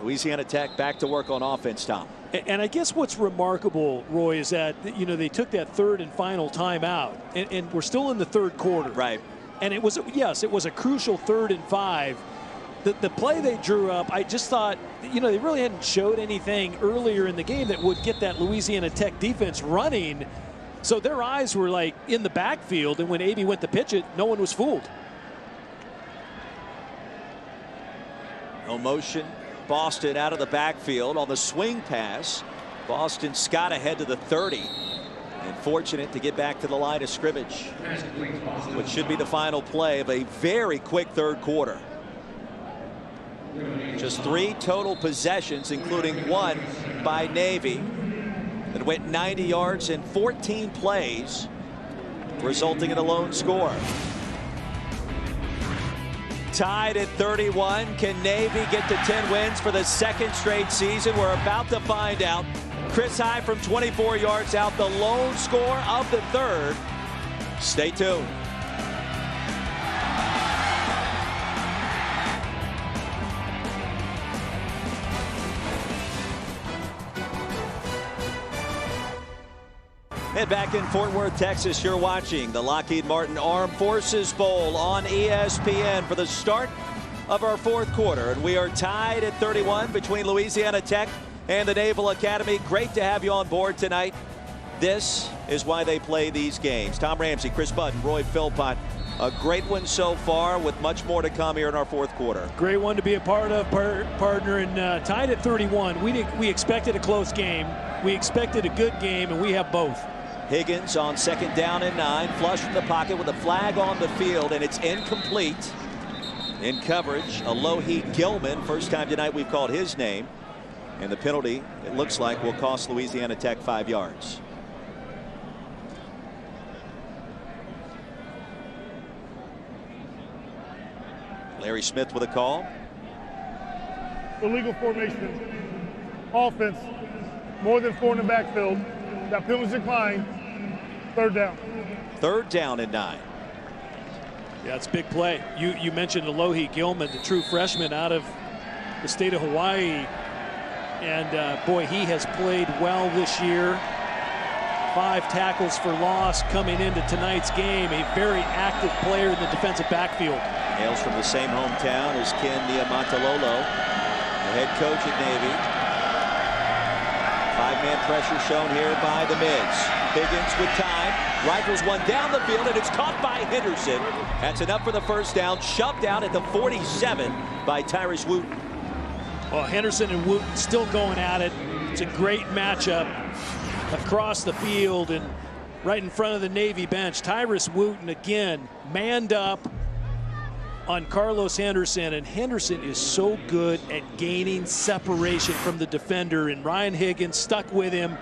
Louisiana Tech back to work on offense, Tom. And I guess what's remarkable, Roy, is that, you know, they took that third and final timeout, and we're still in the third quarter. Right. And it was, yes, it was a crucial 3rd and 5. The play they drew up, I just thought, you know, they really hadn't showed anything earlier in the game that would get that Louisiana Tech defense running. So their eyes were like in the backfield, and when AB went to pitch it, no one was fooled. No motion. Boston out of the backfield on the swing pass. Boston Scott ahead to the 30. And fortunate to get back to the line of scrimmage, which should be the final play of a very quick third quarter. Just 3 total possessions, including 1 by Navy that went 90 yards in 14 plays, resulting in a lone score. Tied at 31. Can Navy get to 10 wins for the 2nd straight season? We're about to find out. Chris High from 24 yards out, the lone score of the 3rd. Stay tuned. And back in Fort Worth, Texas, you're watching the Lockheed Martin Armed Forces Bowl on ESPN for the start of our 4th quarter. And we are tied at 31 between Louisiana Tech and the Naval Academy. Great to have you on board tonight. This is why they play these games. Tom Ramsey, Chris Button, Roy Philpott. A great one so far, with much more to come here in our 4th quarter. Great one to be a part of, partner, and tied at 31. We expected a close game. We expected a good game, and we have both. Higgins on 2nd down and 9, flush from the pocket with a flag on the field, and it's incomplete. In coverage, Alohi Gilman. First time tonight we've called his name. And the penalty, it looks like, will cost Louisiana Tech 5 yards. Larry Smith with a call. Illegal formation. Offense. More than 4 in the backfield. That penalty's declined. 3rd down. 3rd down and 9. Yeah, it's a big play. You mentioned Alohi Gilman, the true freshman out of the state of Hawaii. And boy, he has played well this year. 5 tackles for loss coming into tonight's game. A very active player in the defensive backfield. Hails from the same hometown as Ken Niumatalolo, the head coach at Navy. 5-man pressure shown here by the Mids. Higgins with time, rifles one down the field, and it's caught by Henderson. That's enough for the 1st down, shoved out at the 47 by Tyrus Wooten. Well, Henderson and Wooten still going at it. It's a great matchup across the field and right in front of the Navy bench. Tyrus Wooten again manned up on Carlos Henderson, and Henderson is so good at gaining separation from the defender, and Ryan Higgins stuck with him,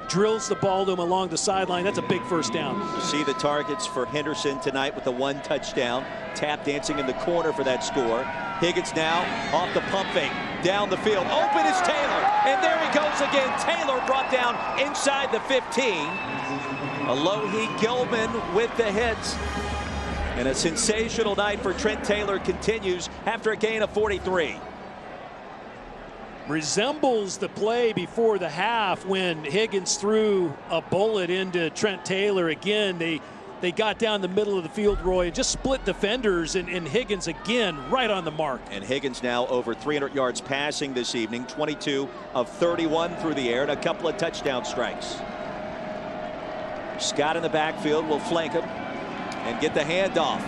drills the ball to him along the sideline. That's a big 1st down. You see the targets for Henderson tonight with the 1 touchdown. Tap dancing in the corner for that score. Higgins now off the pump fake, down the field. Open is Taylor, and there he goes again. Taylor brought down inside the 15. Alohi Gilman with the hit. And a sensational night for Trent Taylor continues after a gain of 43. Resembles the play before the half when Higgins threw a bullet into Trent Taylor. Again, they got down the middle of the field, Roy, and just split defenders, and Higgins again right on the mark. And Higgins now over 300 yards passing this evening, 22 of 31 through the air, and a couple of touchdown strikes. Scott in the backfield will flank him and get the handoff.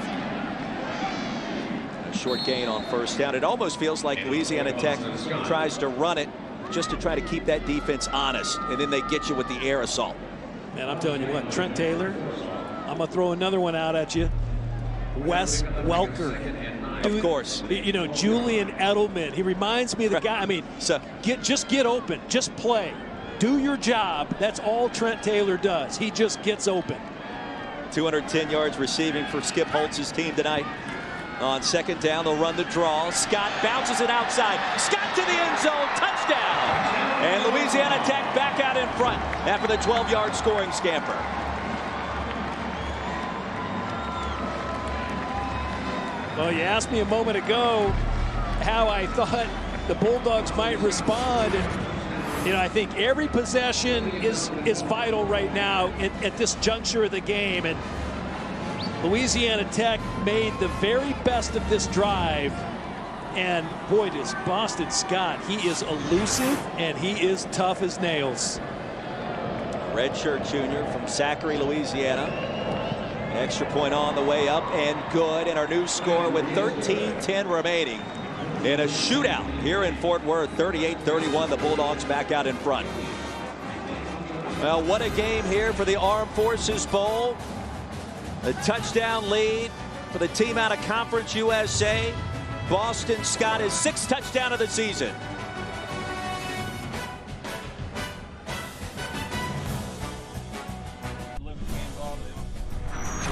A short gain on 1st down. It almost feels like Louisiana Tech tries to run it just to try to keep that defense honest, and then they get you with the air assault. Man, I'm telling you what, Trent Taylor, I'm going to throw another one out at you. Wes Welker. Of course. You know, Julian Edelman. He reminds me of the guy. I mean, so, just get open. Just play. Do your job. That's all Trent Taylor does. He just gets open. 210 yards receiving for Skip Holtz's team tonight. On second down, they'll run the draw. Scott bounces it outside. Scott to the end zone. Touchdown. And Louisiana Tech back out in front after the 12-yard scoring scamper. Well, you asked me a moment ago how I thought the Bulldogs might respond. And, you know, I think every possession is vital right now at this juncture of the game. And Louisiana Tech made the very best of this drive. And boy, does Boston Scott. He is elusive and he is tough as nails. Redshirt junior from Zachary, Louisiana. Extra point on the way up and good. And our new score with 13:10 remaining in a shootout here in Fort Worth. 38-31. The Bulldogs back out in front. Well, what a game here for the Armed Forces Bowl. A touchdown lead for the team out of Conference USA. Boston Scott, his 6th touchdown of the season.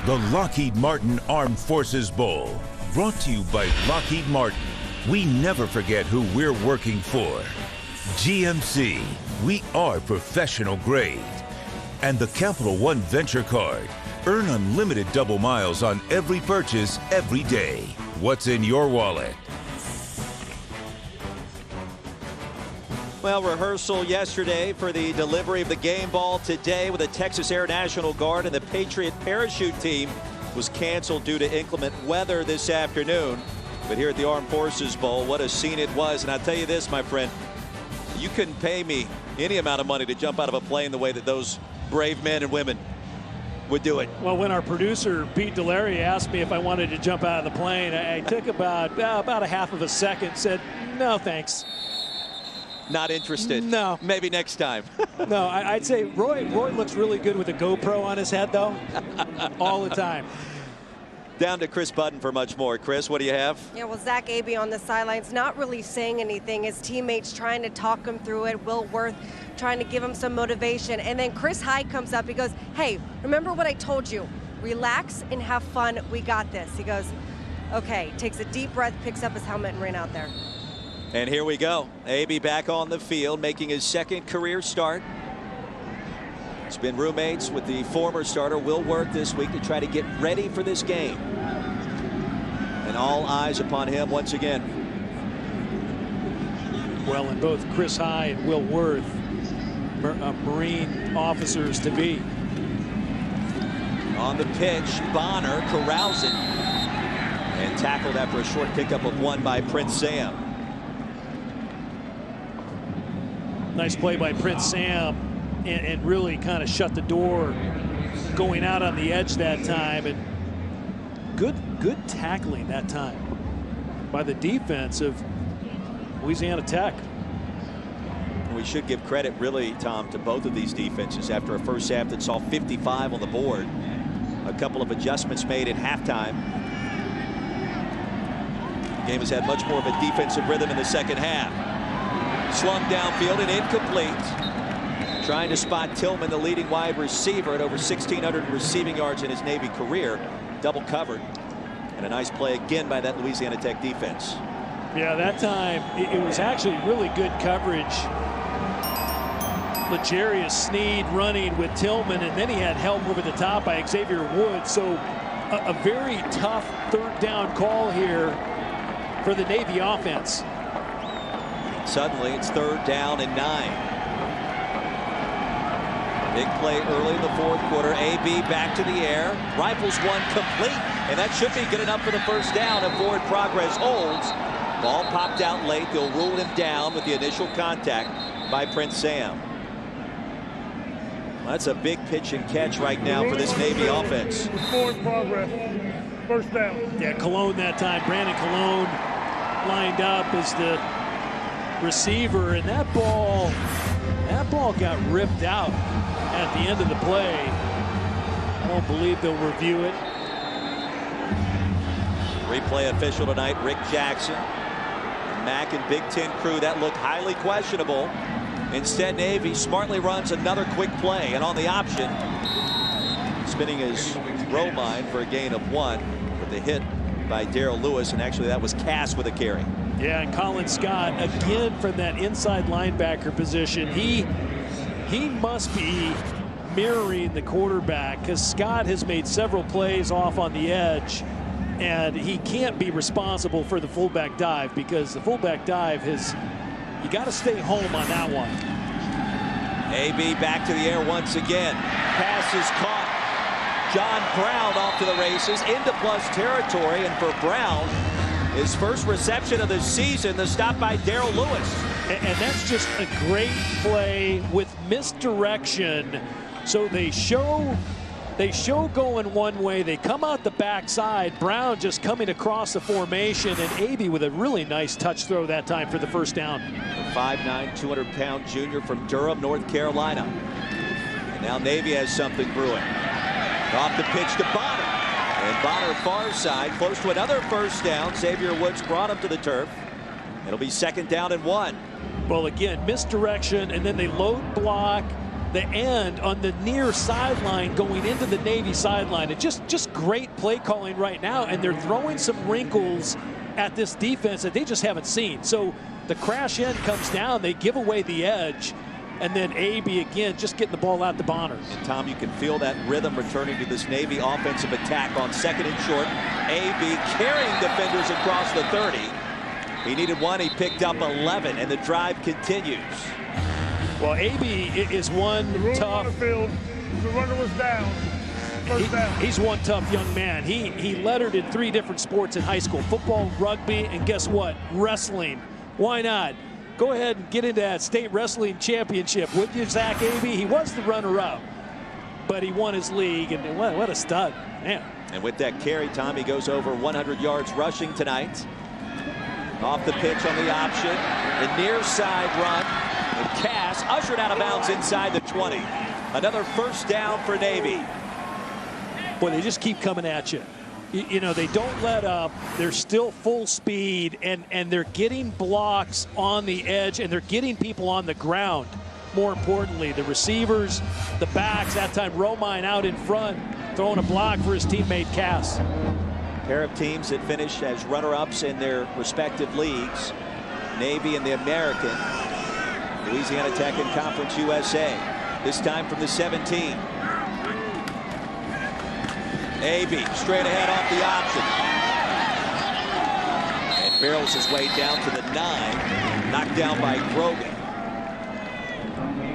The Lockheed Martin Armed Forces Bowl, brought to you by Lockheed Martin. We never forget who we're working for. GMC, we are professional grade. And the Capital One Venture Card. Earn unlimited double miles on every purchase every day. What's in your wallet? Well, rehearsal yesterday for the delivery of the game ball today with the Texas Air National Guard, and the Patriot parachute team was canceled due to inclement weather this afternoon. But here at the Armed Forces Bowl, what a scene it was. And I'll tell you this, my friend, you couldn't pay me any amount of money to jump out of a plane the way that those brave men and women would do it. Well, when our producer Pete Delary asked me if I wanted to jump out of the plane, I took about a half of a second, said no thanks. Not interested. No. Maybe next time. No, I'd say Roy looks really good with a GoPro on his head, though, all the time. Down to Chris Budden for much more. Chris, what do you have? Yeah, well, Zach Abey on the sidelines not really saying anything. His teammates trying to talk him through it. Will Worth trying to give him some motivation. And then Chris Hyde comes up. He goes, hey, remember what I told you? Relax and have fun. We got this. He goes, okay. Takes a deep breath, picks up his helmet, and ran out there. And here we go. Abey back on the field, making his 2nd career start. He's been roommates with the former starter Will Worth this week to try to get ready for this game. And all eyes upon him once again. Well, and both Chris Hyde and Will Worth, Marine officers to be. On the pitch, Bonner carousing and tackled after a short pickup of 1 by Prince Sam. Nice play by Prince Sam, and really kind of shut the door going out on the edge that time. And good tackling that time by the defense of Louisiana Tech. We should give credit, really, Tom, to both of these defenses after a first half that saw 55 on the board. A couple of adjustments made at halftime. The game has had much more of a defensive rhythm in the second half. Swung downfield and incomplete. Trying to spot Tillman, the leading wide receiver, at over 1,600 receiving yards in his Navy career. Double covered. And a nice play again by that Louisiana Tech defense. Yeah, that time it was actually really good coverage. L'Jarius Sneed running with Tillman, and then he had help over the top by Xavier Woods. So a very tough 3rd down call here for the Navy offense. Suddenly it's 3rd down and 9. Big play early in the 4th quarter. AB back to the air. Rifles one complete. And that should be good enough for the first down if forward progress holds. Ball popped out late. They'll rule him down with the initial contact by Prince Sam. Well, that's a big pitch and catch right now for this Navy offense. Forward progress. First down. Yeah, Cologne that time. Brandon Cologne lined up as the receiver, and that ball got ripped out at the end of the play. I don't believe they'll review it. Replay official tonight, Rick Jackson. Mac and Big Ten crew, that looked highly questionable. Instead, Navy smartly runs another quick play, and on the option, spinning his Romine for a gain of 1 with the hit by Darrell Lewis, and actually that was Cass with a carry. Yeah, and Colin Scott again from that inside linebacker position. He must be mirroring the quarterback, because Scott has made several plays off on the edge, and he can't be responsible for the fullback dive, because the fullback dive has, you got to stay home on that one. AB back to the air once again. Pass is caught. John Brown off to the races into plus territory, and for Brown, his first reception of the season, the stop by Darrell Lewis. And that's just a great play with misdirection. So they show going one way, they come out the backside. Brown just coming across the formation, and AB with a really nice touch throw that time for the first down. The 5'9", 200-pound junior from Durham, North Carolina. And now Navy has something brewing. Off the pitch to Bonner. And Bonner far side, close to another first down. Xavier Woods brought him to the turf. It'll be 2nd down and 1. Well, again, misdirection, and then they load block the end on the near sideline going into the Navy sideline. It's just great play calling right now, and they're throwing some wrinkles at this defense that they just haven't seen. So the crash end comes down, they give away the edge, and then AB again just getting the ball out to Bonner. And Tom, you can feel that rhythm returning to this Navy offensive attack on 2nd and short. AB carrying defenders across the 30. He needed 1, he picked up 11, and the drive continues. Well, AB is one tough. On the field, the runner was down. First down. He's one tough young man. He lettered in 3 different sports in high school: football, rugby, and guess what? Wrestling. Why not? Go ahead and get into that state wrestling championship, wouldn't you, Zach AB? He was the runner-up, but he won his league, and what a stud, man. And with that carry, Tom, he goes over 100 yards rushing tonight. Off the pitch on the option, the near side run, and Cass ushered out of bounds inside the 20. Another first down for Navy. Boy, they just keep coming at you. You know, they don't let up. They're still full speed, and they're getting blocks on the edge, and they're getting people on the ground. More importantly, the receivers, the backs, that time Romine out in front, throwing a block for his teammate Cass. Pair of teams that finish as runner-ups in their respective leagues. Navy and the American. Louisiana Tech and Conference USA. This time from the 17. AB straight ahead off the option. And barrels his way down to the 9. Knocked down by Grogan.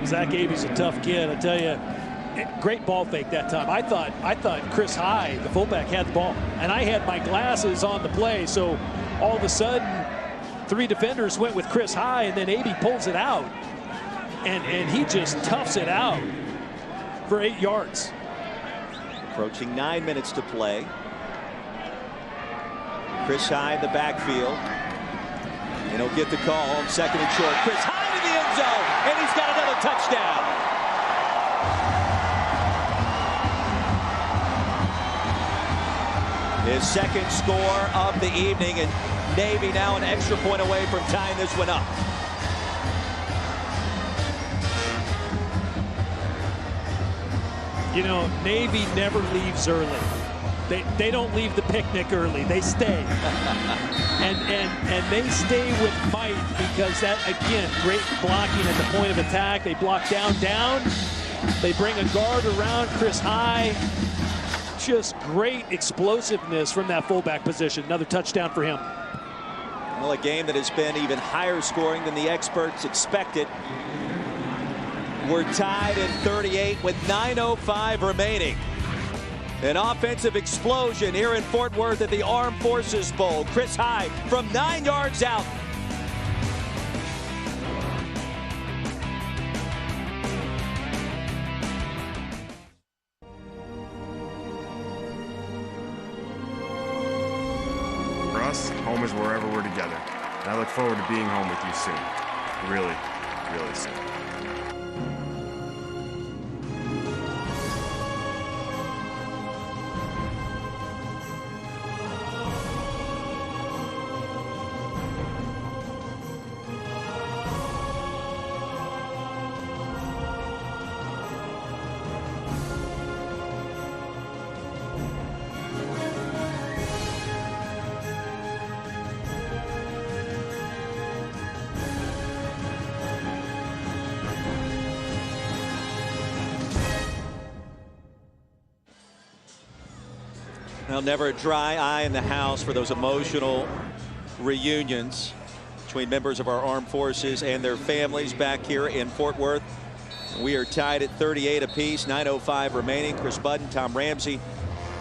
Zach Aby's a tough kid, I tell you. Great ball fake that time. I thought Chris High, the fullback, had the ball, and I had my glasses on the play, so all of a sudden 3 defenders went with Chris High, and then AB pulls it out, and he just toughs it out for 8 yards. Approaching 9 minutes to play. Chris High in the backfield, and he'll get the call on 2nd and short. Chris High to the end zone, and he's got another touchdown. His 2nd score of the evening, and Navy now an extra point away from tying this one up. You know, Navy never leaves early. They don't leave the picnic early. They stay. and they stay with might, because that, again, great blocking at the point of attack. They block down. They bring a guard around Chris High. Just great explosiveness from that fullback position. Another touchdown for him. Well, a game that has been even higher scoring than the experts expected. We're tied at 38 with 9:05 remaining. An offensive explosion here in Fort Worth at the Armed Forces Bowl. Chris High from 9 yards out. For us, home is wherever we're together. And I look forward to being home with you soon. really, really simple. Well, never a dry eye in the house for those emotional reunions between members of our armed forces and their families back here in Fort Worth. We are tied at 38 apiece, 9:05 remaining. Chris Budden, Tom Ramsey,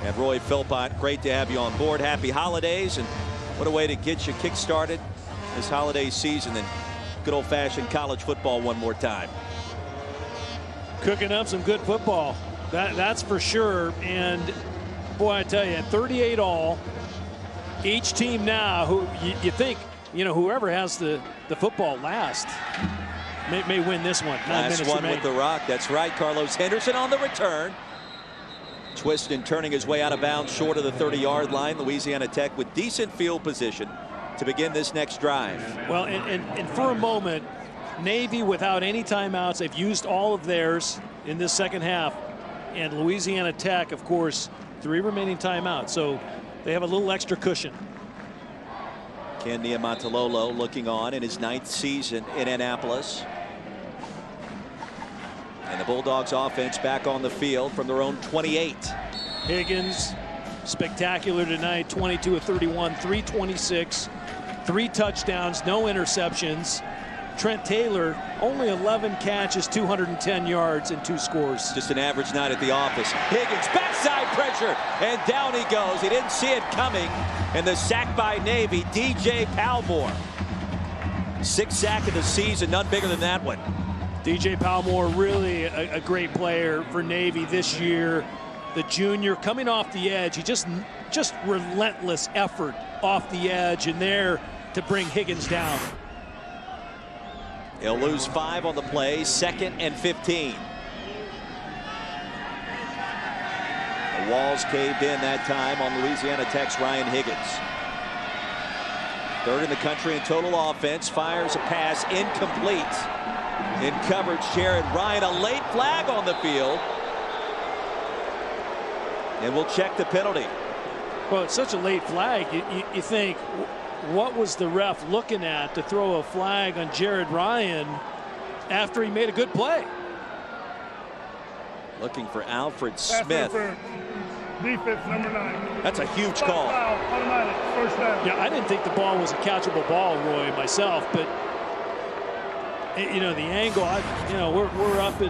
and Roy Philpott. Great to have you on board. Happy holidays, and what a way to get you kick-started this holiday season and good old-fashioned college football one more time. Cooking up some good football, that's for sure. And boy, I tell you, at 38 all, each team now, who you think, you know, whoever has the football last may win this one. Last one with the rock. That's right. Carlos Henderson on the return. Twisting and turning his way out of bounds short of the 30-yard line. Louisiana Tech with decent field position to begin this next drive. Well, and for a moment, Navy without any timeouts. They've used all of theirs in this second half. And Louisiana Tech, of course, 3 remaining timeouts, so they have a little extra cushion. Ken Niumatalolo looking on in his 9th season in Annapolis. And the Bulldogs offense back on the field from their own 28. Higgins, spectacular tonight, 22 of 31, 326, 3 touchdowns, no interceptions. Trent Taylor, only 11 catches, 210 yards, and 2 scores. Just an average night at the office. Higgins, backside pressure, and down he goes. He didn't see it coming, and the sack by Navy, DJ Palmore. 6th sack of the season, none bigger than that one. DJ Palmore, really a great player for Navy this year. The junior coming off the edge, he just relentless effort off the edge, and there to bring Higgins down. He'll lose 5 on the play, 2nd and 15. The walls caved in that time on Louisiana Tech's Ryan Higgins. 3rd in the country in total offense, fires a pass incomplete. In coverage, Jared Ryan, a late flag on the field. And we'll check the penalty. Well, it's such a late flag. You think, what was the ref looking at to throw a flag on Jared Ryan after he made a good play? Looking for Alfred Smith. Defense number 9. That's a huge call. Automatic, first down. Yeah, I didn't think the ball was a catchable ball, Roy, myself, but you know, the angle, we're up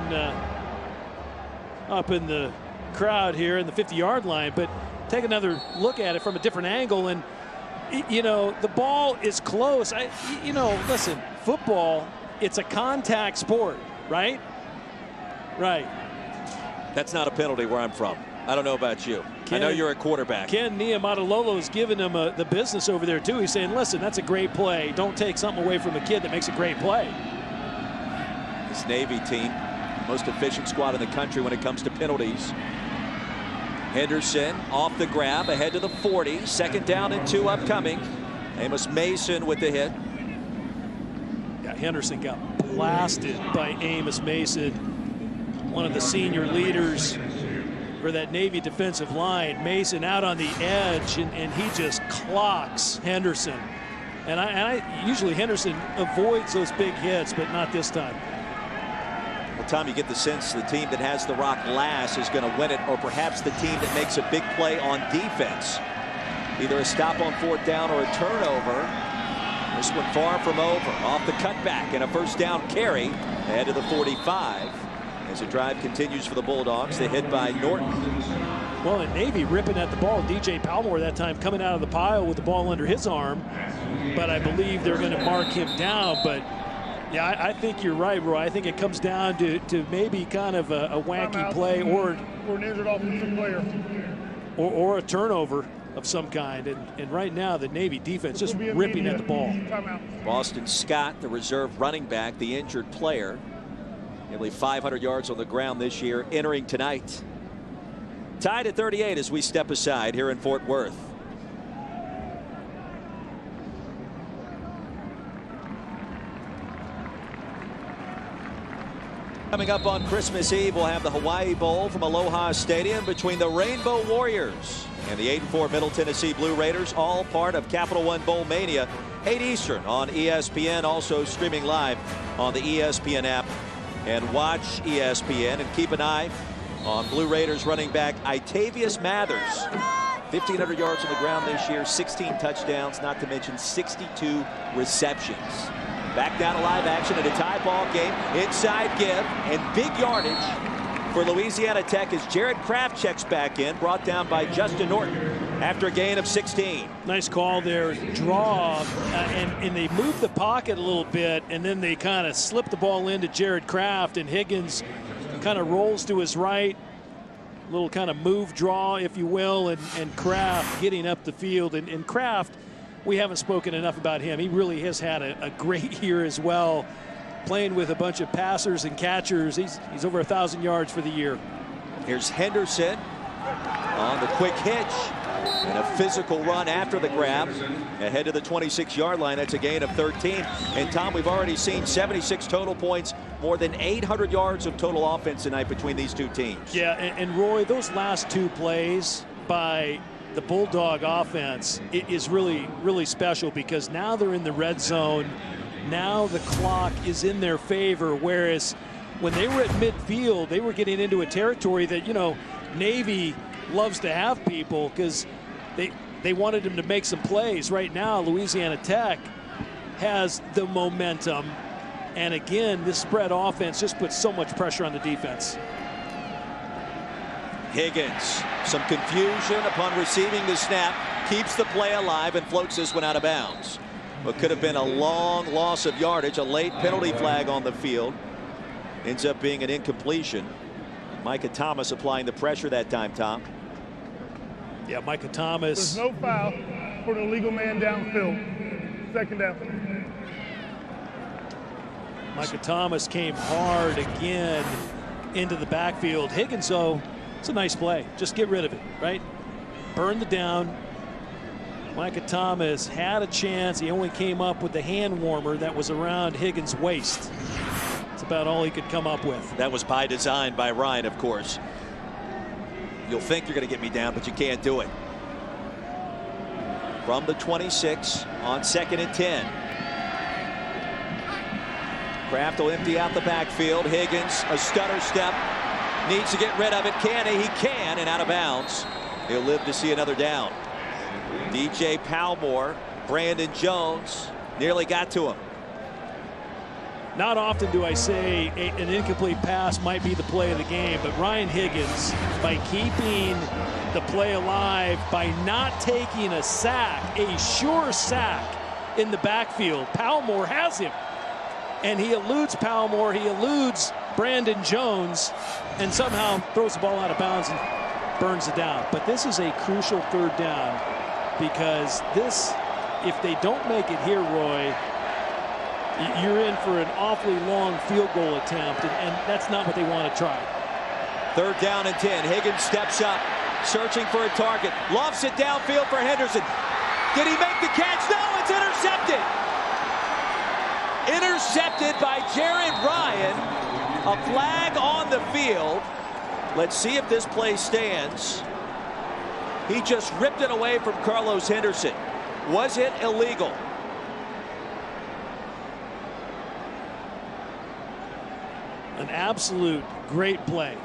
in the crowd here in the 50-yard line, but take another look at it from a different angle, and you know, the ball is close. Listen, football, it's a contact sport, right? Right. That's not a penalty where I'm from. I don't know about you. I know you're a quarterback. Ken Niumatalolo's giving him the business over there, too. He's saying, listen, that's a great play. Don't take something away from a kid that makes a great play. This Navy team, most efficient squad in the country when it comes to penalties. Henderson off the grab, ahead to the 40. 2nd down and 2 upcoming. Amos Mason with the hit. Yeah, Henderson got blasted by Amos Mason, one of the senior leaders for that Navy defensive line. Mason out on the edge, and he just clocks Henderson. And I usually Henderson avoids those big hits, but not this time. Well, Tom, you get the sense the team that has the rock last is going to win it, or perhaps the team that makes a big play on defense. Either a stop on 4th down or a turnover. This one far from over. Off the cutback and a 1st down carry ahead of the 45. As the drive continues for the Bulldogs, they hit by Norton. Well, and Navy ripping at the ball. DJ Palmore that time coming out of the pile with the ball under his arm. But I believe they're going to mark him down. But yeah, I think you're right, Roy. I think it comes down to maybe kind of a wacky play or an injured offensive player. Or a turnover. of some kind. And right now, the Navy defense just ripping at the ball. Boston Scott, the reserve running back, the injured player. Nearly 500 yards on the ground this year, entering tonight. Tied at 38 as we step aside here in Fort Worth. Coming up on Christmas Eve, we'll have the Hawaii Bowl from Aloha Stadium between the Rainbow Warriors and the 8-4 Middle Tennessee Blue Raiders, all part of Capital One Bowl Mania. 8 Eastern on ESPN, also streaming live on the ESPN app. And watch ESPN and keep an eye on Blue Raiders running back Itavius Mathers. 1,500 yards on the ground this year, 16 touchdowns, not to mention 62 receptions. Back down to live action in a tie ball game. Inside give and big yardage for Louisiana Tech as Jared Kraft checks back in, brought down by Justin Norton after a gain of 16. Nice call there, draw, and they move the pocket a little bit, and then they kind of slip the ball into Jared Kraft, and Higgins kind of rolls to his right. A little kind of move draw, if you will, and Kraft getting up the field. And Kraft, we haven't spoken enough about him. He really has had a great year as well, playing with a bunch of passers and catchers. He's over 1,000 yards for the year. Here's Henderson on the quick hitch and a physical run after the grab ahead to the 26-yard line. That's a gain of 13. And Tom, we've already seen 76 total points, more than 800 yards of total offense tonight between these two teams. Yeah, and Roy, those last two plays by the Bulldog offense, it is really, really special because now they're in the red zone. Now the clock is in their favor, whereas when they were at midfield, they were getting into a territory that, you know, Navy loves to have people because they wanted them to make some plays. Right now, Louisiana Tech has the momentum. And again, this spread offense just puts so much pressure on the defense. Higgins, some confusion upon receiving the snap, keeps the play alive and floats this one out of bounds. What could have been a long loss of yardage, a late penalty flag on the field, ends up being an incompletion. Micah Thomas applying the pressure that time, Tom. Yeah, Micah Thomas. There's no foul for the illegal man downfield. Second down. Micah Thomas came hard again into the backfield. Higgins, though, it's a nice play. Just get rid of it, right? Burn the down. Micah Thomas had a chance. He only came up with the hand warmer that was around Higgins' waist. That's about all he could come up with. That was by design by Ryan, of course. You'll think you're going to get me down, but you can't do it. From the 26 on 2nd and 10. Kraft will empty out the backfield. Higgins, a stutter step. Needs to get rid of it. Can he? He can, and out of bounds. He'll live to see another down. DJ Palmore, Brandon Jones nearly got to him. Not often do I say an incomplete pass might be the play of the game, but Ryan Higgins, by keeping the play alive, by not taking a sack, a sure sack in the backfield. Palmore has him, and he eludes Palmore, he eludes Brandon Jones, and somehow throws the ball out of bounds and burns it down. But this is a crucial third down because this, if they don't make it here, Roy, you're in for an awfully long field goal attempt, and that's not what they want to try. 3rd down and 10. Higgins steps up, searching for a target. Lofts it downfield for Henderson. Did he make the catch? No, it's intercepted. Intercepted by Jared Ryan. A flag on the field. Let's see if this play stands. He just ripped it away from Carlos Henderson. Was it illegal? An absolute great play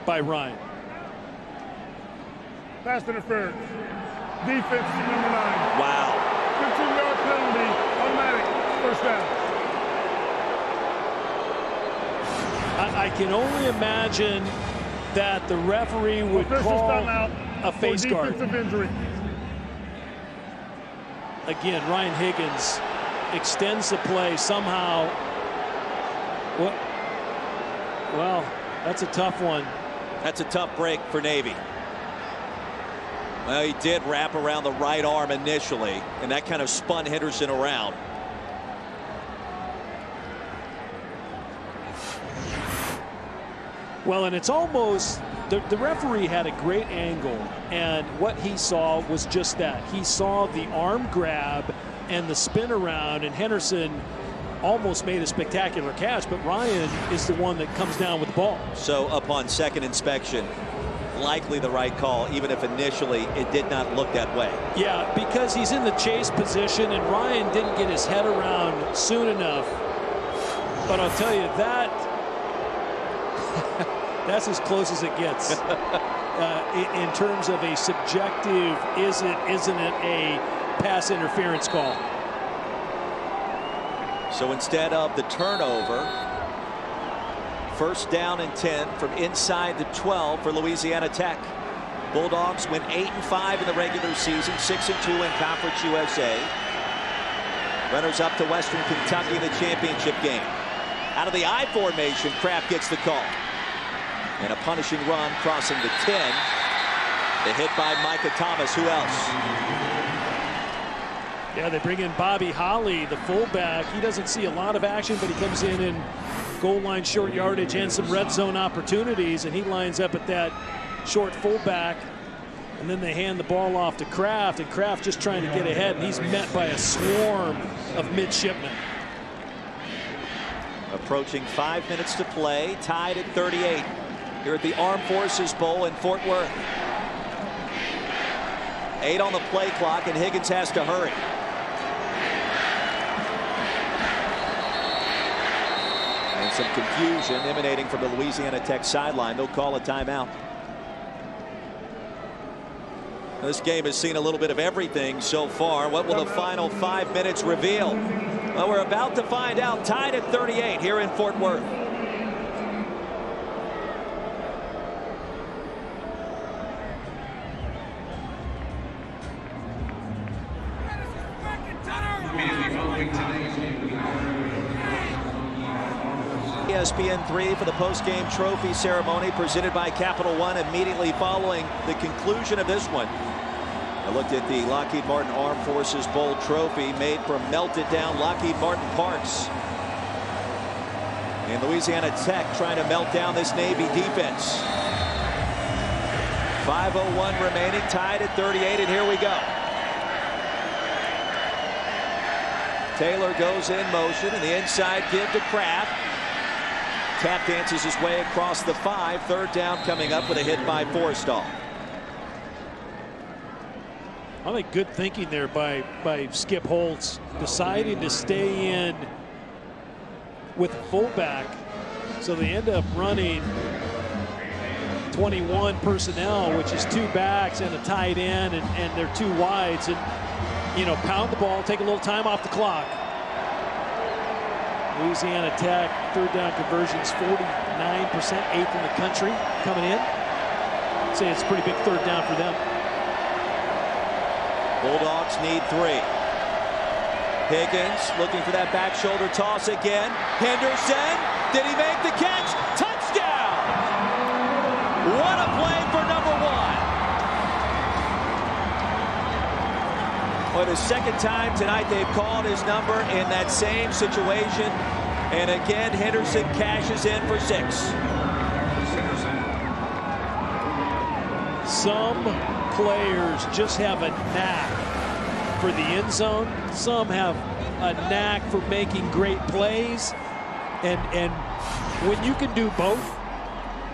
by Ryan. Pass interference. Defense number 9. Wow. 15-yard penalty. Automatic. First down. I can only imagine that the referee would call a face guard. Injury. Again, Ryan Higgins extends the play somehow. Well, that's a tough one. That's a tough break for Navy. Well, he did wrap around the right arm initially, and that kind of spun Henderson around. Well, and it's almost, the referee had a great angle, and what he saw was just that. He saw the arm grab and the spin around, and Henderson almost made a spectacular catch, but Ryan is the one that comes down with the ball. So upon second inspection, likely the right call, even if initially it did not look that way. Yeah, because he's in the chase position, and Ryan didn't get his head around soon enough. But I'll tell you, that's as close as it gets in terms of a subjective, isn't it a pass interference call. So instead of the turnover, first down and 10 from inside the 12 for Louisiana Tech. Bulldogs win 8-5 in the regular season, 6-2 in Conference USA. Runners up to Western Kentucky in the championship game. Out of the I formation, Kraft gets the call. And a punishing run crossing the 10. The hit by Micah Thomas. Who else? Yeah, they bring in Bobby Holly, the fullback. He doesn't see a lot of action, but he comes in goal line short yardage and some red zone opportunities, and he lines up at that short fullback. And then they hand the ball off to Kraft, and Kraft just trying to get ahead, and he's met by a swarm of midshipmen. Approaching 5 minutes to play, tied at 38 here at the Armed Forces Bowl in Fort Worth. 8 on the play clock, and Higgins has to hurry. And some confusion emanating from the Louisiana Tech sideline. They'll call a timeout. This game has seen a little bit of everything so far. What will the final 5 minutes reveal? Well, we're about to find out. Tied at 38 here in Fort Worth. ESPN 3 for the post-game trophy ceremony presented by Capital One immediately following the conclusion of this one. I looked at the Lockheed Martin Armed Forces Bowl trophy made from melted down Lockheed Martin parts. And Louisiana Tech trying to melt down this Navy defense. 5:01 remaining, tied at 38, and here we go. Taylor goes in motion, and the inside give to Kraft. Tap dances his way across the 5. Third down coming up with a hit by Forrestall. I think good thinking there by Skip Holtz, deciding to stay in with the fullback. So they end up running 21 personnel, which is 2 backs and a tight end, and they're 2 wides. And, you know, pound the ball, take a little time off the clock. Louisiana Tech, third down conversions, 49%, 8th in the country coming in. I'd say it's a pretty big third down for them. Bulldogs need 3. Higgins looking for that back shoulder toss again. Henderson, did he make the catch? Touchdown! What a play for number 1. For the second time tonight, they've called his number in that same situation. And again, Henderson cashes in for 6. Some players just have a knack for the end zone. Some have a knack for making great plays. And when you can do both,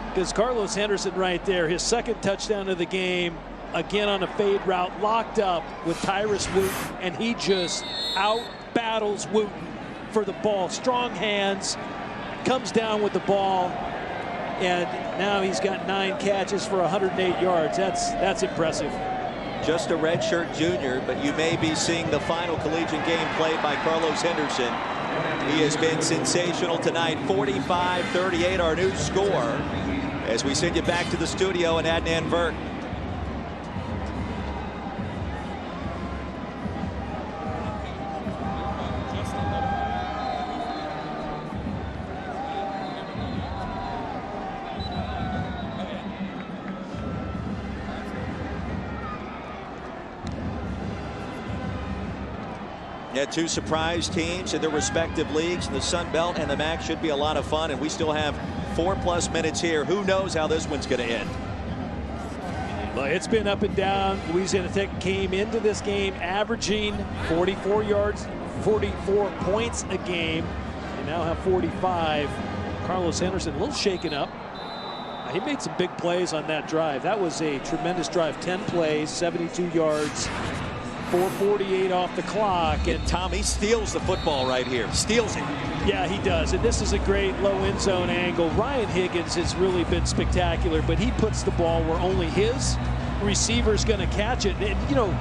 because Carlos Henderson right there, his second touchdown of the game, again on a fade route, locked up with Tyrus Wooten, and he just out-battles Wooten for the ball. Strong hands, comes down with the ball, and now he's got 9 catches for 108 yards. That's impressive. Just a redshirt junior, but you may be seeing the final collegiate game played by Carlos Henderson. He has been sensational tonight. 45-38 our new score as we send you back to the studio in Adnan Virk. Yeah, two surprise teams in their respective leagues in the Sun Belt and the MAC. Should be a lot of fun, and we still have 4+ minutes here. Who knows how this one's going to end? Well, it's been up and down. Louisiana Tech came into this game averaging 44 yards, 44 points a game. They now have 45. Carlos Henderson a little shaken up. He made some big plays on that drive. That was a tremendous drive. 10 plays, 72 yards, 4:48 off the clock. And Tommy steals the football right here. Steals it. Yeah, he does. And this is a great low end zone angle. Ryan Higgins has really been spectacular, but he puts the ball where only his receiver's going to catch it. And, you know,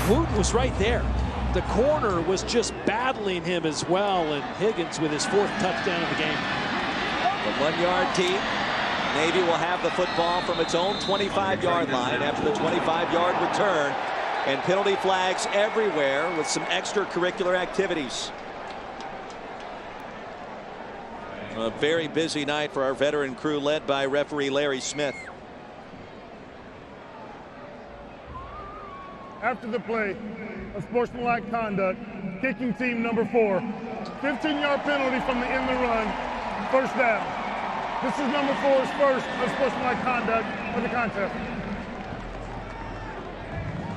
Wooten was right there. The corner was just battling him as well. And Higgins with his 4th touchdown of the game. The 1-yard team. Navy will have the football from its own 25-yard line after the 25-yard return. And penalty flags everywhere with some extracurricular activities. A very busy night for our veteran crew led by referee Larry Smith. After the play, a sportsmanlike conduct, kicking team number 4. 15-yard penalty from the end of the run, 1st down. This is number 4's first unsportsmanlike conduct of the contest.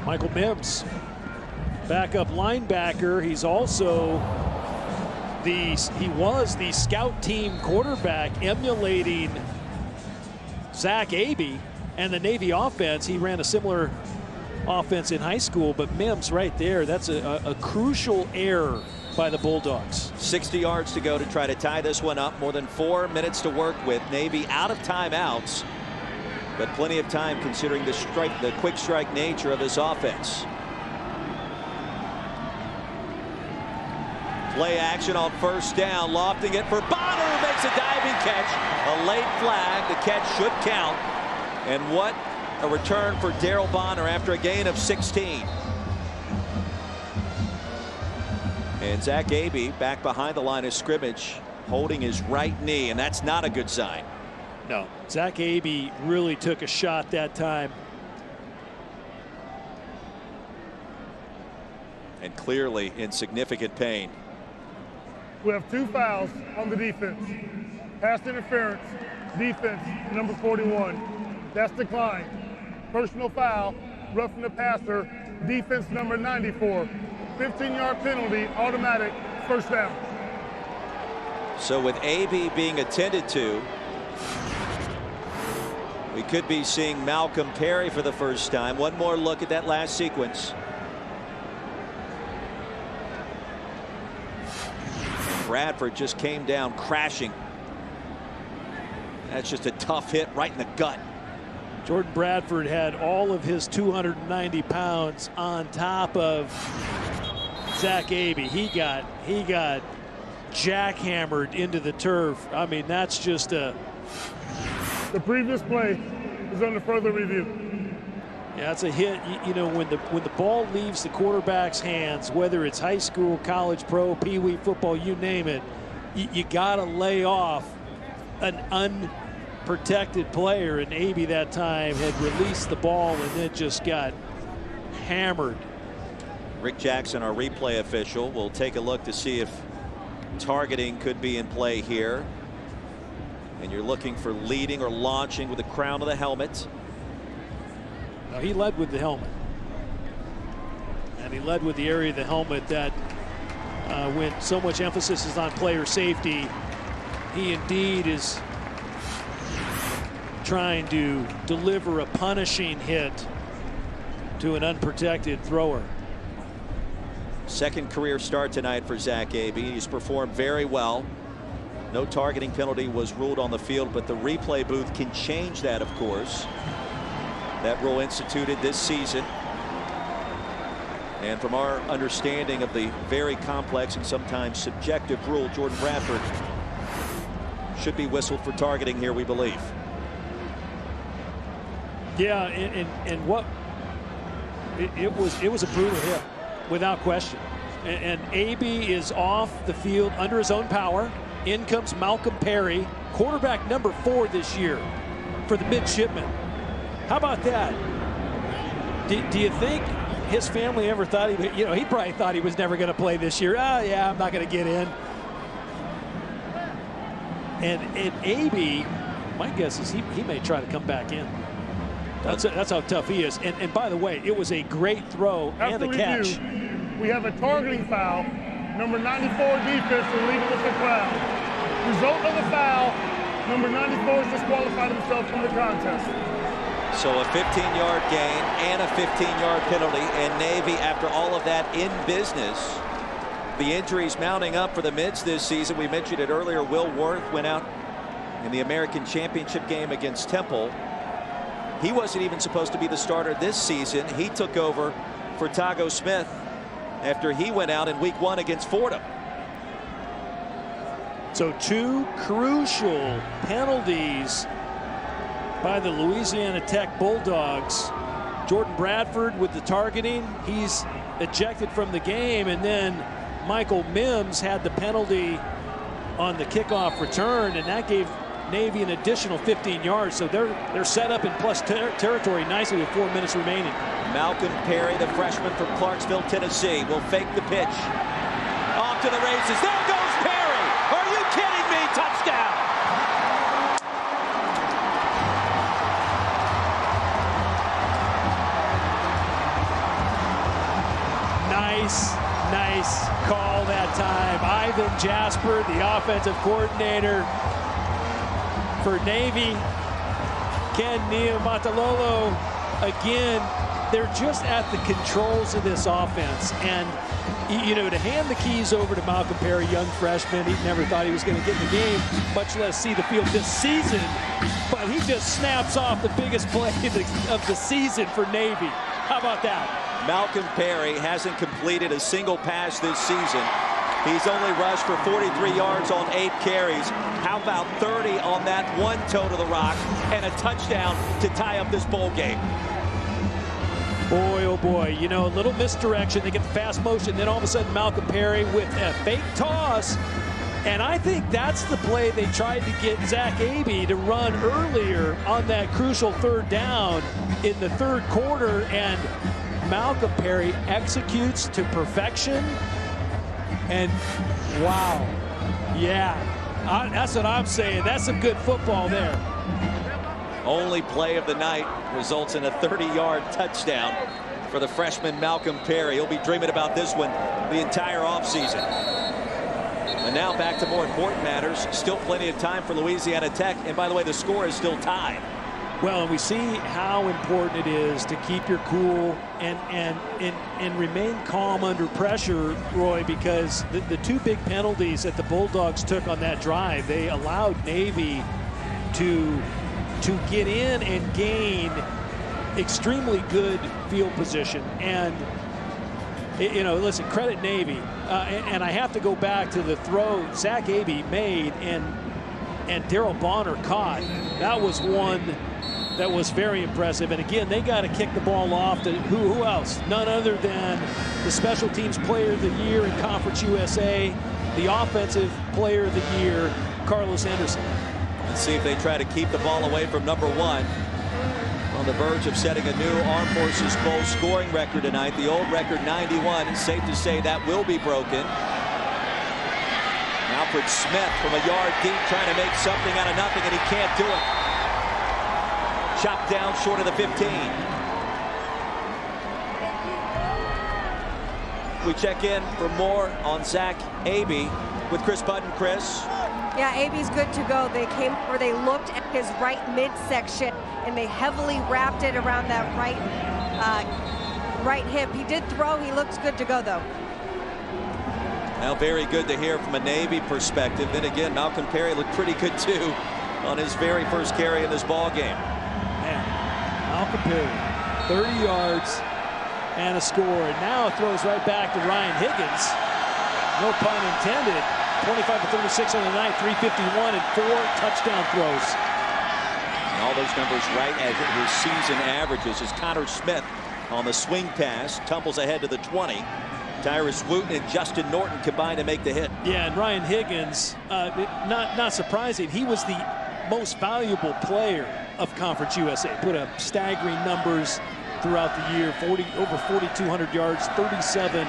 Michael Mims, backup linebacker. He's also he was the scout team quarterback emulating Zach Abey and the Navy offense. He ran a similar offense in high school, but Mims right there, that's a crucial error by the Bulldogs. 60 yards to go to try to tie this one up. More than 4 minutes to work with. Navy out of timeouts, but plenty of time considering the quick strike nature of this offense. Play action on 1st down, lofting it for Bonner, who makes a diving catch. A late flag. The catch should count. And what a return for Daryl Bonner after a gain of 16. And Zach Abey back behind the line of scrimmage, holding his right knee, and that's not a good sign. No, Zach Abey really took a shot that time. And clearly in significant pain. We have 2 fouls on the defense. Pass interference, defense, number 41. That's declined. Personal foul, roughing the passer, defense number 94. 15-yard penalty, automatic, 1st down. So with Abey being attended to, we could be seeing Malcolm Perry for the first time. One more look at that last sequence. Bradford just came down crashing. That's just a tough hit right in the gut. Jordan Bradford had all of his 290 pounds on top of Zach Abey. He got jackhammered into the turf. I mean, that's just a... The previous play is under further review. Yeah, it's a hit. You know, when the ball leaves the quarterback's hands, whether it's high school, college, pro, pee-wee football, you name it, you got to lay off an unprotected player. And Abey that time had released the ball and then just got hammered. Rick Jackson, our replay official, will take a look to see if targeting could be in play here. And you're looking for leading or launching with the crown of the helmet. Now, he led with the helmet. And he led with the area of the helmet that when so much emphasis is on player safety, he indeed is trying to deliver a punishing hit to an unprotected thrower. Second career start tonight for Zach Abey. He's performed very well. No targeting penalty was ruled on the field, but the replay booth can change that, of course. That rule instituted this season. And from our understanding of the very complex and sometimes subjective rule, Jordan Bradford should be whistled for targeting here, we believe. Yeah, and what it was a brutal hit, without question. And Abey is off the field under his own power. In comes Malcolm Perry, quarterback number 4 this year for the midshipmen. How about that? Do you think his family ever thought he probably thought he was never going to play this year. Oh yeah, I'm not going to get in. And AB, my guess is he may try to come back in. That's how tough he is. And by the way, it was a great throw and a catch. We have a targeting foul. Number 94 defense will leave it with the crowd. Result of the foul, number 94 has disqualified himself from the contest. So a 15-yard gain and a 15-yard penalty, and Navy, after all of that in business. The injuries mounting up for the Mids this season. We mentioned it earlier. Will Worth went out in the American Championship game against Temple. He wasn't even supposed to be the starter this season. He took over for Tago Smith after he went out in week 1 against Fordham. So 2 crucial penalties by the Louisiana Tech Bulldogs. Jordan Bradford with the targeting. He's ejected from the game, and then Michael Mims had the penalty on the kickoff return, and that gave Navy an additional 15 yards. So they're set up in plus territory nicely with 4 minutes remaining. Malcolm Perry, the freshman from Clarksville, Tennessee, will fake the pitch. Off to the races. There goes Perry. Are you kidding me? Touchdown. Nice call that time. Ivan Jasper, the offensive coordinator for Navy. Ken Niumatalolo, again, they're just at the controls of this offense. And, you know, to hand the keys over to Malcolm Perry, young freshman, he never thought he was going to get in the game, much less see the field this season. But he just snaps off the biggest play of the season for Navy. How about that? Malcolm Perry hasn't completed a single pass this season. He's only rushed for 43 yards on 8 carries. How about 30 on that one toe to the rock and a touchdown to tie up this bowl game? Boy, oh boy, you know, a little misdirection. They get the fast motion, then all of a sudden Malcolm Perry with a fake toss. And I think that's the play they tried to get Zach Abey to run earlier on that crucial 3rd down in the 3rd quarter. And Malcolm Perry executes to perfection. And wow, yeah, that's what I'm saying. That's some good football there. Only play of the night results in a 30-yard touchdown for the freshman Malcolm Perry. He'll be dreaming about this one the entire offseason. And now back to more important matters. Still plenty of time for Louisiana Tech. And by the way, the score is still tied. Well, and we see how important it is to keep your cool and remain calm under pressure, Roy, because the 2 big penalties that the Bulldogs took on that drive, they allowed Navy to get in and gain extremely good field position. And, you know, listen, credit Navy. And I have to go back to the throw Zach Abey made and Daryl Bonner caught. That was one that was very impressive. And again, they got to kick the ball off to who else? None other than the Special Teams Player of the Year in Conference USA, the Offensive Player of the Year, Carlos Henderson. Let's see if they try to keep the ball away from number 1. On the verge of setting a new Armed Forces Bowl scoring record tonight. The old record, 91. It's safe to say that will be broken. Alfred Smith from a yard deep trying to make something out of nothing, and he can't do it. Chopped down short of the 15. We check in for more on Zach Abey with Chris Button. Chris? Yeah, Abey's good to go. They came where they looked at his right midsection and they heavily wrapped it around that right hip. He did throw. He looks good to go, though. Now, very good to hear from a Navy perspective. Then again, Malcolm Perry looked pretty good too on his very first carry in this ball game. Man, Malcolm Perry, 30 yards and a score. And now throws right back to Ryan Higgins. No pun intended. 25 for 36 on the night, 351 and 4 touchdown throws. And all those numbers right at his season averages as Connor Smith on the swing pass tumbles ahead to the 20. Tyrus Wooten and Justin Norton combined to make the hit. Yeah, and Ryan Higgins, not surprising, he was the most valuable player of Conference USA. Put up staggering numbers throughout the year. Over 4,200 yards, 37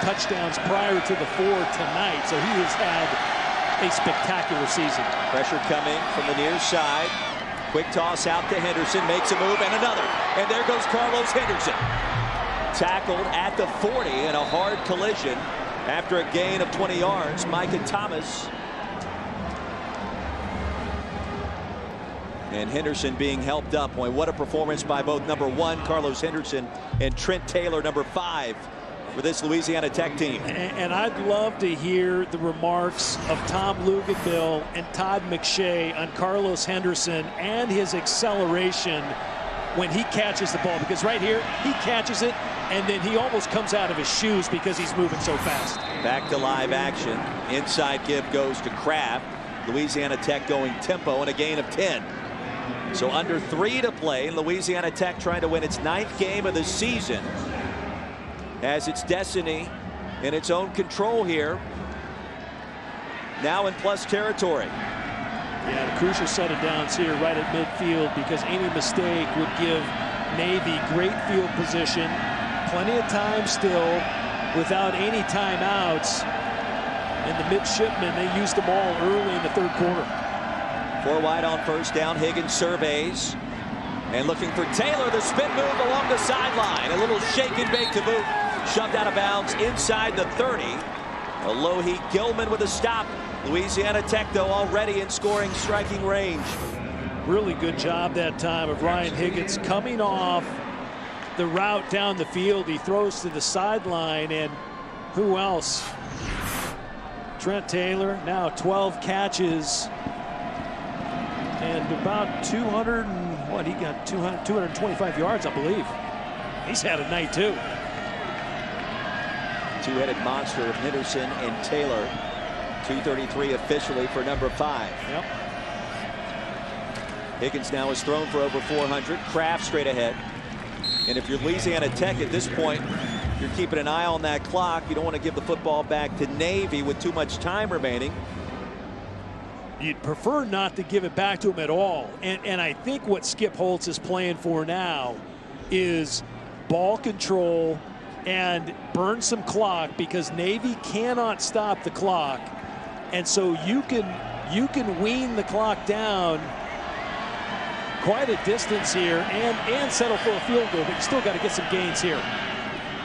touchdowns prior to the 4 tonight. So he has had a spectacular season. Pressure coming from the near side. Quick toss out to Henderson, makes a move, and another. And there goes Carlos Henderson. Tackled at the 40 in a hard collision after a gain of 20 yards. Micah Thomas. And Henderson being helped up. Boy, what a performance by both number 1, Carlos Henderson, and Trent Taylor, number 5, for this Louisiana Tech team. And I'd love to hear the remarks of Tom Luganville and Todd McShay on Carlos Henderson and his acceleration when he catches the ball. Because right here, he catches it, and then he almost comes out of his shoes because he's moving so fast. Back to live action. Inside give goes to Kraft. Louisiana Tech going tempo and a gain of 10. So under 3 to play. Louisiana Tech trying to win its 9th game of the season. Has its destiny in its own control here. Now in plus territory. Yeah, the crucial set of downs here right at midfield, because any mistake would give Navy great field position. Plenty of time still without any timeouts. And the midshipmen, they used them all early in the 3rd quarter. 4 wide on first down. Higgins surveys. And looking for Taylor. The spin move along the sideline. A little shake and bake to boot. Shoved out of bounds inside the 30. Lougheed Gilman with a stop. Louisiana Tech, though, already in scoring striking range. Really good job that time of Ryan Higgins coming off the route down the field. He throws to the sideline, and who else? Trent Taylor, now 12 catches and about 200 and what, he got 225 yards, I believe. He's had a night too. Two-headed monster of Henderson and Taylor. 233 officially for number 5. Yep. Higgins now has thrown for over 400. Kraft straight ahead. And if you're Louisiana Tech at this point, you're keeping an eye on that clock. You don't want to give the football back to Navy with too much time remaining. You'd prefer not to give it back to him at all. And I think what Skip Holtz is playing for now is ball control and burn some clock, because Navy cannot stop the clock. And so you can wean the clock down quite a distance here and settle for a field goal, but you still got to get some gains here.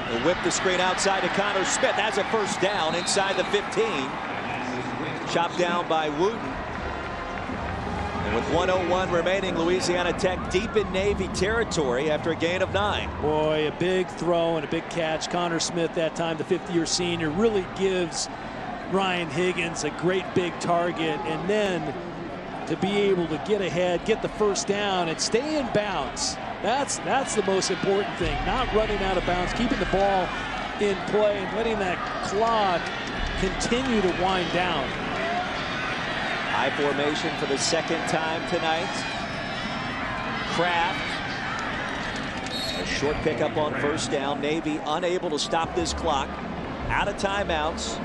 They'll whip the screen outside to Connor Smith. That's a first down inside the 15. Chopped down by Wooten. And with 1:01 remaining, Louisiana Tech deep in Navy territory after a gain of 9. Boy, a big throw and a big catch. Connor Smith that time, the 5th-year senior, really gives Ryan Higgins a great big target. And then to be able to get ahead, get the first down, and stay in bounds. That's the most important thing. Not running out of bounds, keeping the ball in play, and letting that clock continue to wind down. High formation for the 2nd time tonight. Kraft. A short pickup on first down. Navy unable to stop this clock. Out of timeouts.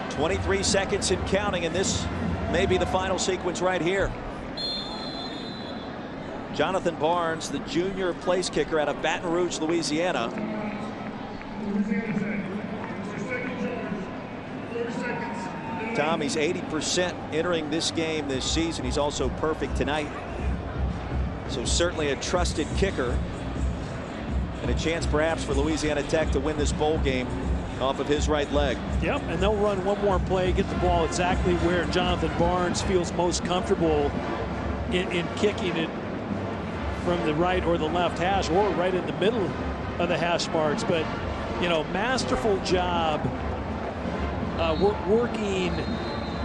23 seconds and counting, and this may be the final sequence right here. Jonathan Barnes, the junior place kicker out of Baton Rouge, Louisiana. Tom, he's 80% entering this game this season. He's also perfect tonight. So certainly a trusted kicker. And a chance perhaps for Louisiana Tech to win this bowl game off of his right leg. Yep, and they'll run one more play, get the ball exactly where Jonathan Barnes feels most comfortable in kicking it, from the right or the left hash, or right in the middle of the hash marks. But, you know, masterful job working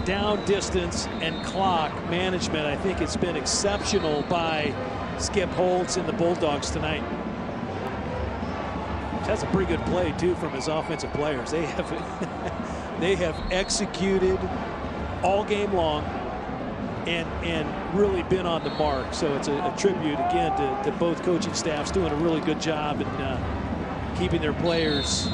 down distance and clock management. I think it's been exceptional by Skip Holtz and the Bulldogs tonight. That's a pretty good play too from his offensive players. They have executed all game long and really been on the mark. So it's a tribute again to both coaching staffs doing a really good job in keeping their players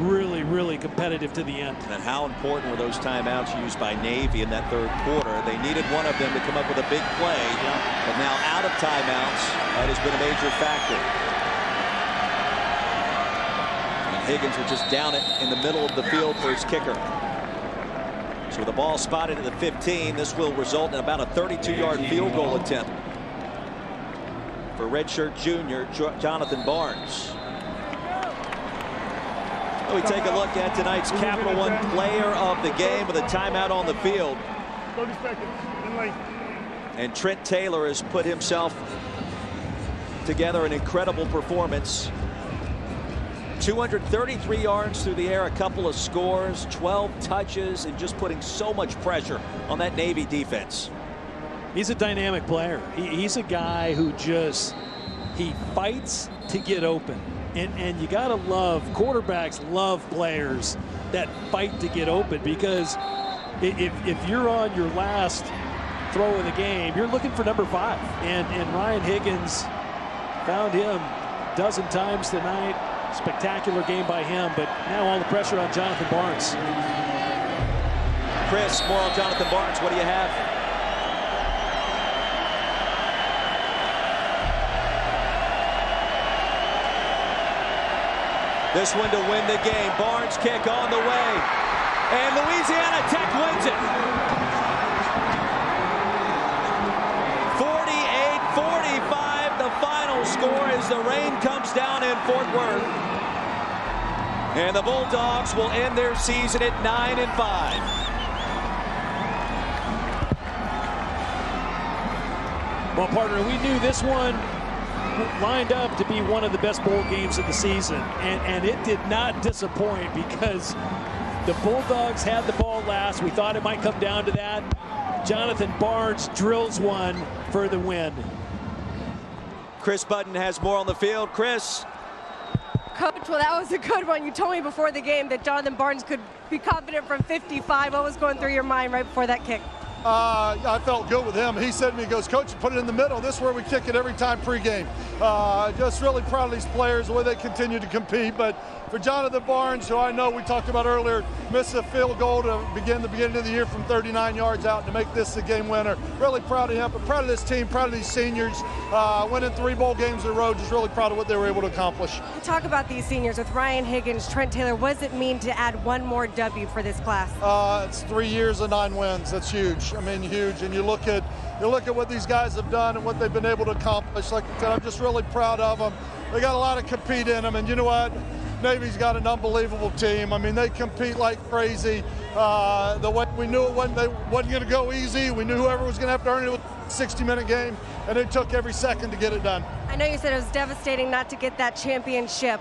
really competitive to the end. And how important were those timeouts used by Navy in that 3rd quarter? They needed one of them to come up with a big play. Yeah. But now out of timeouts, that has been a major factor. Higgins will just down it in the middle of the field for his kicker. So with the ball spotted at the 15, this will result in about a 32-yard field goal attempt for redshirt junior Jonathan Barnes. We take a look at tonight's Capital One player of the game with a timeout on the field. 30 seconds in length. And Trent Taylor has put himself together an incredible performance. 233 yards through the air, a couple of scores, 12 touches, and just putting so much pressure on that Navy defense. He's a dynamic player. He's a guy who he fights to get open. And you got to love, quarterbacks love players that fight to get open, because if you're on your last throw of the game, you're looking for number 5. And Ryan Higgins found him a dozen times tonight. Spectacular game by him, but now all the pressure on Jonathan Barnes. Chris, more on Jonathan Barnes. What do you have? This one to win the game. Barnes kick on the way. And Louisiana Tech wins it. 48-45, the final score as the rain comes down in Fort Worth. And the Bulldogs will end their season at 9-5. Well, partner, we knew this one lined up to be one of the best bowl games of the season, and it did not disappoint, because the Bulldogs had the ball last. We thought it might come down to that. Jonathan Barnes drills one for the win. Chris Budden has more on the field. Chris. Coach, well, that was a good one. You told me before the game that Jonathan Barnes could be confident from 55. What was going through your mind right before that kick? I felt good with him. He said to me, he goes, Coach, put it in the middle. This is where we kick it every time pregame. Just really proud of these players, the way they continue to compete. But for Jonathan Barnes, who I know we talked about earlier, missed a field goal to begin the beginning of the year from 39 yards out to make this a game winner. Really proud of him, but proud of this team, proud of these seniors. Winning 3 bowl games in a row, just really proud of what they were able to accomplish. You talk about these seniors with Ryan Higgins, Trent Taylor. What does it mean to add one more W for this class? It's 3 years of 9 wins. That's huge. I mean, huge. And you look at what these guys have done and what they've been able to accomplish. Like I said, I'm just really proud of them. They got a lot of compete in them, and you know what? Navy's got an unbelievable team. I mean, they compete like crazy. The way we knew it wasn't going to go easy. We knew whoever was going to have to earn it was a 60-minute game, and it took every second to get it done. I know you said it was devastating not to get that championship,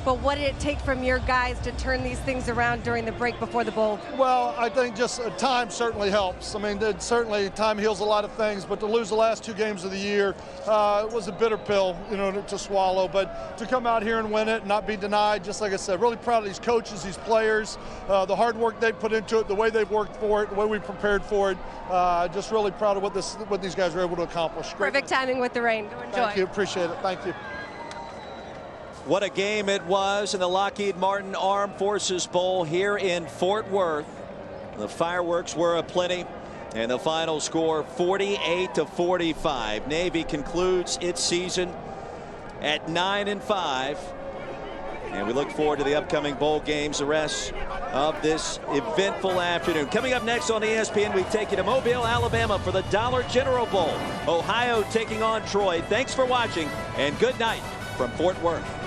but what did it take from your guys to turn these things around during the break before the bowl? Well, I think just time certainly helps. I mean, certainly time heals a lot of things, but to lose the last 2 games of the year was a bitter pill, to swallow. But to come out here and win it and not be denied, just like I said, really proud of these coaches, these players, the hard work they put into it, the way they've worked for it, the way we prepared for it. Just really proud of what these guys were able to accomplish. Perfect timing with the rain. Go enjoy. Thank you. Appreciate it. Thank you. What a game it was in the Lockheed Martin Armed Forces Bowl here in Fort Worth. The fireworks were aplenty, and the final score 48-45. Navy concludes its season at 9-5. And we look forward to the upcoming bowl games, the rest of this eventful afternoon. Coming up next on ESPN, we take you to Mobile, Alabama for the Dollar General Bowl. Ohio taking on Troy. Thanks for watching, and good night from Fort Worth.